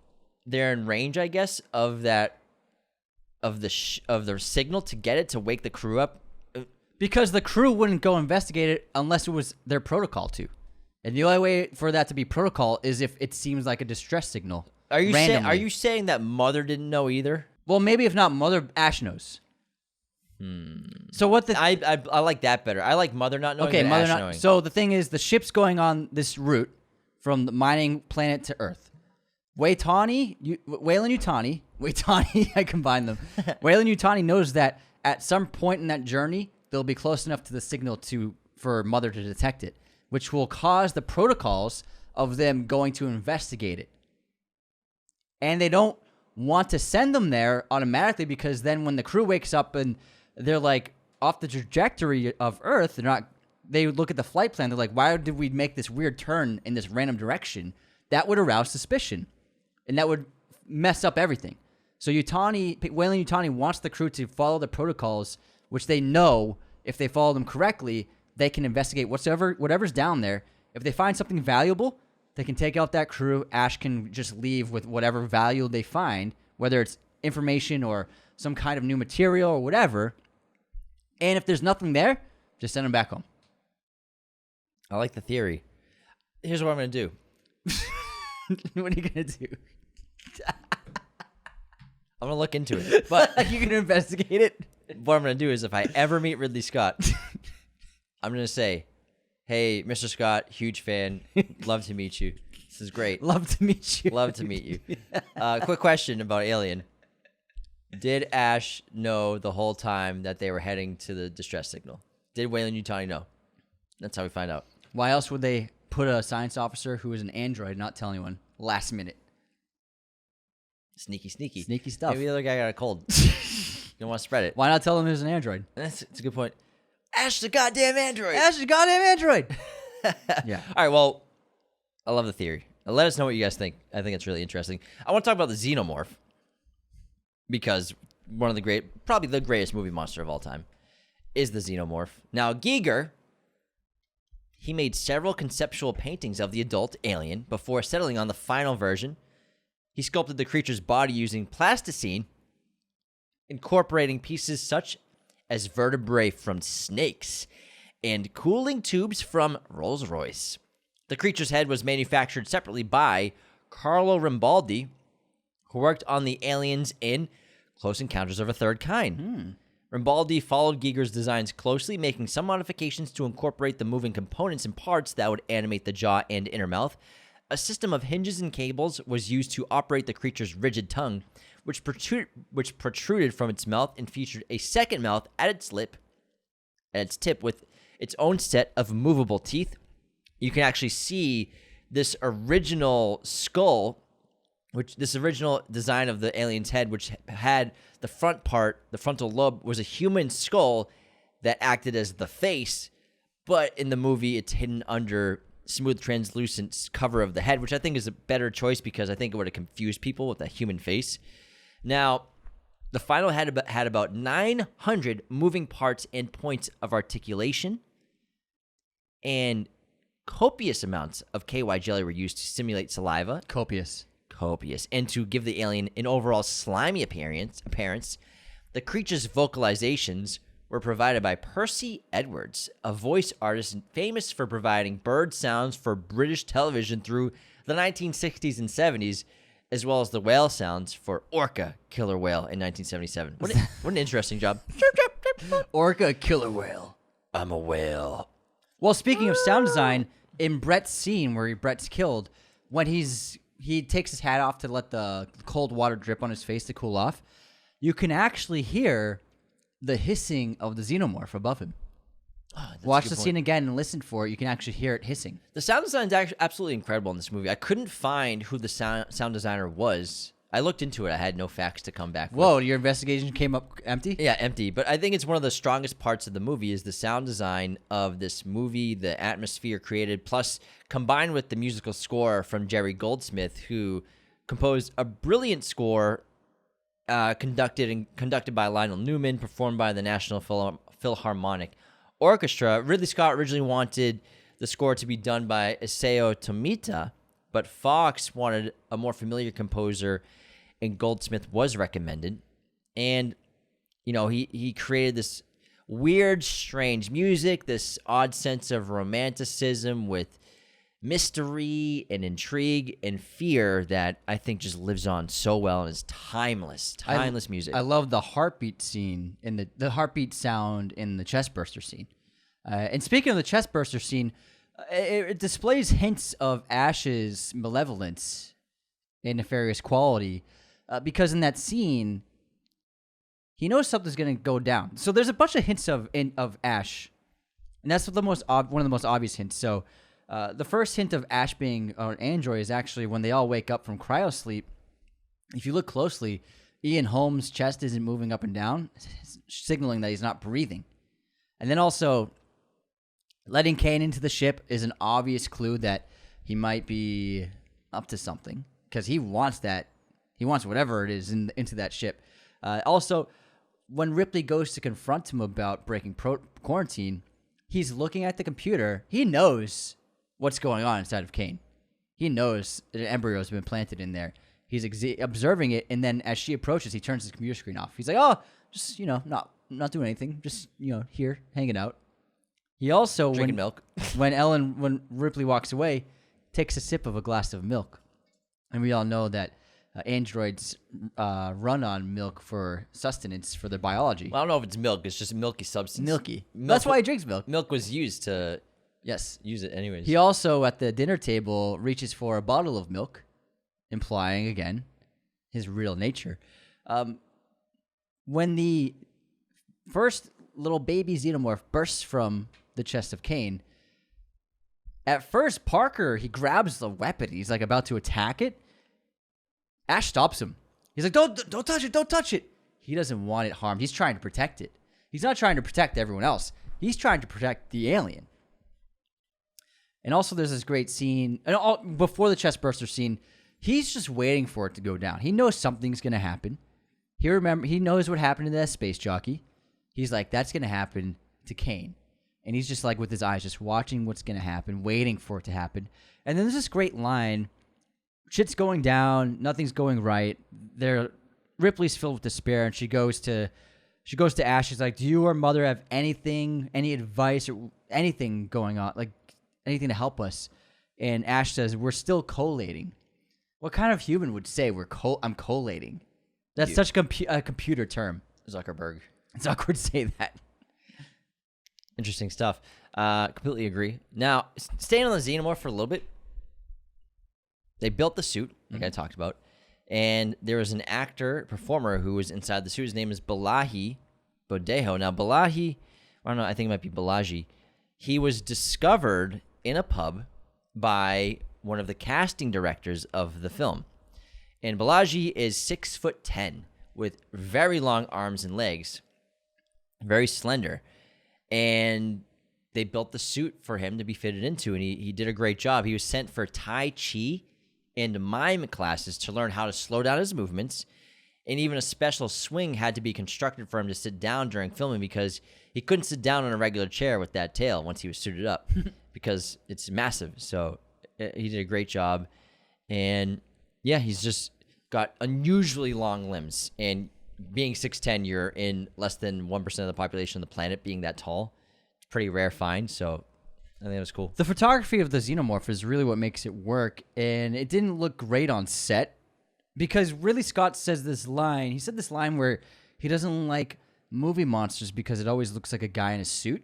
they're in range, I guess, of their signal to get it to wake the crew up? Because the crew wouldn't go investigate it unless it was their protocol to. And the only way for that to be protocol is if it seems like a distress signal. Are you saying that Mother didn't know either? Well, maybe if not Mother, Ash knows. So what the... I like that better. I like Mother not knowing. Okay, Mother Ash knowing. So the thing is, the ship's going on this route from the mining planet to Earth. Weyland-Yutani, I combined them. Weyland-Yutani knows that at some point in that journey, they'll be close enough to the signal for Mother to detect it, which will cause the protocols of them going to investigate it. And they don't want to send them there automatically, because then when the crew wakes up and they're like off the trajectory of Earth, they look at the flight plan, they're like, why did we make this weird turn in this random direction? That would arouse suspicion, and that would mess up everything. So Weyland-Yutani wants the crew to follow the protocols, which they know if they follow them correctly, they can investigate whatever's down there. If they find something valuable, they can take out that crew. Ash can just leave with whatever value they find, whether it's information or some kind of new material or whatever. And if there's nothing there, just send them back home. I like the theory. Here's what I'm going to do. What are you gonna do? I'm gonna look into it. But You gonna investigate it? what I'm gonna do is, if I ever meet Ridley Scott, I'm gonna say, "Hey, Mr. Scott, huge fan. Love to meet you. This is great. Love to meet you. Love to meet you." Quick question about Alien: did Ash know the whole time that they were heading to the distress signal? Did Weyland-Yutani know? That's how we find out. Why else would they put a science officer who is an android, not tell anyone, last minute? Sneaky stuff. Maybe the other guy got a cold. You don't want to spread it. Why not tell them there's an android? That's a good point. Ash the goddamn android. Ash is a goddamn android. Yeah. All right. Well, I love the theory. Let us know what you guys think. I think it's really interesting. I want to talk about the Xenomorph because probably the greatest movie monster of all time is the Xenomorph. Now, Giger, he made several conceptual paintings of the adult alien before settling on the final version. He sculpted the creature's body using plasticine, incorporating pieces such as vertebrae from snakes and cooling tubes from Rolls-Royce. The creature's head was manufactured separately by Carlo Rambaldi, who worked on the aliens in Close Encounters of a Third Kind. Rambaldi followed Giger's designs closely, making some modifications to incorporate the moving components and parts that would animate the jaw and inner mouth. A system of hinges and cables was used to operate the creature's rigid tongue, which protruded from its mouth and featured a second mouth at its tip with its own set of movable teeth. You can actually see this original skull, this original design of the alien's head, which had the front part, the frontal lobe, was a human skull that acted as the face, but in the movie, it's hidden under smooth, translucent cover of the head, which I think is a better choice because I think it would have confused people with a human face. Now, the final had about 900 moving parts and points of articulation, and copious amounts of KY jelly were used to simulate saliva. Copious. And to give the alien an overall slimy appearance. The creature's vocalizations were provided by Percy Edwards, a voice artist famous for providing bird sounds for British television through the 1960s and 70s, as well as the whale sounds for Orca Killer Whale in 1977. What an interesting job. Orca Killer Whale. I'm a whale. Well, speaking of sound design, in Brett's scene where Brett's killed, when he takes his hat off to let the cold water drip on his face to cool off, you can actually hear the hissing of the Xenomorph above him. Watch the scene again and listen for it. You can actually hear it hissing. The sound design is actually absolutely incredible in this movie. I couldn't find who the sound designer was. I looked into it. I had no facts to come back with. Whoa, your investigation came up empty? Yeah, empty. But I think it's one of the strongest parts of the movie is the sound design of this movie, the atmosphere created, plus combined with the musical score from Jerry Goldsmith, who composed a brilliant score conducted by Lionel Newman, performed by the National Philharmonic Orchestra. Ridley Scott originally wanted the score to be done by Isao Tomita, but Fox wanted a more familiar composer, and Goldsmith was recommended. And, he created this weird, strange music, this odd sense of romanticism with mystery and intrigue and fear that I think just lives on so well and is timeless music. I love the heartbeat scene in the heartbeat sound in the chestburster scene. And speaking of the chestburster scene, it displays hints of Ash's malevolence and nefarious quality because in that scene, he knows something's going to go down. So there's a bunch of hints of Ash, and that's one of the most obvious hints. So the first hint of Ash being an android is actually when they all wake up from cryosleep. If you look closely, Ian Holmes' chest isn't moving up and down, signaling that he's not breathing. And then also, letting Kane into the ship is an obvious clue that he might be up to something because he wants that. He wants whatever it is into that ship. Also, when Ripley goes to confront him about breaking quarantine, he's looking at the computer. He knows what's going on inside of Kane. He knows that an embryo has been planted in there. He's observing it, and then as she approaches, he turns his computer screen off. He's like, "Oh, just not doing anything. Just here hanging out." He also drinking milk. when Ripley walks away, takes a sip of a glass of milk. And we all know that androids run on milk for sustenance for their biology. Well, I don't know if it's milk. It's just a milky substance. Milky. Milk That's why he drinks milk. Milk was used to Yes. use it anyways. He also, at the dinner table, reaches for a bottle of milk, implying, again, his real nature. When the first little baby Xenomorph bursts from the chest of Kane, at first, Parker, he grabs the weapon. He's like about to attack it. Ash stops him. He's like, don't touch it, don't touch it. He doesn't want it harmed. He's trying to protect it. He's not trying to protect everyone else. He's trying to protect the alien. And also there's this great scene, and before the chest burster scene, he's just waiting for it to go down. He knows something's going to happen. He knows what happened to that space jockey. He's like, that's going to happen to Kane. And he's just like with his eyes, just watching what's going to happen, waiting for it to happen. And then there's this great line. Shit's going down. Nothing's going right. Ripley's filled with despair, and she goes to Ash. She's like, do you or Mother have anything, any advice or anything going on, like anything to help us? And Ash says, we're still collating. What kind of human would say I'm collating? That's such a computer term. Zuckerberg. It's awkward to say that. Interesting stuff. Completely agree. Now, staying on the Xenomorph for a little bit, they built the suit, like I talked about, and there was an performer who was inside the suit. His name is Balaji Bodejo. Now, Balaji, I don't know, I think it might be Balaji. He was discovered in a pub by one of the casting directors of the film. And Balaji is 6'10", with very long arms and legs, very slender. And they built the suit for him to be fitted into, and he did a great job. He was sent for Tai Chi and mime classes to learn how to slow down his movements, and even a special swing had to be constructed for him to sit down during filming because he couldn't sit down on a regular chair with that tail once he was suited up because it's massive. So he did a great job, and yeah, he's just got unusually long limbs, and being 6'10", you're in less than 1% of the population of the planet being that tall. It's a pretty rare find, so I think it was cool. The photography of the Xenomorph is really what makes it work, and it didn't look great on set because Ridley Scott says this line. He said this line where he doesn't like movie monsters because it always looks like a guy in a suit,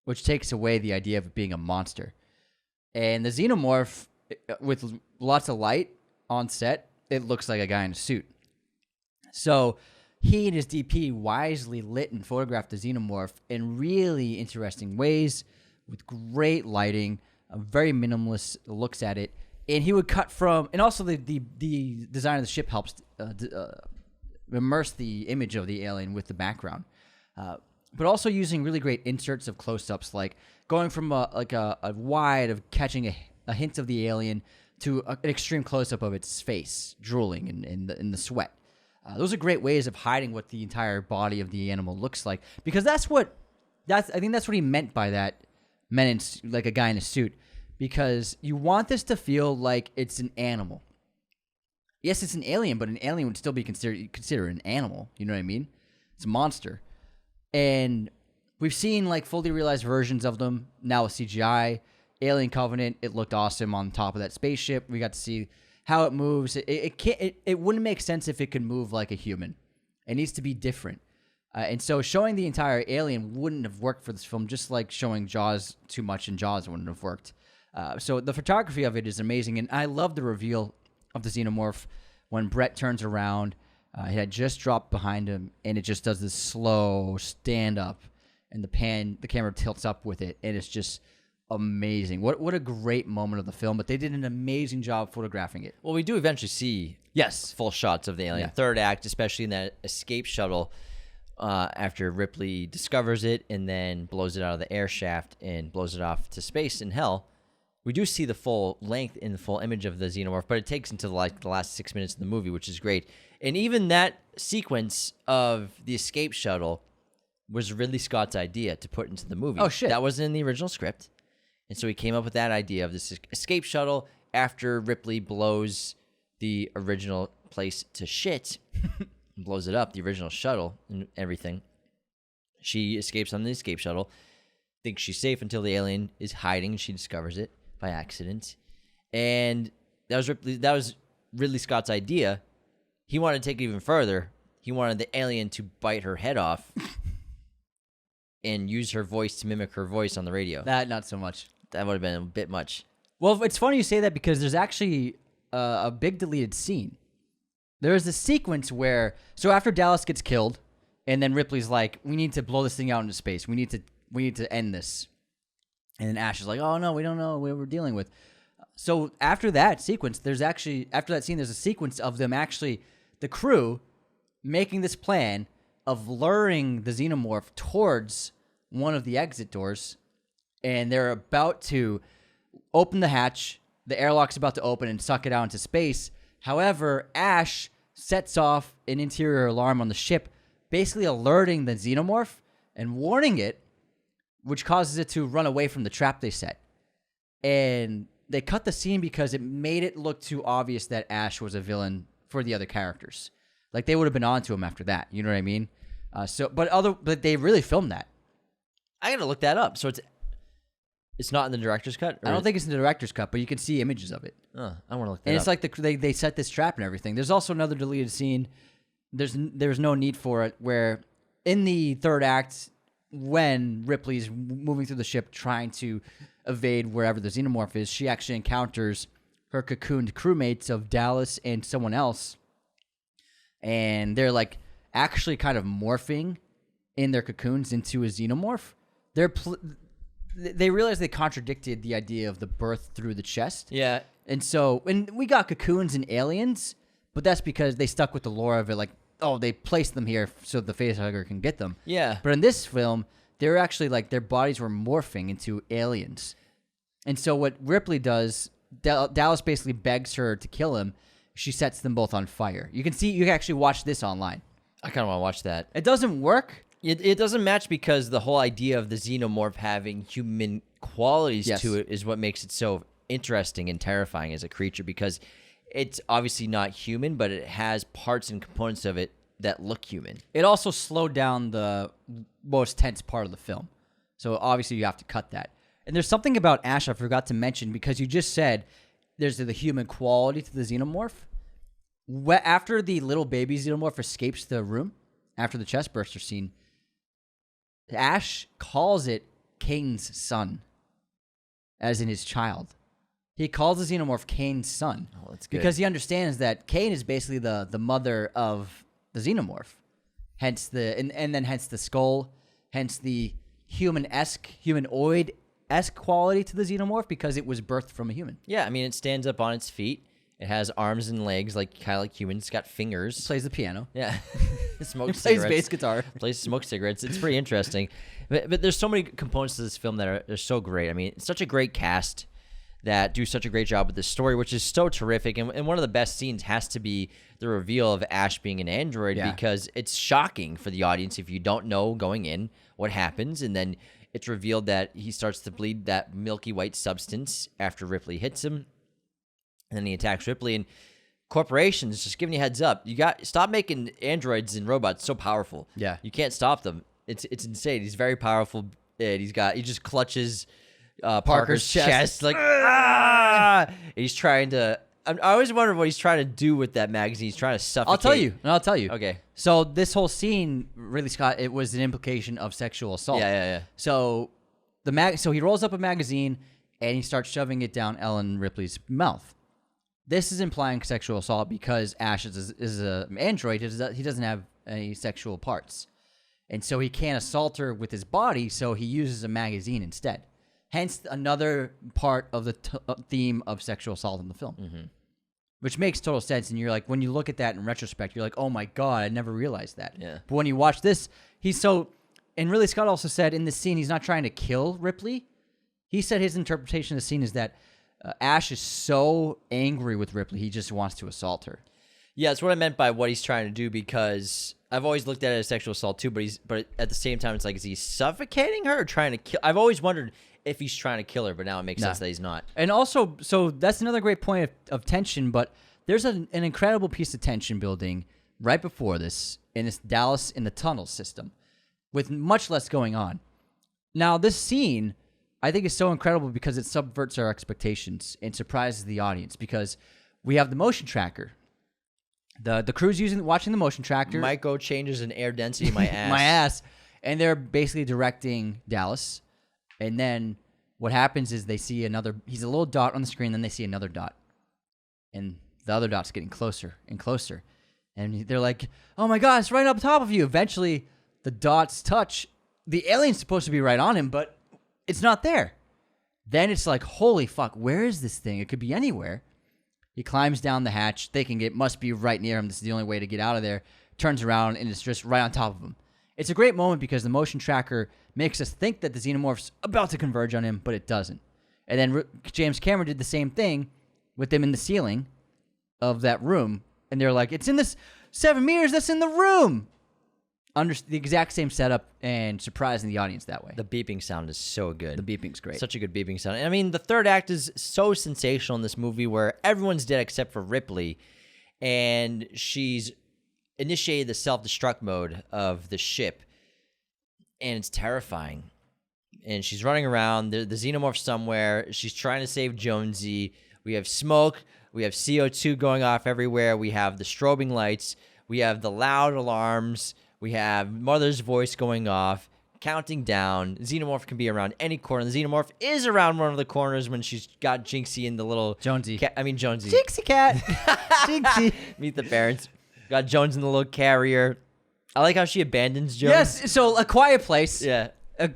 which takes away the idea of it being a monster. And the Xenomorph, with lots of light on set, it looks like a guy in a suit. So he and his DP wisely lit and photographed the Xenomorph in really interesting ways with great lighting, very minimalist looks at it. And he would cut from, and also the design of the ship helps immerse the image of the alien with the background. But also using really great inserts of close-ups, like going from a wide of catching a hint of the alien to an extreme close-up of its face, drooling in the sweat. Those are great ways of hiding what the entire body of the animal looks like, because I think that's what he meant by that, like a guy in a suit, because you want this to feel like it's an animal. Yes, it's an alien, but an alien would still be considered an animal. You know what I mean? It's a monster. And we've seen like fully realized versions of them now with CGI. Alien Covenant, it looked awesome on top of that spaceship. We got to see how it moves. It wouldn't make sense if it could move like a human. It needs to be different. And so showing the entire alien wouldn't have worked for this film, just like showing Jaws too much in Jaws wouldn't have worked. So the photography of it is amazing, and I love the reveal of the Xenomorph when Brett turns around. It had just dropped behind him, and it just does this slow stand up, and the camera tilts up with it, and it's just amazing. What a great moment of the film, but they did an amazing job photographing it. Well, we do eventually see full shots of the alien. Yeah. Third act, especially in that escape shuttle, after Ripley discovers it and then blows it out of the air shaft and blows it off to space in hell. We do see the full length and the full image of the Xenomorph, but it takes until the last 6 minutes of the movie, which is great. And even that sequence of the escape shuttle was Ridley Scott's idea to put into the movie. Oh, shit. That wasn't in the original script. And so he came up with that idea of this escape shuttle after Ripley blows the original place to shit, blows it up, the original shuttle and everything. She escapes on the escape shuttle, thinks she's safe until the alien is hiding and she discovers it by accident. And that was Ridley Scott's idea. He wanted to take it even further. He wanted the alien to bite her head off and use her voice to mimic her voice on the radio. That not so much. That would have been a bit much. Well, it's funny you say that because there's actually a big deleted scene. There's a sequence where, so after Dallas gets killed, and then Ripley's like, "We need to blow this thing out into space. We need to end this." And then Ash is like, "Oh no, we don't know what we're dealing with." So after that sequence, there's a sequence of them actually, the crew, making this plan of luring the Xenomorph towards one of the exit doors, and they're about to open the hatch. The airlock's about to open and suck it out into space. However, Ash sets off an interior alarm on the ship, basically alerting the Xenomorph and warning it, which causes it to run away from the trap they set. And they cut the scene because it made it look too obvious that Ash was a villain for the other characters. Like, they would have been onto him after that. You know what I mean? But they really filmed that. I gotta look that up. So it's not in the director's cut? I don't think it's in the director's cut, but you can see images of it. I want to look that up. And it's like they set this trap and everything. There's also another deleted scene. There's no need for it, where in the third act, when Ripley's moving through the ship trying to evade wherever the Xenomorph is, she actually encounters her cocooned crewmates of Dallas and someone else. And they're like actually kind of morphing in their cocoons into a Xenomorph. They realize they contradicted the idea of the birth through the chest. Yeah. And we got cocoons and aliens, but that's because they stuck with the lore of it, like, oh, they placed them here so the Facehugger can get them. Yeah. But in this film, they're actually like, their bodies were morphing into aliens. And so what Ripley does, Dallas basically begs her to kill him. She sets them both on fire. You can actually watch this online. I kind of want to watch that. It doesn't work. It doesn't match because the whole idea of the Xenomorph having human qualities to it is what makes it so interesting and terrifying as a creature, because it's obviously not human, but it has parts and components of it that look human. It also slowed down the most tense part of the film. So obviously you have to cut that. And there's something about Ash I forgot to mention, because you just said there's the human quality to the Xenomorph. After the little baby Xenomorph escapes the room, after the chest burster scene, Ash calls it Kane's son, as in his child. He calls the Xenomorph Kane's son. Oh, that's good. Because he understands that Kane is basically the mother of the Xenomorph. Hence hence the skull, hence the humanoid-esque quality to the Xenomorph, because it was birthed from a human. Yeah, I mean, it stands up on its feet. It has arms and legs, kind of like humans. It's got fingers. It plays the piano. Yeah. Smokes plays cigarettes. bass guitar. Plays smoke cigarettes. It's pretty interesting. But there's so many components to this film that are so great. I mean, it's such a great cast that do such a great job with this story, which is so terrific. And one of the best scenes has to be the reveal of Ash being an android, because it's shocking for the audience if you don't know going in what happens. And then it's revealed that he starts to bleed that milky white substance after Ripley hits him. And then he attacks Ripley, and corporations, just giving you a heads up, stop making androids and robots so powerful. Yeah. You can't stop them. It's insane. He's very powerful. And he just clutches Parker's chest like, ah! He's trying to, I always wonder what he's trying to do with that magazine. He's trying to suffocate. I'll tell you. Okay. So this whole scene, Ridley Scott, it was an implication of sexual assault. Yeah. So so he rolls up a magazine and he starts shoving it down Ellen Ripley's mouth. This is implying sexual assault because Ash is an android. He doesn't have any sexual parts. And so he can't assault her with his body, so he uses a magazine instead. Hence, another part of the theme of sexual assault in the film. Mm-hmm. Which makes total sense. And you're like, when you look at that in retrospect, you're like, oh my God, I never realized that. Yeah. But when you watch this, and Ridley Scott also said in this scene, he's not trying to kill Ripley. He said his interpretation of the scene is that Ash is so angry with Ripley, he just wants to assault her. Yeah, that's what I meant by what he's trying to do, because I've always looked at it as sexual assault too, but at the same time, it's like, is he suffocating her or trying to kill? I've always wondered if he's trying to kill her, but now it makes sense that he's not. And also, so that's another great point of tension, but there's an incredible piece of tension building right before this, in this Dallas in the tunnel system, with much less going on. Now, this scene I think is so incredible because it subverts our expectations and surprises the audience because we have the motion tracker. The crew's watching the motion tracker. Micro changes in air density in my ass. My ass. And they're basically directing Dallas. And then what happens is they see he's a little dot on the screen, then they see another dot. And the other dot's getting closer and closer. And they're like, oh my God, it's right up top of you. Eventually, the dots touch. The alien's supposed to be right on him, but it's not there. Then it's like, holy fuck, where is this thing? It could be anywhere. He climbs down the hatch, thinking it must be right near him. This is the only way to get out of there. Turns around, and it's just right on top of him. It's a great moment because the motion tracker makes us think that the Xenomorph's about to converge on him, but it doesn't. And then James Cameron did the same thing with them in the ceiling of that room. And they're like, it's in this 7 meters that's in the room. The exact same setup and surprising the audience that way. The beeping sound is so good. The beeping's great. Such a good beeping sound. And I mean, the third act is so sensational in this movie where everyone's dead except for Ripley. And she's initiated the self-destruct mode of the ship. And it's terrifying. And she's running around. The Xenomorph somewhere. She's trying to save Jonesy. We have smoke. We have CO2 going off everywhere. We have the strobing lights. We have the loud alarms. We have Mother's voice going off, counting down. Xenomorph can be around any corner. The Xenomorph is around one of the corners when she's got Jinxie in the little... Jonesy. Jonesy. Jinxie cat. Jinxie. Meet the parents. Got Jones in the little carrier. I like how she abandons Jones. Yes, so A Quiet Place. Yeah.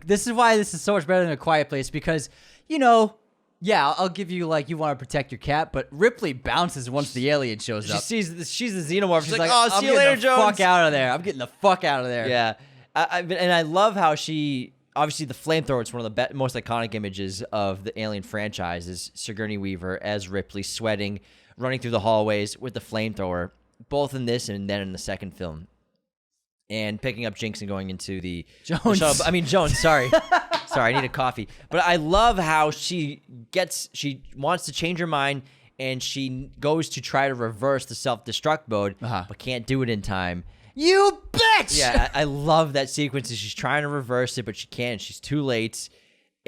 This is why this is so much better than A Quiet Place because, you know... Yeah, I'll give you, like, you want to protect your cat, but Ripley bounces once the alien shows up. She's the Xenomorph. She's like, oh, see you later, Jones. Fuck out of there. I'm getting the fuck out of there. Yeah. And I love how she... Obviously, the flamethrower, it's one of the most iconic images of the Alien franchise, is Sigourney Weaver as Ripley sweating, running through the hallways with the flamethrower, both in this and then in the second film. And picking up Jinx and going into the... Jones. Jones, sorry. Sorry, I need a coffee. But I love how she wants to change her mind, and she goes to try to reverse the self-destruct mode, but can't do it in time. You bitch! Yeah, I love that sequence. She's trying to reverse it, but she can't. She's too late,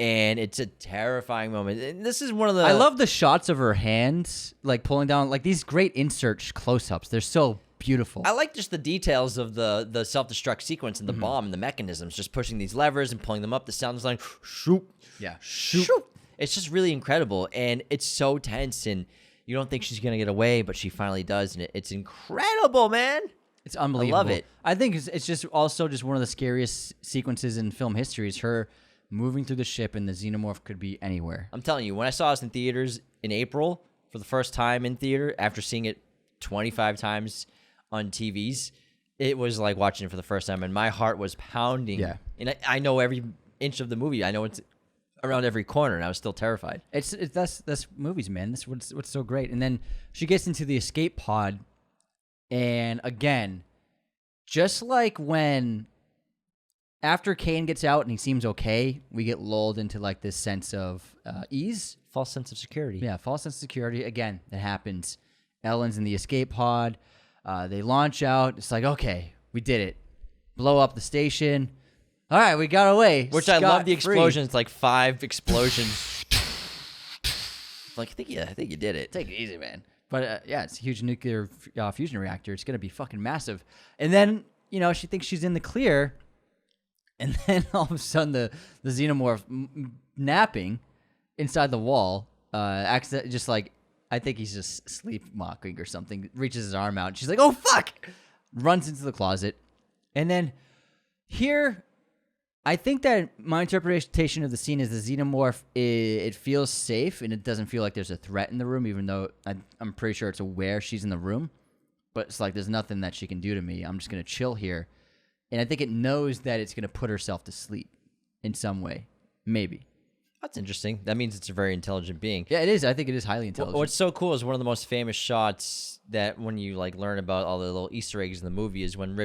and it's a terrifying moment. And this is one of the... I love the shots of her hands, like pulling down, like these great insert close-ups. They're so beautiful. I like just the details of the self-destruct sequence and the bomb and the mechanisms, just pushing these levers and pulling them up. The sound is like, shoop. Yeah. Shoop. It's just really incredible, and it's so tense, and you don't think she's going to get away, but she finally does, and it's incredible, man. It's unbelievable. I love it. I think it's just also just one of the scariest sequences in film history is her moving through the ship, and the Xenomorph could be anywhere. I'm telling you, when I saw this in theaters in April for the first time in theater, after seeing it 25 times on TVs, it was like watching it for the first time, and my heart was pounding. Yeah. And I know every inch of the movie. I know it's around every corner, and I was still terrified. That's movies, man. That's what's so great. And then she gets into the escape pod, and again, just like when after Kane gets out and he seems okay, we get lulled into like this sense of ease. False sense of security. Yeah, false sense of security. Again, that happens. Ellen's in the escape pod. They launch out. It's like, okay, we did it. Blow up the station. All right, we got away. Which I love the explosions. It's like 5 explosions. Like, I think you did it. Take it easy, man. But yeah, it's a huge nuclear fusion reactor. It's gonna be fucking massive. And then she thinks she's in the clear, and then all of a sudden the Xenomorph napping inside the wall, just like. I think he's just sleepwalking or something. Reaches his arm out. And she's like, oh, fuck! Runs into the closet. And then here, I think that my interpretation of the scene is the Xenomorph, it feels safe, and it doesn't feel like there's a threat in the room, even though I'm pretty sure it's aware she's in the room. But it's like, there's nothing that she can do to me. I'm just going to chill here. And I think it knows that it's going to put herself to sleep in some way. Maybe. That's interesting. That means it's a very intelligent being. Yeah, it is. I think it is highly intelligent. What's so cool is one of the most famous shots that when you like learn about all the little Easter eggs in the movie is when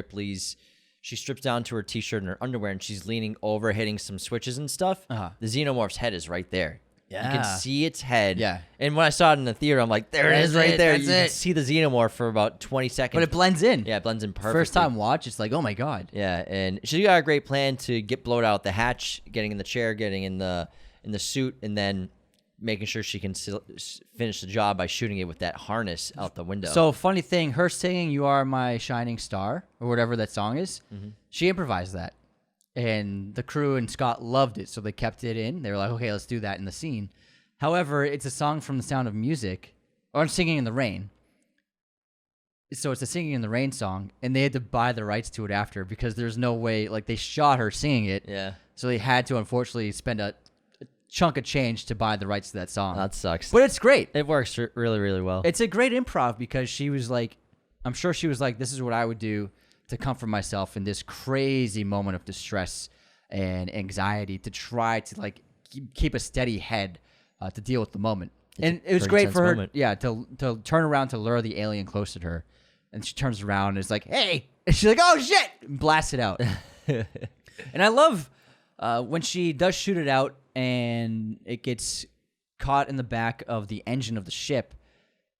she strips down to her t-shirt and her underwear and she's leaning over, hitting some switches and stuff. The Xenomorph's head is right there. Yeah. You can see its head. Yeah. And when I saw it in the theater, I'm like, there it is right there. You can see the Xenomorph for about 20 seconds. But it blends in. Yeah, it blends in perfectly. First time watch, it's like, oh my God. Yeah, and she got a great plan to get blowed out the hatch, getting in the chair, getting in the in the suit and then making sure she can finish the job by shooting it with that harness out the window. So funny thing, her singing "You Are My Shining Star" or whatever that song is, she improvised that, and the crew and Scott loved it, so they kept it in. They were like, okay, let's do that in the scene. However, it's a song from The Sound of Music, or "Singing in the Rain." So it's a "Singing in the Rain" song, and they had to buy the rights to it after because there's no way, like they shot her singing it. Yeah. So they had to unfortunately spend a chunk of change to buy the rights to that song. That sucks. But it's great. It works really, really well. It's a great improv because she was like, I'm sure she was like, this is what I would do to comfort myself in this crazy moment of distress and anxiety to try to like keep a steady head to deal with the moment. And it was great for her, to turn around to lure the alien closer to her. And she turns around and is like, hey! And she's like, oh shit! And blasts it out. And I love when she does shoot it out and it gets caught in the back of the engine of the ship.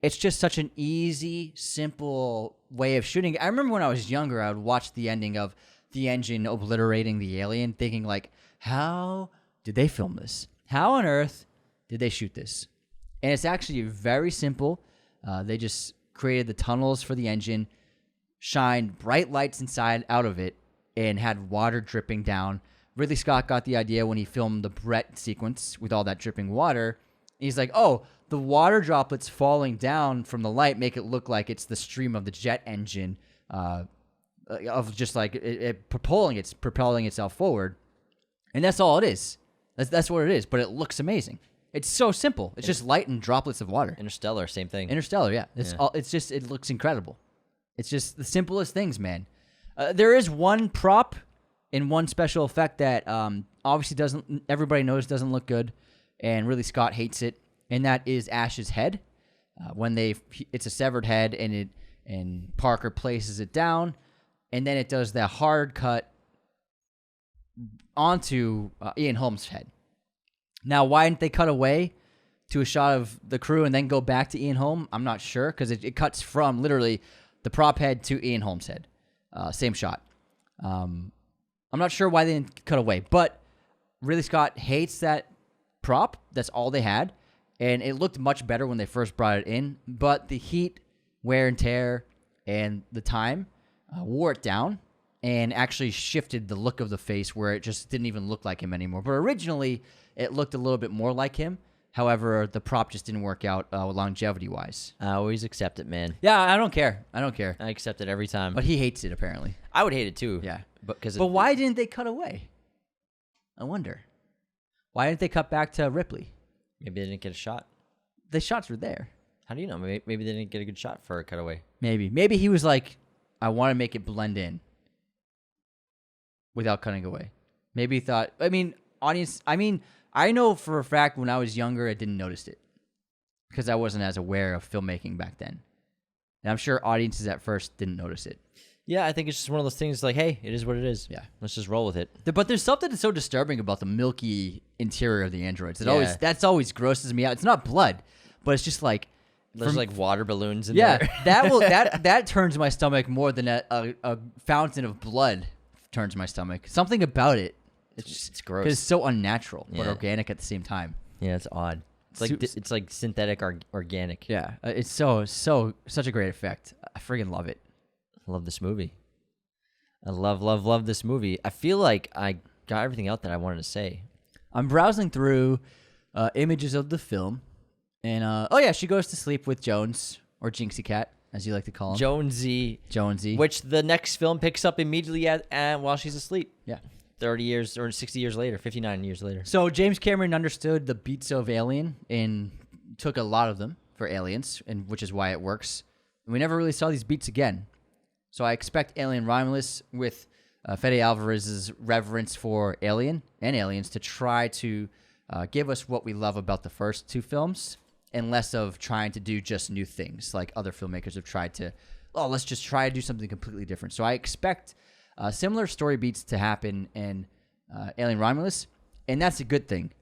It's just such an easy, simple way of shooting. I remember when I was younger, I would watch the ending of the engine obliterating the alien, thinking like, how did they film this? How on earth did they shoot this? And it's actually very simple. They just created the tunnels for the engine, shined bright lights inside out of it, and had water dripping down. Ridley Scott got the idea when he filmed the Brett sequence with all that dripping water. He's like, oh, the water droplets falling down from the light make it look like it's the stream of the jet engine of just like it propelling itself forward. And that's all it is. That's what it is, but it looks amazing. It's so simple. It's just light and droplets of water. Interstellar, same thing. Interstellar, yeah. It looks incredible. It's just the simplest things, man. There is one prop and one special effect that obviously everybody knows doesn't look good, and Ridley Scott hates it, and that is Ash's head. When it's a severed head, and Parker places it down, and then it does that hard cut onto Ian Holmes' head. Now, why didn't they cut away to a shot of the crew and then go back to Ian Holm? I'm not sure, because it cuts from literally the prop head to Ian Holmes' head. Same shot. I'm not sure why they didn't cut away, but Ridley Scott hates that prop. That's all they had, and it looked much better when they first brought it in, but the heat, wear and tear, and the time wore it down and actually shifted the look of the face where it just didn't even look like him anymore. But originally, it looked a little bit more like him. However, the prop just didn't work out longevity-wise. I always accept it, man. Yeah, I don't care. I accept it every time. But he hates it, apparently. I would hate it, too. Yeah. But why didn't they cut away? I wonder. Why didn't they cut back to Ripley? Maybe they didn't get a shot. The shots were there. How do you know? Maybe they didn't get a good shot for a cutaway. Maybe he was like, I want to make it blend in without cutting away. Maybe he thought, I know for a fact when I was younger, I didn't notice it because I wasn't as aware of filmmaking back then. And I'm sure audiences at first didn't notice it. Yeah, I think it's just one of those things like, hey, it is what it is. Yeah. Let's just roll with it. But there's something that's so disturbing about the milky interior of the androids. That's always grosses me out. It's not blood, but it's just like there's like water balloons in there. that turns my stomach more than a fountain of blood turns my stomach. Something about it. It's gross. 'Cause it's so unnatural, but organic at the same time. Yeah, it's odd. It's like synthetic organic. Yeah, it's such a great effect. I friggin' love it. I love this movie. I love this movie. I feel like I got everything out that I wanted to say. I'm browsing through images of the film, and she goes to sleep with Jones, or Jinxie Cat, as you like to call him. Jonesy. Which the next film picks up immediately while she's asleep. Yeah. 30 years or 60 years later, 59 years later. So James Cameron understood the beats of Alien and took a lot of them for Aliens, and which is why it works. And we never really saw these beats again. So I expect Alien Romulus with Fede Alvarez's reverence for Alien and Aliens to try to give us what we love about the first two films and less of trying to do just new things like other filmmakers have tried to, let's just try to do something completely different. So I expect similar story beats to happen in Alien Romulus, and that's a good thing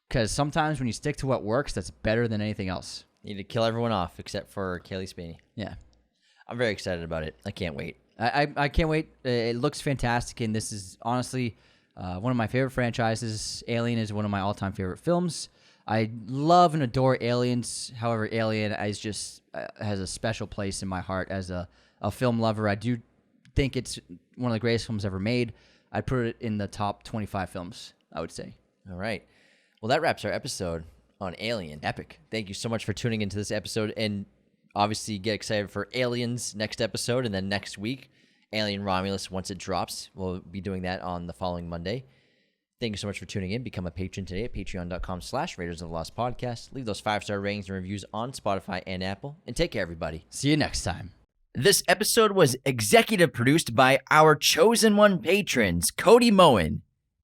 because sometimes when you stick to what works, that's better than anything else. You need to kill everyone off except for Kaylee Spaney. Yeah. I'm very excited about it. I can't wait. I can't wait. It looks fantastic, and this is honestly One of my favorite franchises. Alien is one of my all-time favorite films. I love and adore Aliens. However, Alien is just has a special place in my heart as a film lover. I do think it's one of the greatest films ever made. I'd put it in the top 25 films, I would say. All right. Well, that wraps our episode on Alien. Epic. Thank you so much for tuning into this episode. And obviously, get excited for Aliens next episode. And then next week, Alien Romulus, once it drops. We'll be doing that on the following Monday. Thank you so much for tuning in. Become a patron today at patreon.com/Raiders of the Lost Podcast. Leave those 5-star ratings and reviews on Spotify and Apple. And take care, everybody. See you next time. This episode was executive produced by our chosen one patrons, Cody Moen,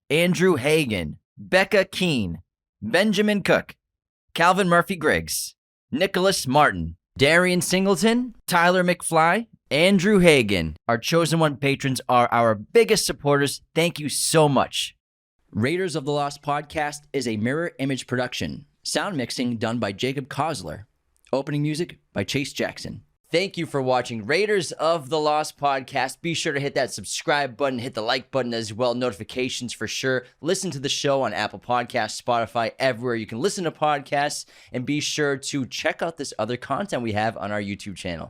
Andrew Hagan, Becca Keene, Benjamin Cook, Calvin Murphy-Griggs, Nicholas Martin, Darian Singleton, Tyler McFly, Andrew Hagan. Our chosen one patrons are our biggest supporters. Thank you so much. Raiders of the Lost Podcast is a mirror image production. Sound mixing done by Jacob Kosler. Opening music by Chase Jackson. Thank you for watching Raiders of the Lost Podcast. Be sure to hit that subscribe button, hit the like button as well, notifications for sure. Listen to the show on Apple Podcasts, Spotify, everywhere you can listen to podcasts. And be sure to check out this other content we have on our YouTube channel.